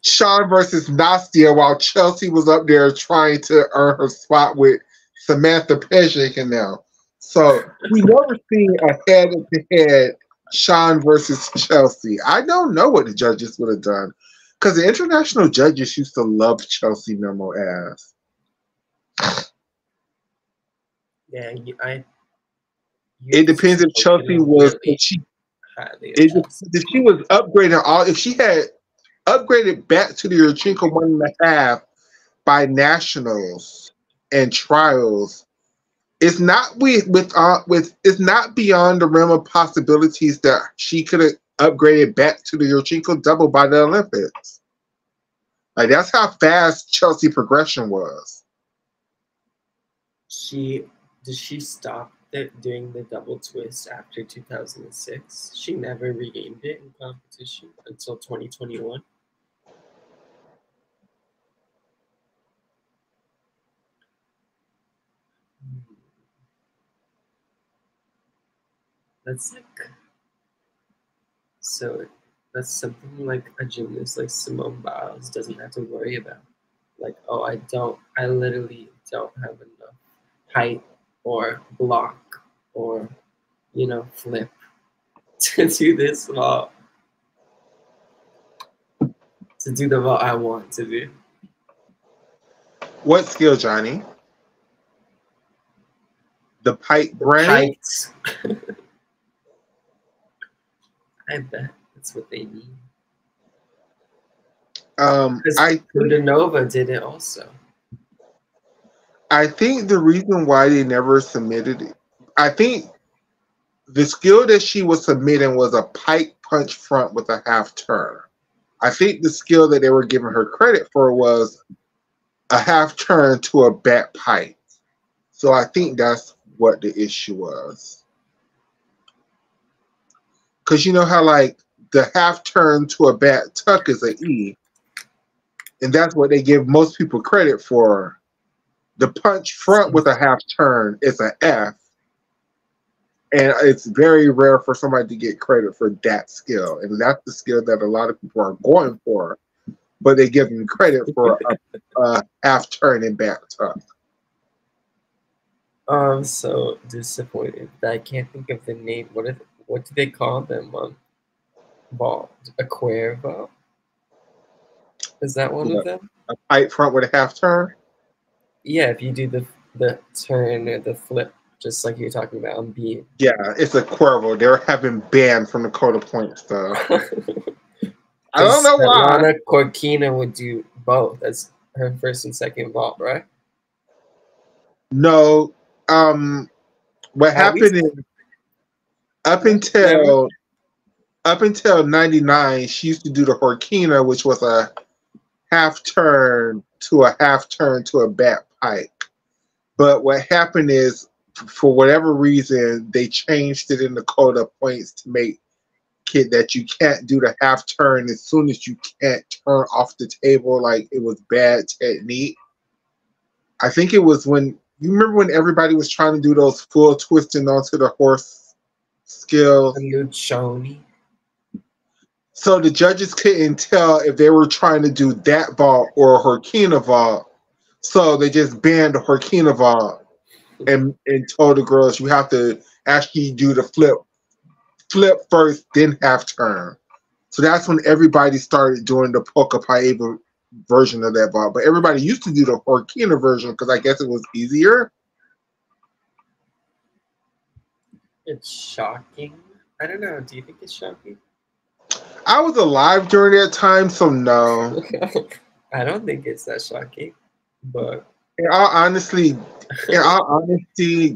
Sean versus Nastia while Chelsea was up there trying to earn her spot with Samantha Pejik now. So we never seen a head-to-head Sean versus Chelsea. I don't know what the judges would have done because the international judges used to love Chelsea Memo ass. Yeah, it depends if Chelsea was if she was upgraded if she had upgraded back to the Yurchenko 1.5 by nationals and trials. It's not it's not beyond the realm of possibilities that she could have upgraded back to the Yurchenko double by the Olympics. Like that's how fast Chelsea progression was. Did she stop doing the double twist after 2006? She never regained it in competition until 2021. That's that's something like a gymnast like Simone Biles doesn't have to worry about. Like, oh, I literally don't have enough height or block or, flip to do this vault. To do the vault I want to do. What skill, Johnny? The pipe brain? I bet that's what they need. Because I Kudanova did it also. I think the reason why they never submitted it, I think the skill that she was submitting was a pike punch front with a half turn. I think the skill that they were giving her credit for was a half turn to a back pike. So I think that's what the issue was. Because you know how like the half turn to a back tuck is an E, and that's what they give most people credit for. The punch front with a half turn is an F, and it's very rare for somebody to get credit for that skill, and that's the skill that a lot of people are going for, but they give them credit for a half turn and back tuck. I'm so disappointed that I can't think of the name. What do they call them? Ball, a Cuervo? Is that one of them? A pike front with a half turn. Yeah, if you do the turn or the flip, just like you're talking about on B. Yeah, it's a Cuervo. They were having banned from the Code of Points stuff. I don't know why. Svetlana Korkina would do both as her first and second vault, right? No. What happened is up until 99, she used to do the Horkina, which was a half turn to a back pike. But what happened is, for whatever reason, they changed it in the Code of Points to make it that you can't do the half turn as soon as you can't turn off the table. Like, it was bad technique. I think it was when you remember when everybody was trying to do those full twisting onto the horse skills. Lucioni. So the judges couldn't tell if they were trying to do that vault or a Horkina vault. So they just banned the Horkina vault and told the girls you have to actually do the flip first, then half turn. So that's when everybody started doing the Polka Paeva version of that vault. But everybody used to do the Horkina version because I guess it was easier. It's shocking. I don't know. Do you think it's shocking? I was alive during that time, so no. I don't think it's that shocking, but in all honesty,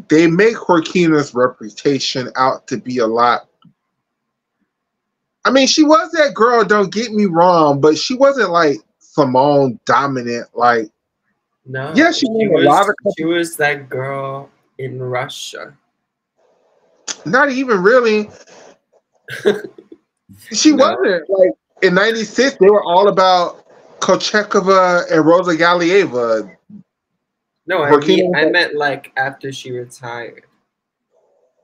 they make Horkina's reputation out to be a lot. I mean, she was that girl, don't get me wrong, but she wasn't like Simone dominant. Like, no, yeah, she was that girl in Russia. Not even really. She wasn't. Like, in 96, they were all about Kochekova and Rosa Galieva. No, I meant like after she retired.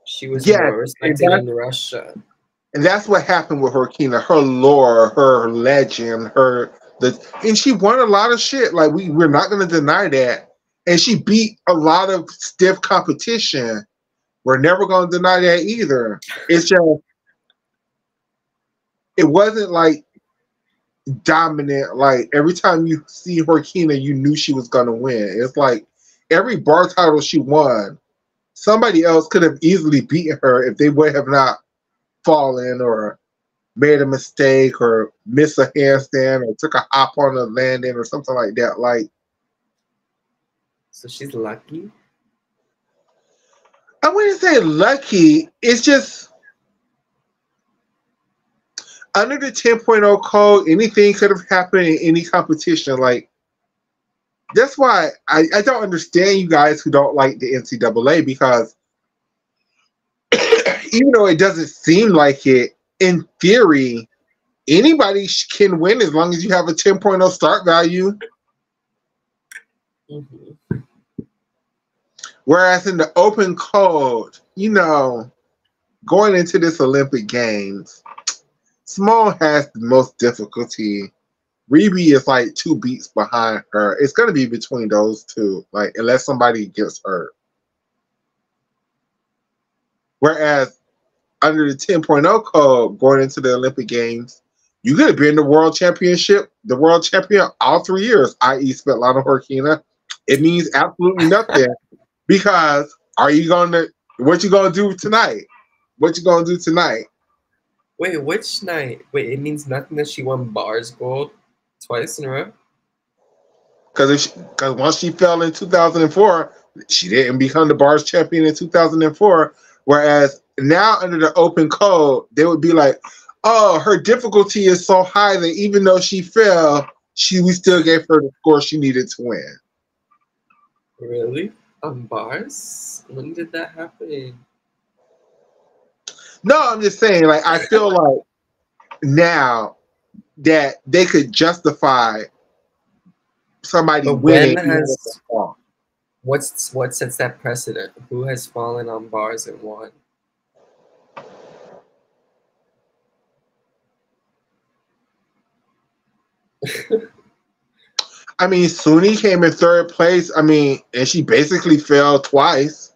She was more respected in Russia. And that's what happened with Horkina. Her lore, her legend, and she won a lot of shit. Like, we're not gonna deny that. And she beat a lot of stiff competition. We're never gonna deny that either. It's just it wasn't like dominant. Like, every time you see Horkina, you knew she was gonna win. It's like every bar title she won, somebody else could have easily beaten her if they would have not fallen or made a mistake or missed a handstand or took a hop on a landing or something like that. Like, so she's lucky. I wouldn't say lucky. It's just under the 10.0 code, anything could have happened in any competition. Like, that's why I don't understand you guys who don't like the NCAA, because even though it doesn't seem like it, in theory, anybody can win as long as you have a 10.0 start value. Mm-hmm. Whereas in the open code, going into this Olympic Games, Simone has the most difficulty. Rebbie is like 2 beats behind her. It's going to be between those two, like, unless somebody gets hurt. Whereas under the 10.0 code, going into the Olympic Games, you could have been the world championship, the world champion all 3 years, i.e. Svetlana Horkina. It means absolutely nothing because what you going to do tonight? What you going to do tonight? Wait, which night? Wait, it means nothing that she won bars gold? Twice in a row? Because once she fell in 2004, she didn't become the bars champion in 2004. Whereas now under the open code, they would be like, "Oh, her difficulty is so high that even though she fell, we still gave her the score she needed to win." Really? On bars? When did that happen? No, I'm just saying, like, I feel like now that they could justify somebody But when winning even with the has fall. what sets that precedent? Who has fallen on bars and won? I mean, Suni came in third place. I mean, and she basically fell twice.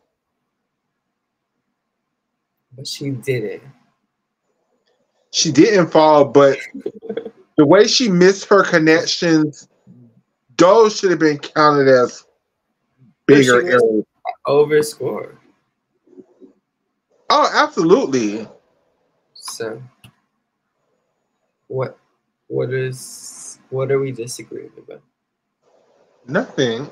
But she did it. She didn't fall, but the way she missed her connections, those should have been counted as No, she bigger missed errors. overscore. Oh, absolutely. So what what are we disagreeing about? Nothing.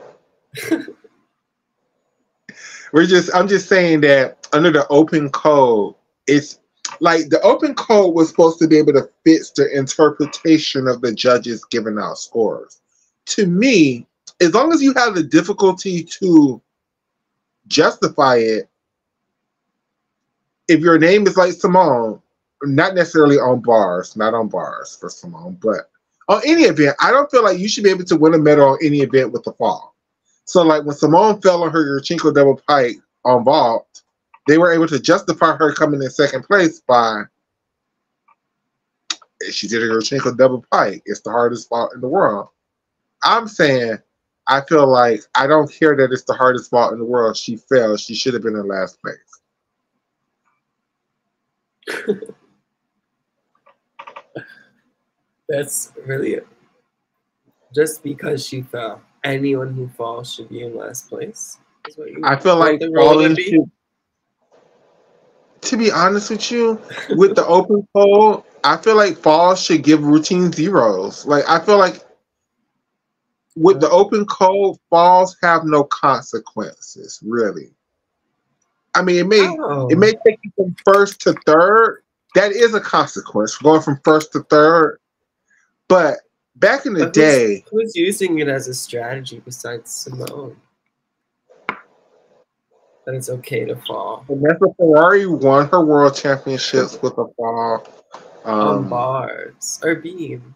I'm just saying that under the open code, it's like the open code was supposed to be able to fit the interpretation of the judges giving out scores. To me, as long as you have the difficulty to justify it, if your name is like Simone, not necessarily on bars, not on bars for Simone, but on any event, I don't feel like you should be able to win a medal on any event with the fall. So, like when Simone fell on her Yurchenko double pike on vault, they were able to justify her coming in second place by she did a Yurchenko double pike. It's the hardest vault in the world. I'm saying, I feel like I don't care that it's the hardest vault in the world. She fell. She should have been in last place. That's really it. Just because she fell. Anyone who falls should be in last place. Is what you I feel want like the rule to falling be? should. To be honest with you, with the open poll, I feel like falls should give routine zeros. Like I feel like with the open code, falls have no consequences, really. I mean, it Oh. may take you from first to third. That is a consequence, going from first to third. But back in the But day, who's using it as a strategy besides Simone? That it's okay to fall. Vanessa Ferrari won her world championships with a fall On um, bars or beam,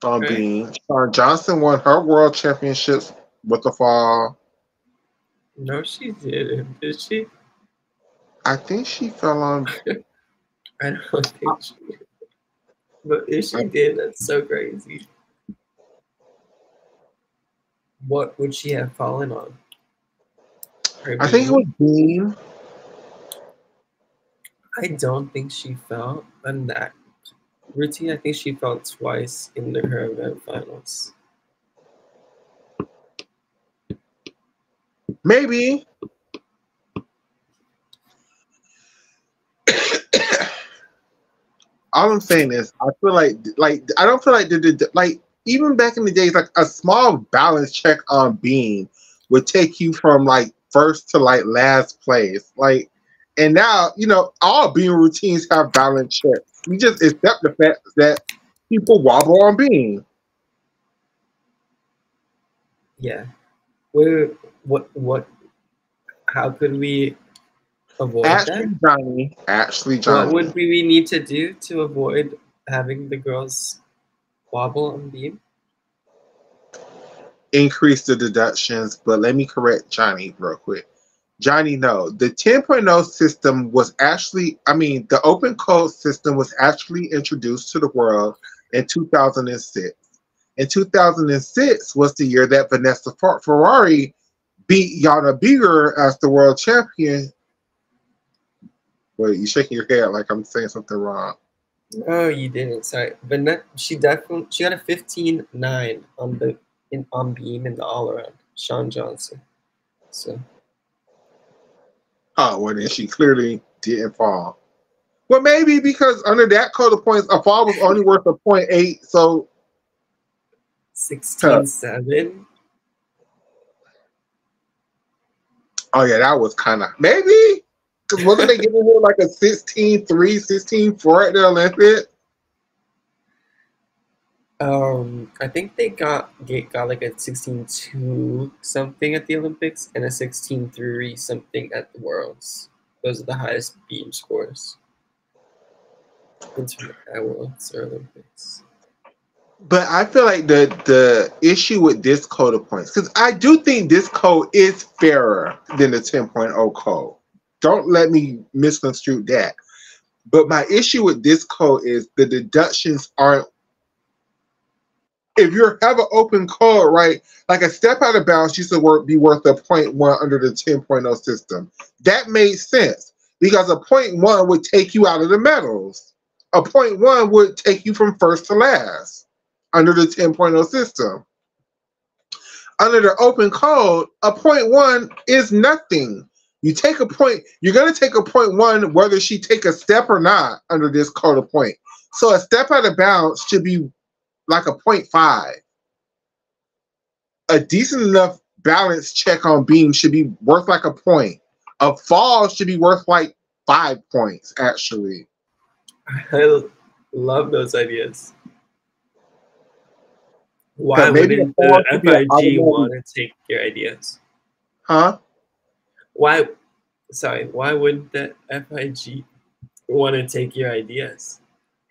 on right? being. Shawn Johnson won her world championships with a fall. No, she didn't. Did she? I think she fell on. I don't think she did. But if she did, that's so crazy. What would she have fallen on? Her I think it was beam? Beam. I don't think she fell on that routine. I think she fell twice in her event finals. Maybe. All I'm saying is, I feel like I don't feel like like even back in the days, like a small balance check on Beam would take you from like first to like last place. Like, and now all Beam routines have balance checks. We just accept the fact that people wobble on Beam. Yeah. What? How could we avoid that? Actually, What Johnny, would we need to do to avoid having the girls wobble on beam? increase the deductions, but let me correct Johnny real quick. Johnny, no, the 10.0 system was actually, I mean, the open code system was actually introduced to the world in 2006. In 2006 was the year that Vanessa Ferrari beat Yana Bieger as the world champion. Wait, you shaking your head like I'm saying something wrong. Oh, you didn't. Sorry, but she definitely got a 15.9 on beam in the all around. Shawn Johnson. So Oh, well, then she clearly didn't fall. Well, maybe because under that code of points, a fall was only worth a .8, so Huh. 16-7. Oh yeah, that was kind of maybe because wasn't they giving her like a 16-3, 16-4 at the Olympics? I think they got like a 16-2 something at the Olympics and a 16-3 something at the Worlds. Those are the highest beam scores at Worlds or Olympics. But I feel like the issue with this code of points, because I do think this code is fairer than the 10.0 code. Don't let me misconstrue that. But my issue with this code is the deductions aren't. If you have an open code, right, like a step out of bounds used to be worth a point 0.1 under the 10.0 system. That made sense because a point 0.1 would take you out of the medals. A point 0.1 would take you from first to last under the 10.0 system. Under the open code, a point 0.1 is nothing. You take a point, you're going to take a point 0.1 whether she take a step or not under this code of point. So a step out of bounds should be like a 0.5. A decent enough balance check on beam should be worth like a point. A fall should be worth like 5 points, actually. I love those ideas. Why But maybe a wouldn't fall the should be an FIG automatic. want to take your ideas? Huh? Why wouldn't the FIG want to take your ideas?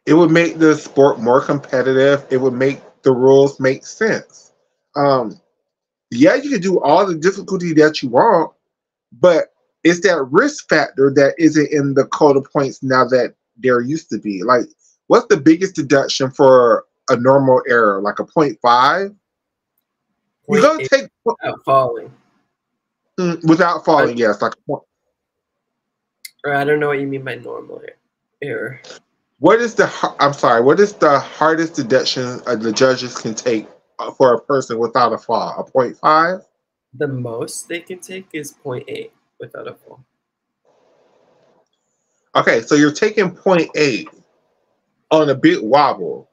It would make the sport more competitive. It would make the rules make sense. Yeah, you can do all the difficulty that you want, but it's that risk factor that isn't in the code of points now that there used to be. Like, what's the biggest deduction for a normal error? Like a 0.5? You're Point gonna eight take without falling. without I, falling. Yes, like a point. or I don't know what you mean by normal error. What is the? I'm sorry. What is the hardest deduction the judges can take for a person without a fall? A 0.5? The most they can take is 0.8 without a fall. Okay, so you're taking 0.8 on a big wobble.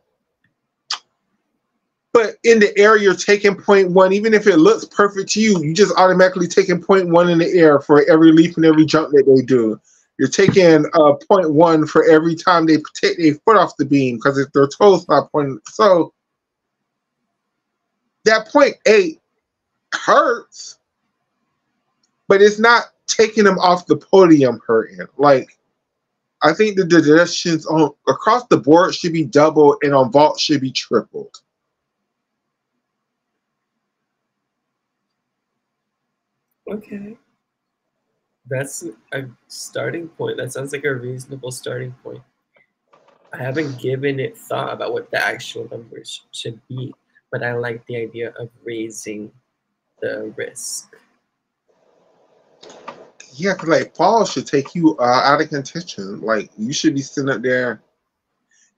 But in the air, you're taking 0.1, even if it looks perfect to you, you just automatically taking 0.1 in the air for every leap and every jump that they do. You're taking 0.1 for every time they take their foot off the beam because if their toes not pointing. So that 0.8 hurts, but it's not taking them off the podium hurting. Like, I think the deductions on across the board should be doubled and on vault should be tripled. Okay. That's a starting point. That sounds like a reasonable starting point. I haven't given it thought about what the actual numbers should be, but I like the idea of raising the risk. Yeah, because like fall should take you out of contention. Like you should be sitting up there.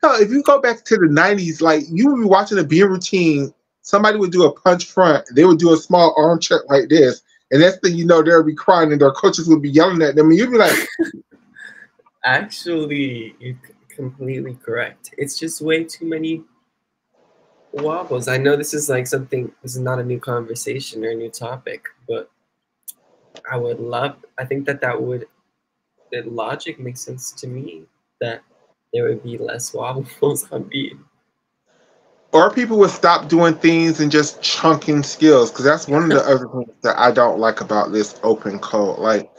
Hell, if you go back to the '90s, like you would be watching a beam routine. Somebody would do a punch front. They would do a small arm check like this, and next thing you know, they'll be crying, and their coaches would be yelling at them, and you'd be like, Actually, you're completely correct. It's just way too many wobbles. I know this is like something, this is not a new conversation or a new topic, but I think that the logic makes sense to me that there would be less wobbles on beam. or people would stop doing things and just chunking skills. Because that's one of the other things that I don't like about this open code. Like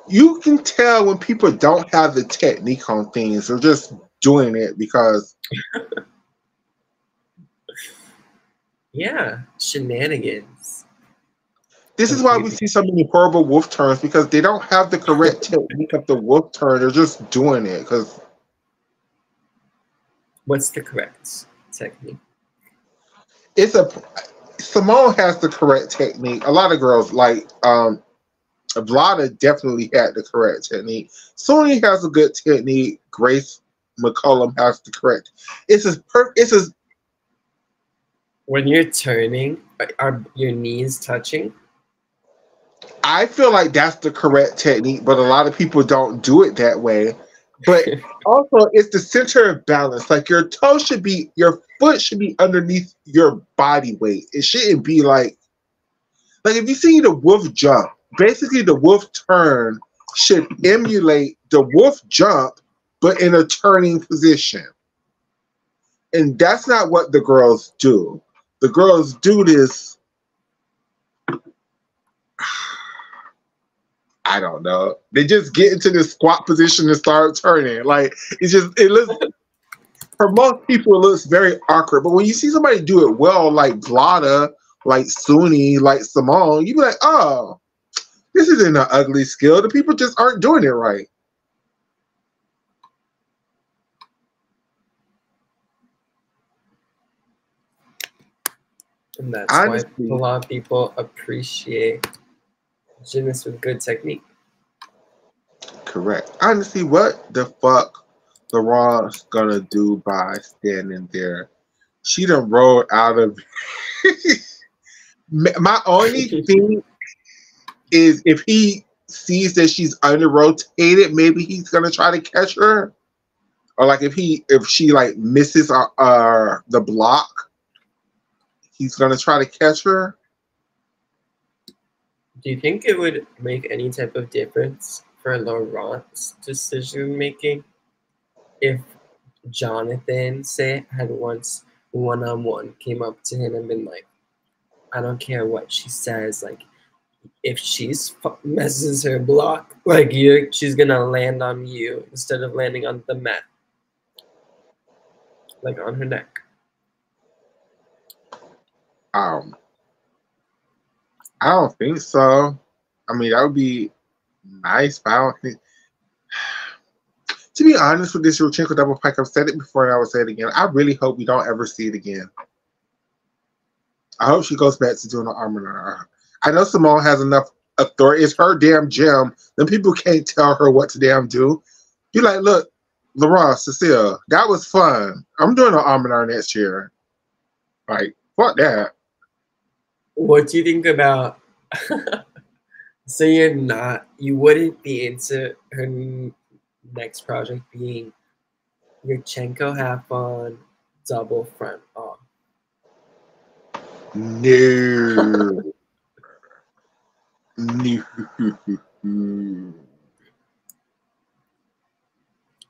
you can tell when people don't have the technique on things; they're just doing it because. Yeah, shenanigans. This is why we Completely. see so many horrible wolf turns because they don't have the correct technique of the wolf turn. They're just doing it because What's the correct technique? it's a. Simone has the correct technique. A lot of girls like Vlada definitely had the correct technique. Sony has a good technique. Grace McCullum has the correct. It's as It's as. When you're turning, are your knees touching? I feel like that's the correct technique, but a lot of people don't do it that way. but also it's the center of balance. Like your foot should be underneath your body weight. It shouldn't be like if you see the wolf jump, basically the wolf turn should emulate the wolf jump, but in a turning position. And that's not what the girls do. The girls do this. I don't know. They just get into this squat position and start turning. Like it looks for most people it looks very awkward. But when you see somebody do it well, like Vlada, like Suni, like Simone, you be like, oh, this isn't an ugly skill. The people just aren't doing it right. And that's why Honestly, a lot of people appreciate gymnasts with good technique. correct. Honestly, what the fuck LaRon's gonna do by standing there? She done rolled out of. My only thing is if he sees that she's under rotated, maybe he's gonna try to catch her, or like if she like misses the block, he's gonna try to catch her. Do you think it would make any type of difference for Laurent's decision making if Jonathan, say, had once one-on-one came up to him and been like, I don't care what she says, like, if she's messes her block, like she's gonna land on you instead of landing on the mat, like on her neck. Um, I don't think so. I mean, that would be nice, but I don't think. To be honest with this Yurchenko double pike, I've said it before and I will say it again. I really hope we don't ever see it again. I hope she goes back to doing the arm in her. I know Simone has enough authority. It's her damn gym. Then people can't tell her what to damn do. Be like, look, Laurent, Cecile, that was fun. I'm doing an arm in her next year. Like, fuck that. What do you think about? So you wouldn't be into her next project being Yurchenko half on, double front off. No. No.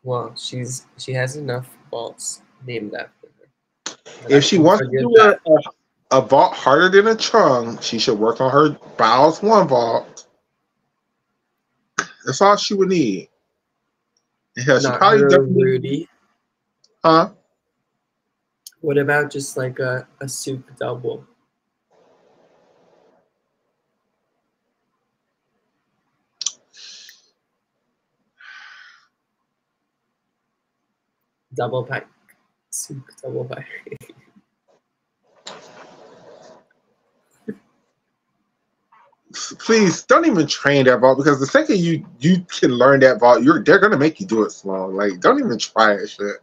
Well, she has enough vaults named after her. But I If she can wants to forgive do that. a vault harder than a chung, she should work on her bows one vault. That's all she would need. Hell, she Not probably her doesn't need, Rudy. huh? What about just like a soup double? Double pike. Soup double pike. Please don't even train that vault because the second you can learn that vault, they're gonna make you do it slow. Like, don't even try it, shit.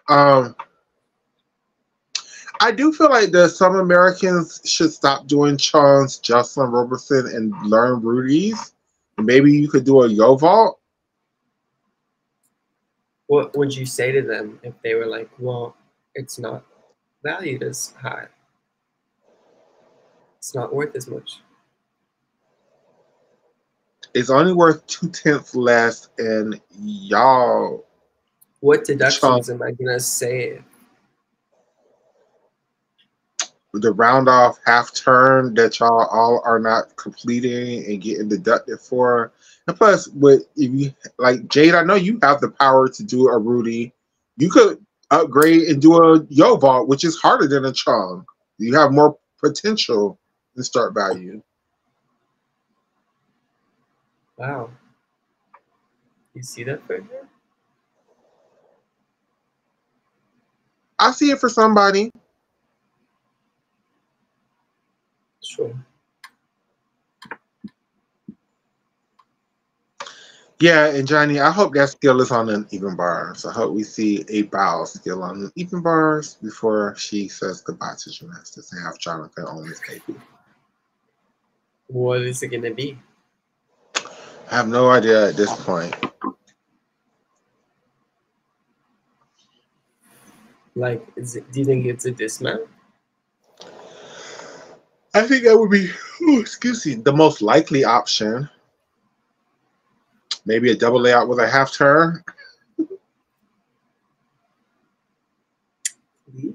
Um, I do feel like that some Americans should stop doing Chun's, Jocelyn Robertson, and learn Rudy's. Maybe you could do a yo vault. What would you say to them if they were like, well, it's not valued as high? It's not worth as much. It's only worth 2/10 less, and y'all. What Chun, deductions am I gonna say? the round off half turn that y'all all are not completing and getting deducted for. And plus, with if you like Jade, I know you have the power to do a Rudy. You could upgrade and do a Yo vault, which is harder than a Chung. You have more potential in start value. Wow. You see that further? I see it for somebody. Sure. Yeah, and Johnny, I hope that skill is on an even bars. I hope we see a bow skill on an even bars before she says goodbye to gymnastics and have Jonathan on this baby. What is it gonna be? I have no idea at this point. Like, do you think it's a dismount? I think that would be, excuse me, the most likely option. Maybe a double layout with a half turn.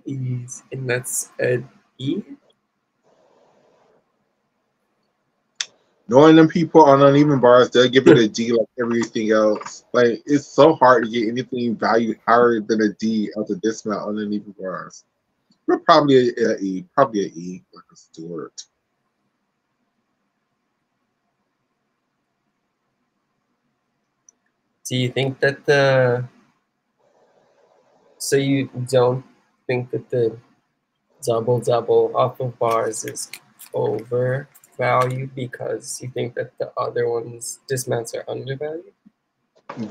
Please. And that's a E? Knowing them people on uneven bars, they'll give it a D like everything else. Like, it's so hard to get anything valued higher than a D out of dismount on uneven bars. But probably a E, probably a E, like a Stewart. Do you think that so you don't think that the double off of bars is overvalued because you think that the other ones dismounts are undervalued?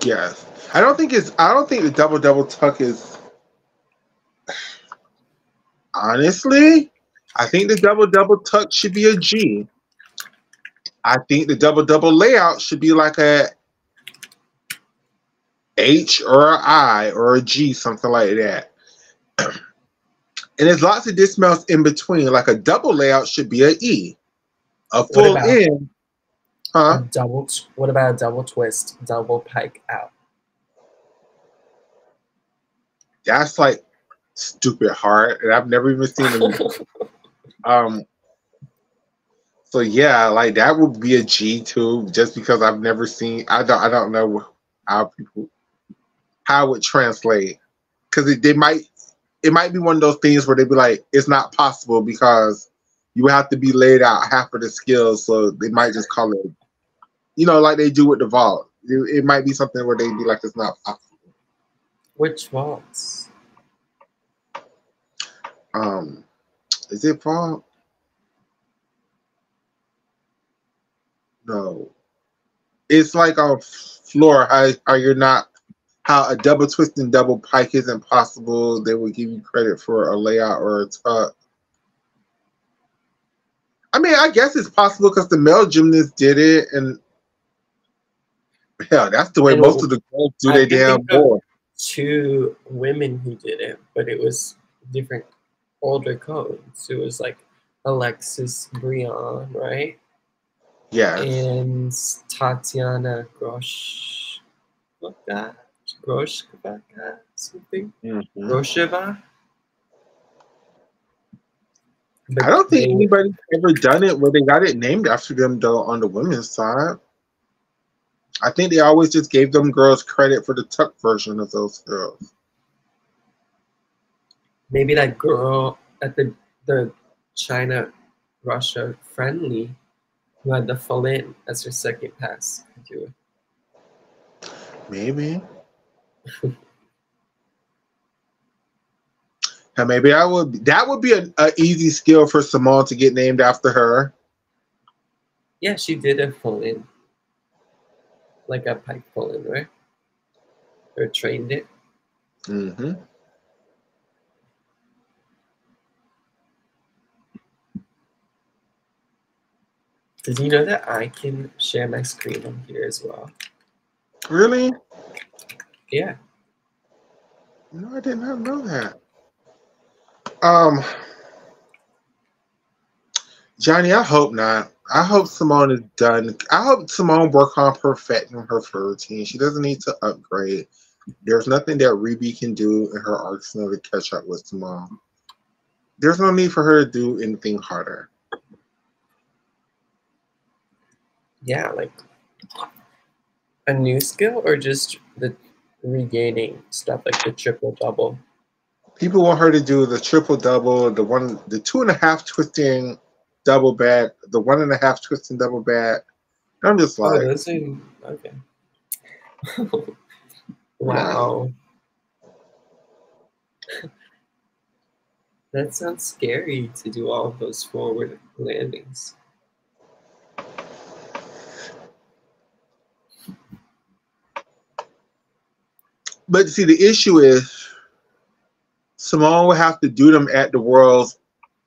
Yes. I don't think the double tuck is, honestly, I think the double tuck should be a G. I think the double layout should be like a H or a I or a G, something like that. And there's lots of dismounts in between. Like a double layout should be a E. A What full about in, a huh? what about a double twist, double pike out? That's like stupid hard, and I've never even seen them. Um, so yeah, like that would be a G too, just because I've never seen. I don't know how people how it would translate because it might be one of those things where they'd be like, it's not possible because you have to be laid out half of the skills, so they might just call it, like they do with the vault. It might be something where they'd be like, it's not possible. Which vaults? Um, is it vault? No, it's like on floor. How you're not how a double twist and double pike isn't possible. They would give you credit for a layout or a tuck. I mean, I guess it's possible because the male gymnasts did it, and hell, that's the way And most of the girls do I their can damn think of board. 2 women who did it, but it was different older codes. It was like Alexis Brion, right? Yes. And Tatiana Groshkova, something. Mm-hmm. Grosheva. I But don't think they were, anybody's ever done it where they got it named after them though on the women's side. I think they always just gave them girls credit for the tuck version of those girls. maybe that girl at the China Russia friendly who had the full in as her second pass could do it. Maybe. And maybe that would be an easy skill for Simone to get named after her. Yeah, she did a full in. Like a pike full in, right? Or trained it. Mm-hmm. Did you know that I can share my screen on here as well? Really? Yeah. No, I did not know that. Um, Johnny, I hope not. I hope Simone is done. I hope Simone work on perfecting her routine. She doesn't need to upgrade. There's nothing that Reby can do in her arsenal to catch up with Simone. There's no need for her to do anything harder. Yeah, like a new skill or just the regaining stuff like the triple double. People want her to do the triple double, the 2.5 twisting double back, the 1.5 twisting double back. I'm just Oh, like, those are okay. Wow. That sounds scary to do all of those forward landings. but see, the issue is Simone will have to do them at the Worlds.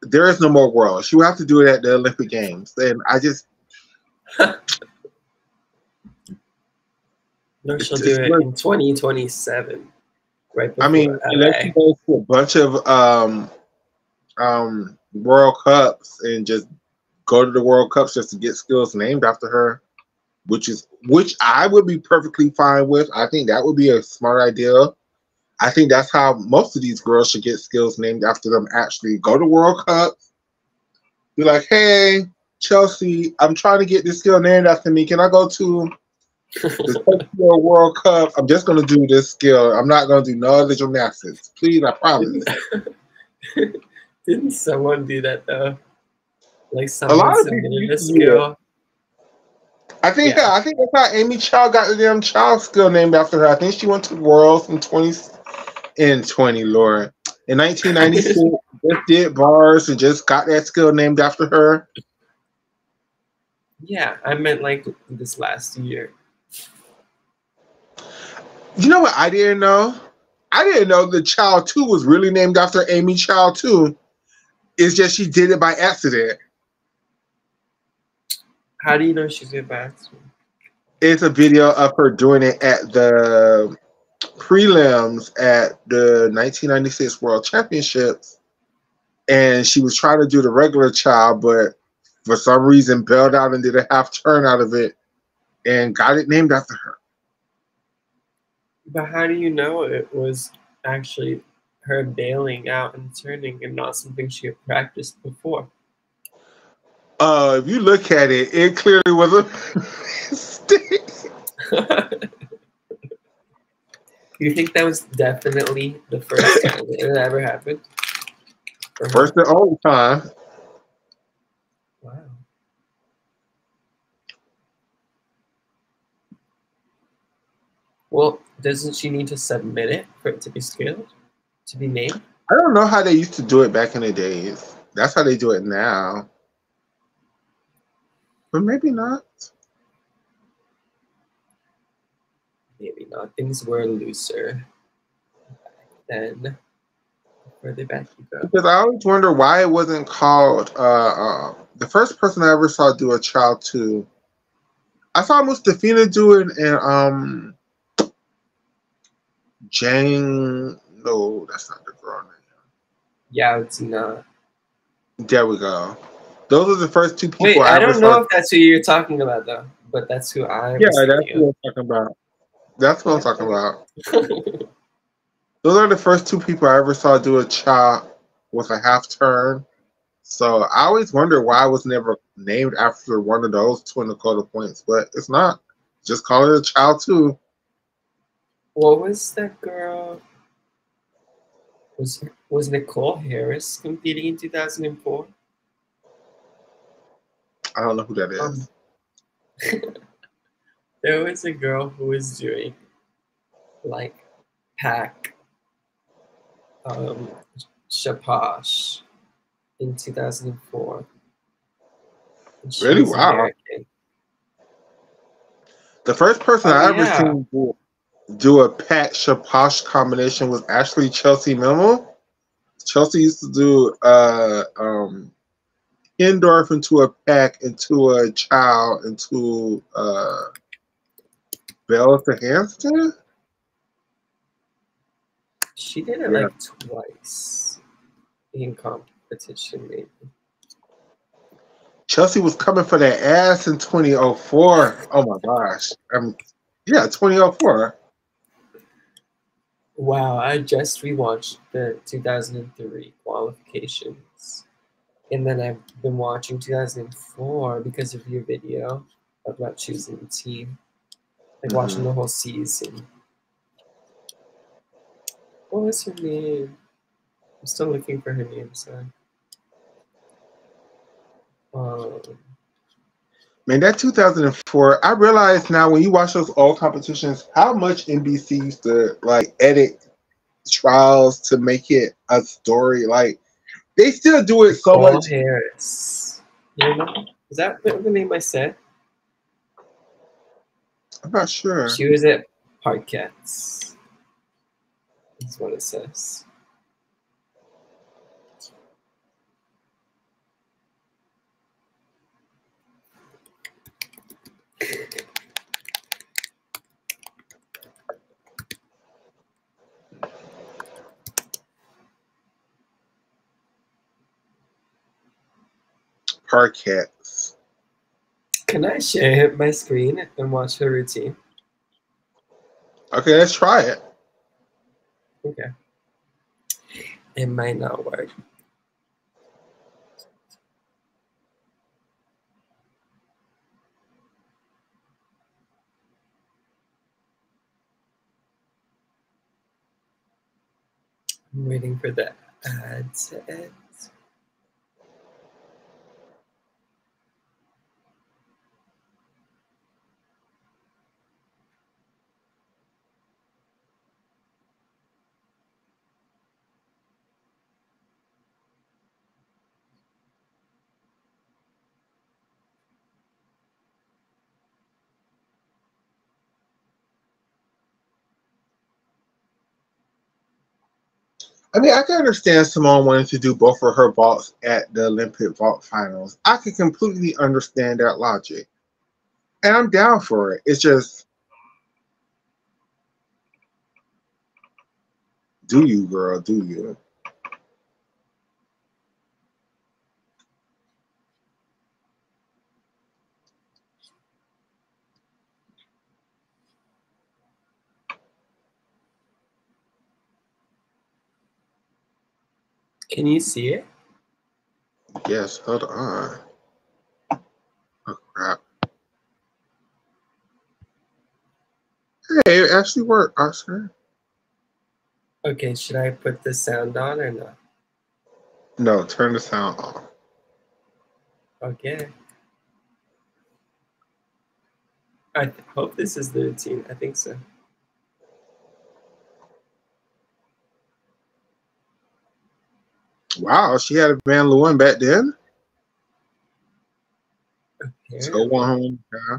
There is no more Worlds. She will have to do it at the Olympic Games. And I just, No, she'll It's, do it's it in 2027, right I before mean, unless LA. she goes to a bunch of World Cups and just go to the World Cups just to get skills named after her, which I would be perfectly fine with. I think that would be a smart idea. I think that's how most of these girls should get skills named after them. Actually, go to World Cups, be like, "Hey, Chelsea, I'm trying to get this skill named after me. Can I go to the Tokyo World Cup? I'm just gonna do this skill. I'm not gonna do no other gymnastics. Please, I Didn't, promise." didn't someone do that though? Like A someone lot of people submitted used a to do it. skill. I think Yeah. yeah, I think that's how Amy Chow got the damn child skill named after her. I think she went to Worlds in 20 Lord. In 1996, just did bars and just got that skill named after her. Yeah, I meant like this last year. You know what I didn't know? I didn't know the Child 2 was really named after Amy Child 2. It's just she did it by accident. How do you know she's a batsman? It's a video of her doing it at the prelims at the 1996 World Championships. And she was trying to do the regular child, but for some reason bailed out and did a half turn out of it and got it named after her. But how do you know it was actually her bailing out and turning and not something she had practiced before? If you look at it, it clearly was a mistake. You think that was definitely the first time it ever happened for her? First and only time. Wow. Well, doesn't she need to submit it for it to be skilled? To be named? I don't know how they used to do it back in the days. That's how they do it now. But maybe not. Maybe not. Things were looser then. Further back you go. Because I always wonder why it wasn't called the first person I ever saw do a child two. I saw Mustafina do it and Jane, no, that's not the girl name. Yeah, it's not. There we go. Those are the first two people Wait, I I ever don't saw. know if that's who you're talking about though, but that's who I Yeah, was that's thinking what I'm talking about. That's what I'm talking about. of. Those are the first two people I ever saw do a chop with a half turn. So I always wonder why it was never named after one of those twin Dakota points, but it's not. Just call it a child too. What was that girl? Was Nicole Harris competing in 2004? I don't know who that Um, is. there was a girl who was doing like pack um, Shaposh in 2004. And she Really? was Wow. American. The first person Oh I ever yeah. seen do a Pat Shaposh combination was actually Chelsea Memo. Chelsea used to do Endorf into a pack, into a child, into Bell to Hampton. She did it Yeah. like twice in competition, maybe. Chelsea was coming for that ass in 2004. Oh my gosh. Yeah, 2004. Wow, I just rewatched the 2003 qualifications. And then I've been watching 2004 because of your video about choosing the team. Like watching the whole season. What was her name? I'm still looking for her name, so. Um, Man, that 2004, I realize now when you watch those old competitions, how much NBC used to like edit trials to make it a story. Like they still do it so Nicole much. Harris. You know? Is that the name I said? I'm not sure. She was at Parkettes. That's what it says. parquets. Can I share my screen and watch her routine? Okay, let's try it. Okay. It might not work. I'm waiting for the ad to end. I mean, I can understand Simone wanting to do both of her vaults at the Olympic vault finals. I can completely understand that logic. And I'm down for it. It's just, do you, girl, do you? Can you see it? Yes, hold on. Oh, crap. Hey, it actually worked, Oscar. Okay, should I put the sound on or not? No, turn the sound off. Okay. I hope this is the routine. I think so. Wow, she had a Van Leeuwen back then? So Apparently. 100. Yeah.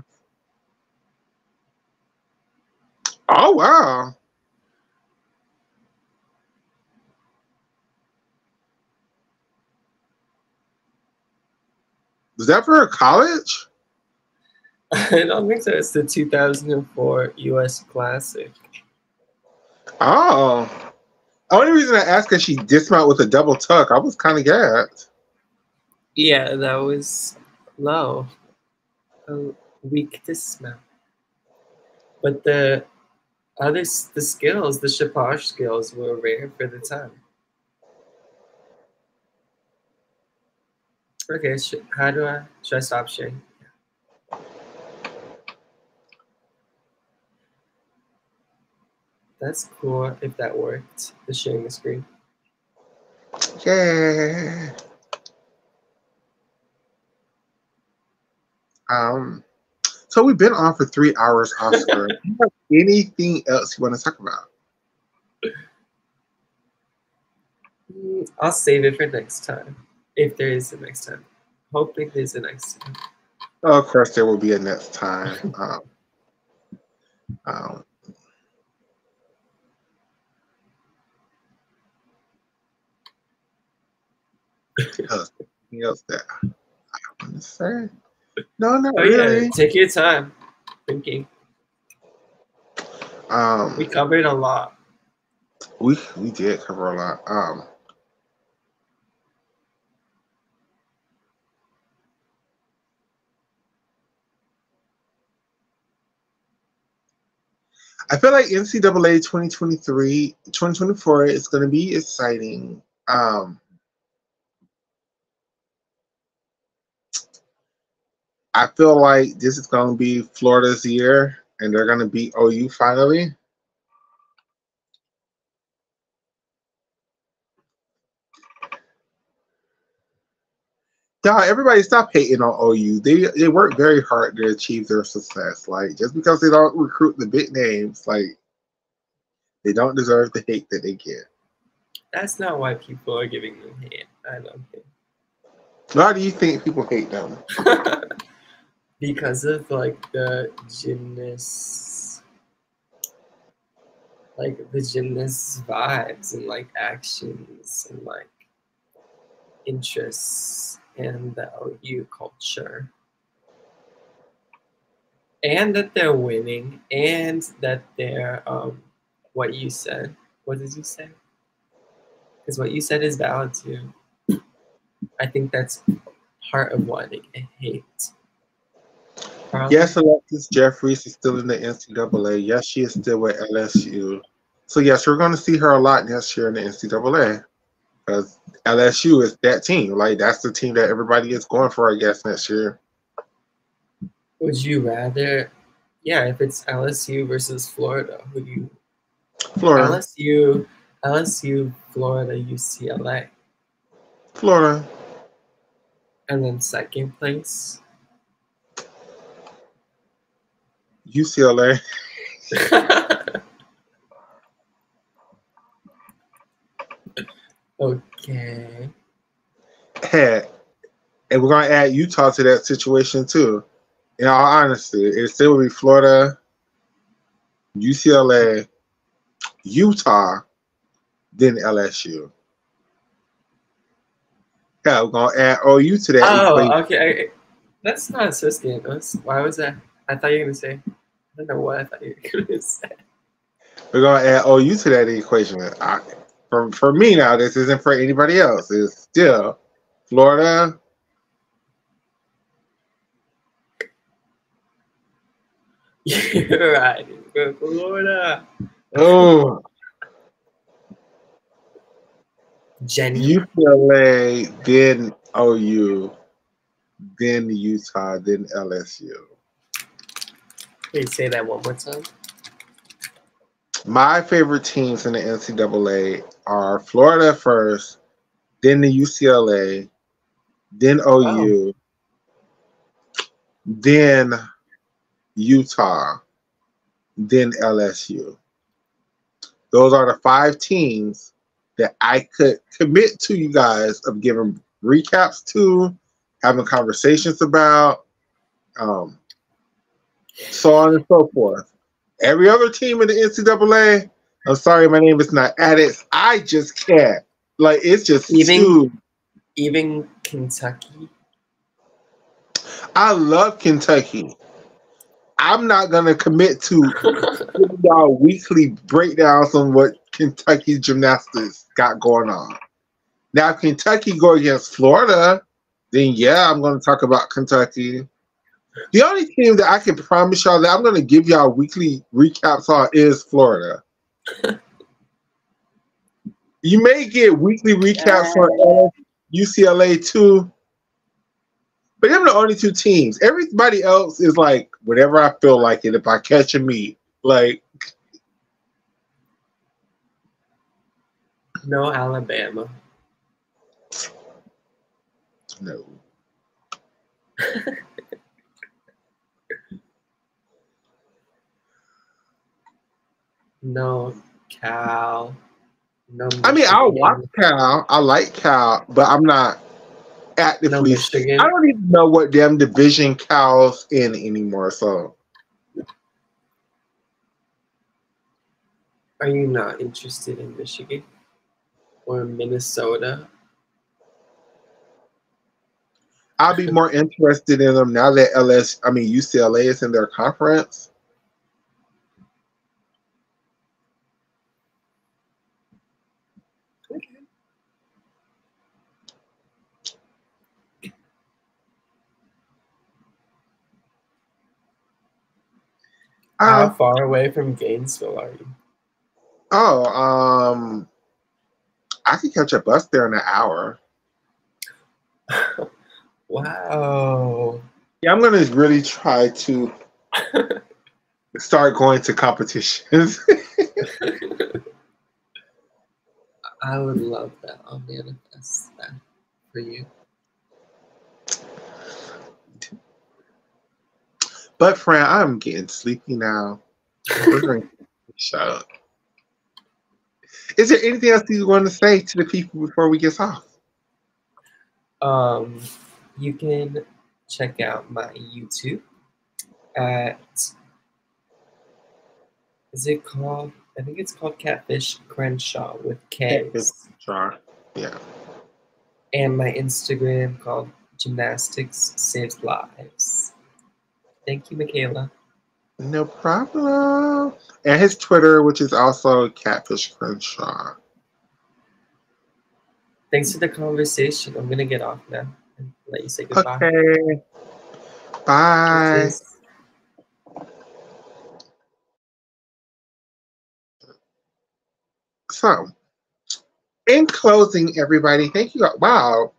Oh, wow. Was that for college? I don't think so. It's the 2004 US Classic. Oh. Only reason I asked is she dismount with a double tuck. I was kind of gassed. Yeah, that was low. A weak dismount. But the skills, the chapage skills were rare for the time. Okay, should I stop sharing? That's cool if that worked, the sharing the screen. Yeah. So we've been on for 3 hours, Oscar. Do you have anything else you want to talk about? I'll save it for next time, if there is a next time. Hoping there's a next time. Oh, of course, there will be a next time. Um, anything else that I want to say? No, not Oh yeah, really. take your time thinking. We Um, covered a lot. we did cover a lot. I feel like NCAA 2023, 2024 is going to be exciting. I feel like this is going to be Florida's year, and they're going to beat OU finally. Yeah, everybody stop hating on OU. They work very hard to achieve their success. Like just because they don't recruit the big names, like they don't deserve the hate that they get. That's not why people are giving them hate. I don't think. Why do you think people hate them? Because of like the gymnasts, vibes and like actions and like interests and the OU culture. And that they're winning and that they're what you said. What did you say? Because what you said is valid too. I think that's heart of wanting a hate. Carla? Yes, Alexis Jeffries is still in the NCAA. Yes, she is still with LSU. So yes, we're going to see her a lot next year in the NCAA because LSU is that team. Like that's the team that everybody is going for, I guess, next year. Would you rather? Yeah, if it's LSU versus Florida, who do you? Florida, LSU, Florida, UCLA, Florida, and then second place. UCLA. Okay. Hey, and we're going to add Utah to that situation too. In all honesty, it still would be Florida, UCLA, Utah, then LSU. Yeah, we're gonna add OU to that equation. Oh, okay. That's not so scandalous. Why was that? I thought you were gonna say. I don't know what I thought you were gonna say. We're gonna add OU to that equation. For me now, this isn't for anybody else. It's still Florida. You're right. Go Florida. Oh, Jenny. UCLA, then OU, then Utah, then LSU. Can you say that one more time? My favorite teams in the NCAA are Florida first, then the UCLA, then Oh. OU, then Utah, then LSU. Those are the 5 teams that I could commit to you guys of giving recaps to, having conversations about, so on and so forth. Every other team in the NCAA, I'm sorry, my name is not Addicts. I just can't. Like, it's just too. Even Kentucky. I love Kentucky. I'm not going to commit to giving y'all weekly breakdowns on what Kentucky Gymnastics got going on. Now, if Kentucky go against Florida, then yeah, I'm going to talk about Kentucky. The only team that I can promise y'all that I'm going to give y'all weekly recaps on is Florida. You may get weekly recaps on UCLA too, but them are the only 2 teams. Everybody else is like whatever I feel like it. If I catch a meet, like No Alabama. no. No Cal. No Michigan. I mean, I'll watch Cal. I like Cal, but I'm not actively. No Michigan. I don't even know what damn division Cal's in anymore. So, Are you not interested in Michigan or Minnesota? I'll be more interested in them now that UCLA is in their conference. How far away from Gainesville are you? Oh, I could catch a bus there in an hour. Wow. Yeah, I'm gonna really try to start going to competitions. I would love that. I'll manifest that for you. But Fran, I'm getting sleepy now. We're going to shut up. Is there anything else you want to say to the people before we get off? You can check out my YouTube at, is it called? I think it's called Catfish Crenshaw with K's. Yeah. And my Instagram called Gymnastics Saves Lives. Thank you, Makayla. No problem. And his Twitter, which is also Catfish Crenshaw. Thanks for the conversation. I'm gonna get off now. let you say goodbye. Okay. Bye. Kisses. So, in closing, everybody, thank you. Wow,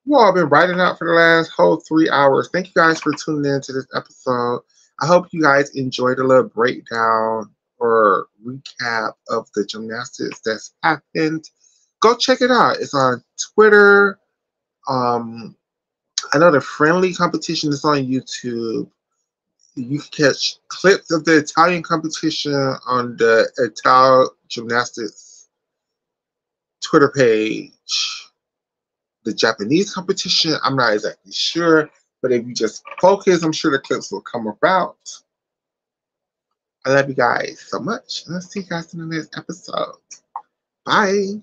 you all been writing out for the last whole 3 hours. Thank you guys for tuning in to this episode. I hope you guys enjoyed a little breakdown or recap of the gymnastics that's happened. Go check it out. It's on Twitter. Um, I know the friendly competition is on YouTube. You can catch clips of the Italian competition on the Ital Gymnastics Twitter page. The Japanese competition, I'm not exactly sure, but if you just focus, I'm sure the clips will come about. I love you guys so much. And I'll see you guys in the next episode. Bye.